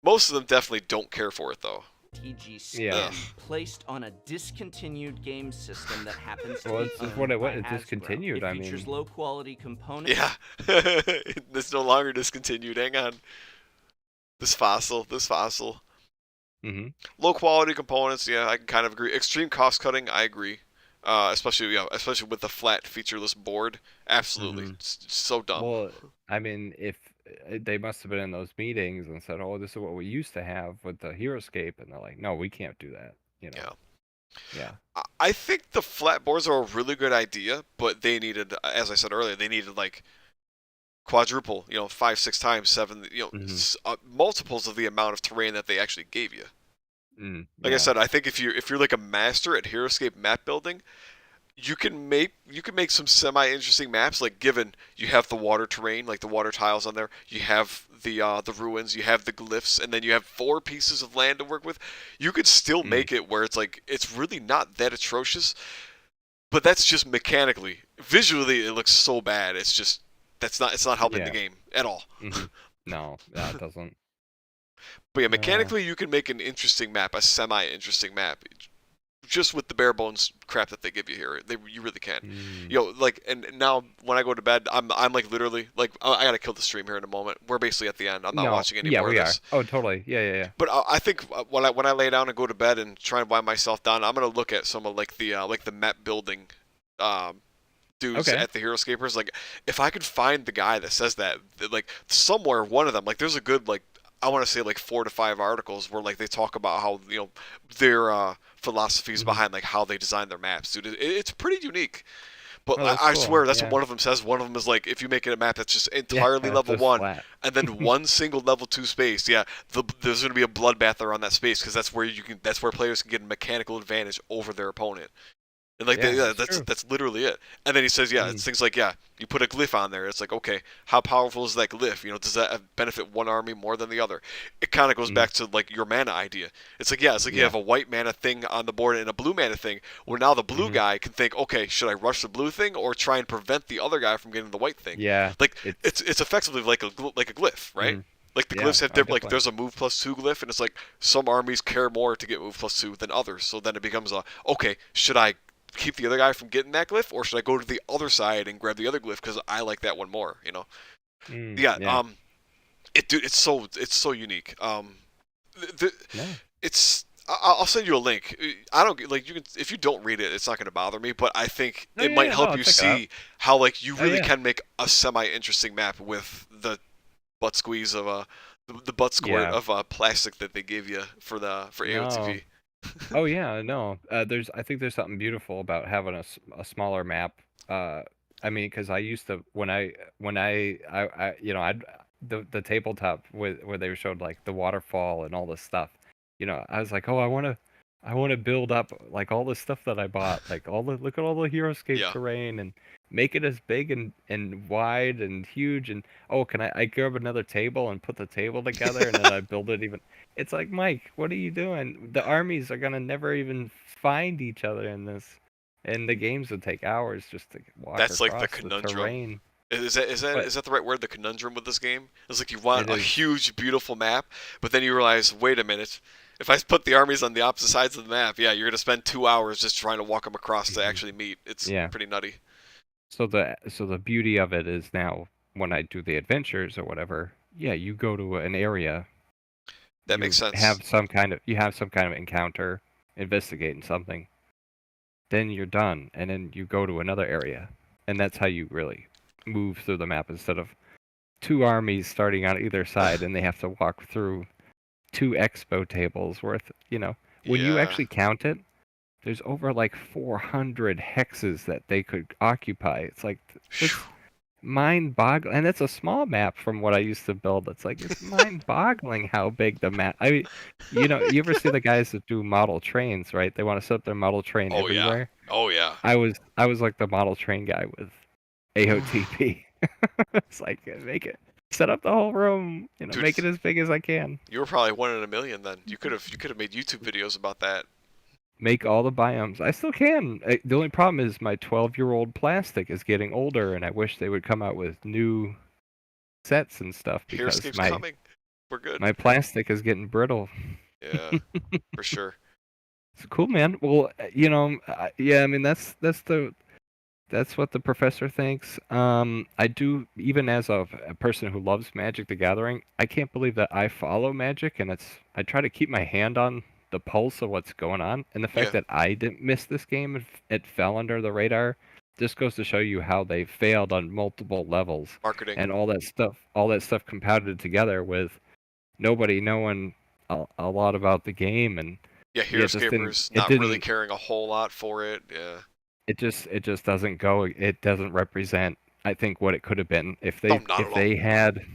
Most of them definitely don't care for it though. MTG Yeah. skin placed on a discontinued game system that happens to Well, be this is what owned it by was. It Hasbro. discontinued. It I features mean, low-quality components. Yeah, it's no longer discontinued. Hang on, this fossil. hmm Low quality components. Yeah, I can kind of agree. Extreme cost cutting. I agree. Especially with the flat featureless board. Absolutely, hmm it's so dumb. Well, I mean, if they must have been in those meetings and said, "Oh, this is what we used to have with the HeroScape," and they're like, "No, we can't do that." You know? Yeah. Yeah. I think the flat boards are a really good idea, but they needed, as I said earlier, they needed like quadruple, 5, 6 times, seven, hmm multiples of the amount of terrain that they actually gave you. Like I Yeah. said, I think if you're like a master at HeroScape map building, you can make some semi interesting maps. Like given you have the water terrain, like the water tiles on there, you have the ruins, you have the glyphs, and then you have 4 pieces of land to work with. You could still Mm. make it where it's like it's really not that atrocious, but that's just mechanically. Visually, it looks so bad. It's not helping the Yeah. game at all. hmm No, that doesn't. But yeah, Uh. mechanically, you can make an interesting map, a semi interesting map, just with the bare bones crap that they give you here. You really can. Mm. Like, and now when I go to bed, I'm like literally like I gotta kill the stream here in a moment. We're basically at the end. I'm not No. watching any Yeah, more of we are. this. Oh, totally. Yeah, yeah, yeah. But I think when I lay down and go to bed and try and wind myself down, I'm gonna look at some of like the map building um, dudes Okay. at the HeroScapers. Like, if I could find the guy that says that, like somewhere one of them, like there's a good like I want to say like 4 to 5 articles where like they talk about how their philosophies hmm behind like how they design their maps, dude. It's pretty unique. But Oh, I, that's I cool. swear that's what Yeah. one of them says. One of them is like, if you make it a map that's just Yeah. entirely level Just one, flat. and then one single level 2 space, yeah, there's going to be a bloodbath around that space because that's where players can get a mechanical advantage over their opponent. And like, Yeah, yeah, it's true. that's literally it. And then he says, yeah, Mm. it's things like, yeah, you put a glyph on there. It's like, okay, how powerful is that glyph? Does that benefit one army more than the other? It kind of goes hmm back to like your mana idea. It's like, yeah, it's like you Yeah. have a white mana thing on the board and a blue mana thing. Where now the blue hmm guy can think, okay, should I rush the blue thing or try and prevent the other guy from getting the white thing? Yeah. Like, It's. it's effectively like a glyph, right? Mm. Like the Yeah. glyphs have Oh, different, like definitely. there's a move plus 2 glyph, and it's like some armies care more to get move plus 2 than others. So then it becomes okay, should I keep the other guy from getting that glyph, or should I go to the other side and grab the other glyph because I like that one more? Yeah. Yeah. It's so unique. The, No. it's I'll send you a link. I don't like you can if you don't read it, it's not going to bother me. But I think No. it Yeah. might Yeah. No. help I'll you check it out. see how like you Oh really yeah. can make a semi-interesting map with the butt squeeze of the butt squirt Yeah. of plastic that they give you for No. AOTP. Oh yeah. No. I think there's something beautiful about having a smaller map. Uh. I mean, because I used to when I I'd the tabletop where they showed like the waterfall and all this stuff. I was like, oh, I want to build up like all the stuff that I bought, like look at all the HeroScape Yeah, terrain and make it as big and wide and huge and oh, can I grab another table and put the table together and then I build it even. It's like, Mike, what are you doing? The armies are gonna never even find each other in this, and the games would take hours just to walk that's like the across the conundrum. terrain. Is that is that But is that the right word? The conundrum with this game? It's like you want it a is. huge, beautiful map, but then you realize, wait a minute, If I put the armies on the opposite sides of the map, yeah, you're gonna spend 2 hours just trying to walk them across to actually meet. It's Yeah. pretty nutty. So the beauty of it is now when I do the adventures or whatever, yeah, you go to an area, That you makes sense. have some kind of encounter, investigating something, then you're done, and then you go to another area, and that's how you really move through the map instead of two armies starting on either side and they have to walk through two expo tables worth, when you Yeah. actually count it, there's over like 400 hexes that they could occupy. It's like it's mind-boggling, and it's a small map from what I used to build. It's mind-boggling how big the map. I mean, you ever see the guys that do model trains, right? They want to set up their model train Oh yeah. everywhere. Oh yeah. I was like the model train guy with AOTP. It's like set up the whole room, Dude, make it as big as I can. you were probably 1 in a million then. You could have made YouTube videos about that. Make all the biomes. I still can. The only problem is my 12-year-old plastic is getting older, and I wish they would come out with new sets and stuff because Heroescape's my coming. We're good. my plastic is getting brittle. Yeah, for sure. It's cool, man. Well, yeah. I mean, that's what the professor thinks. I do, even as a person who loves Magic the Gathering, I can't believe that I follow Magic, and I try to keep my hand on the pulse of what's going on, and the fact Yeah. that I didn't miss this game, it fell under the radar. Just goes to show you how they failed on multiple levels, Marketing. and all that stuff compounded together with nobody knowing a lot about the game, and Yeah, it just Heroescapers it not really didn't caring a whole lot for it. Yeah. it just doesn't go. It doesn't represent, I think, what it could have been if No, not at all. they had.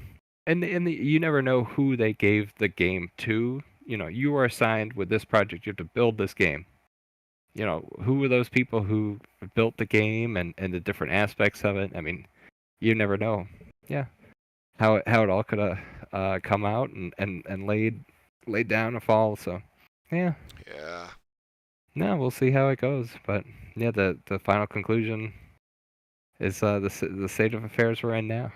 And you never know who they gave the game to. You are assigned with this project. You have to build this game. Who were those people who built the game and the different aspects of it? I mean, you never know. Yeah, how it all could have come out and laid down a fall. So, yeah. Yeah. No, we'll see how it goes. But yeah, the final conclusion is the state of affairs we're in now.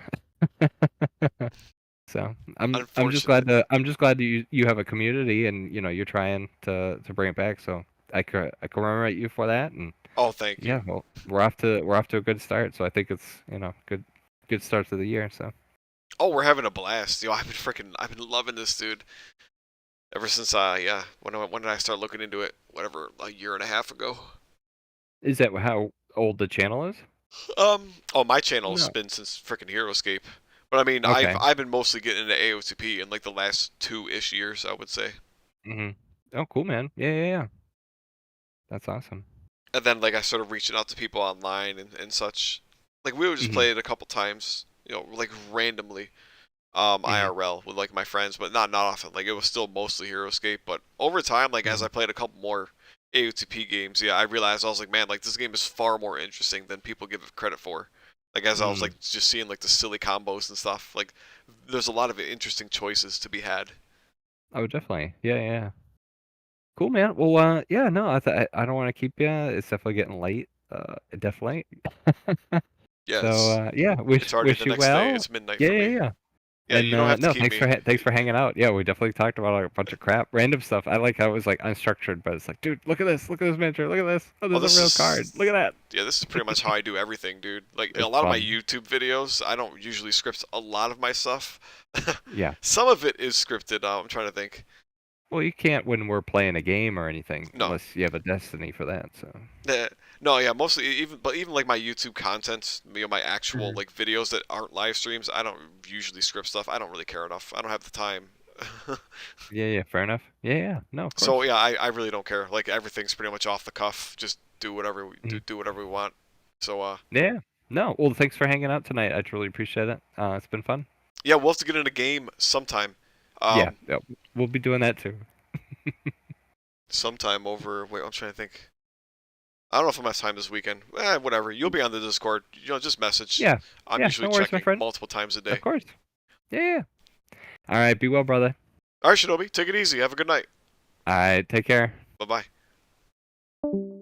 So I'm just glad that you have a community and you're trying to bring it back. So I commemorate you for that, and Oh, thank you. yeah, well, we're off to a good start. So I think it's good start to the year. So Oh, we're having a blast. Yo, I've been loving this, dude. Ever since yeah, when did I start looking into it? Whatever, a year and a half ago. is that how old the channel is? Oh, my channel's No. been since frickin' Heroescape. But I mean, Okay. I've been mostly getting into AOTP in like the last 2-ish years, I would say. Mhm. Oh, cool, man. Yeah. That's awesome. And then like I started reaching out to people online and such. Like we would just Mhm. play it a couple times, like randomly, Mhm. IRL with like my friends, but not often. Like it was still mostly Heroescape. But over time, like as I played a couple more AOTP games, yeah, I realized I was like, man, like this game is far more interesting than people give it credit for. Like as I was like just seeing like the silly combos and stuff, like there's a lot of interesting choices to be had. Oh, definitely. Yeah. Cool, man. Well, yeah, no, I don't want to keep you. It's definitely getting late. Definitely. Yeah, So, yeah, it's already the wish you next day. well. It's midnight for me. Yeah. Yeah, And you don't have to no, keep me. thanks for hanging out. Yeah, we definitely talked about like, a bunch of crap, random stuff. I like how it was like unstructured, but it's like, dude, look at this miniature, look at this. Oh, Oh, there's a real card. Look at that. Yeah, this is pretty much how I do everything, dude. Like a It's lot of my fun. YouTube videos, I don't usually script a lot of my stuff. Yeah. Some of it is scripted. I'm trying to think. Well, you can't when we're playing a game or anything No, unless you have a destiny for that. So. no, yeah, mostly even like my YouTube content, my actual like videos that aren't live streams, I don't usually script stuff. I don't really care enough. I don't have the time. Yeah. Fair enough. Yeah. No, of course. So yeah, I really don't care. Like everything's pretty much off the cuff. Just do whatever we do whatever we want. So Yeah. No. Well, thanks for hanging out tonight. I truly appreciate it. It's been fun. yeah, we'll have to get in a game sometime. Yeah. We'll be doing that too. Sometime over. Wait, I'm trying to think. I don't know if I'm have time this weekend. Whatever. You'll be on the Discord. Just message. Yeah. I'm Yeah, usually no worries, my checking friend. multiple times a day. Of course. Yeah. All right. Be well, brother. All right, Shinobi. Take it easy. Have a good night. All right. Take care. Bye bye.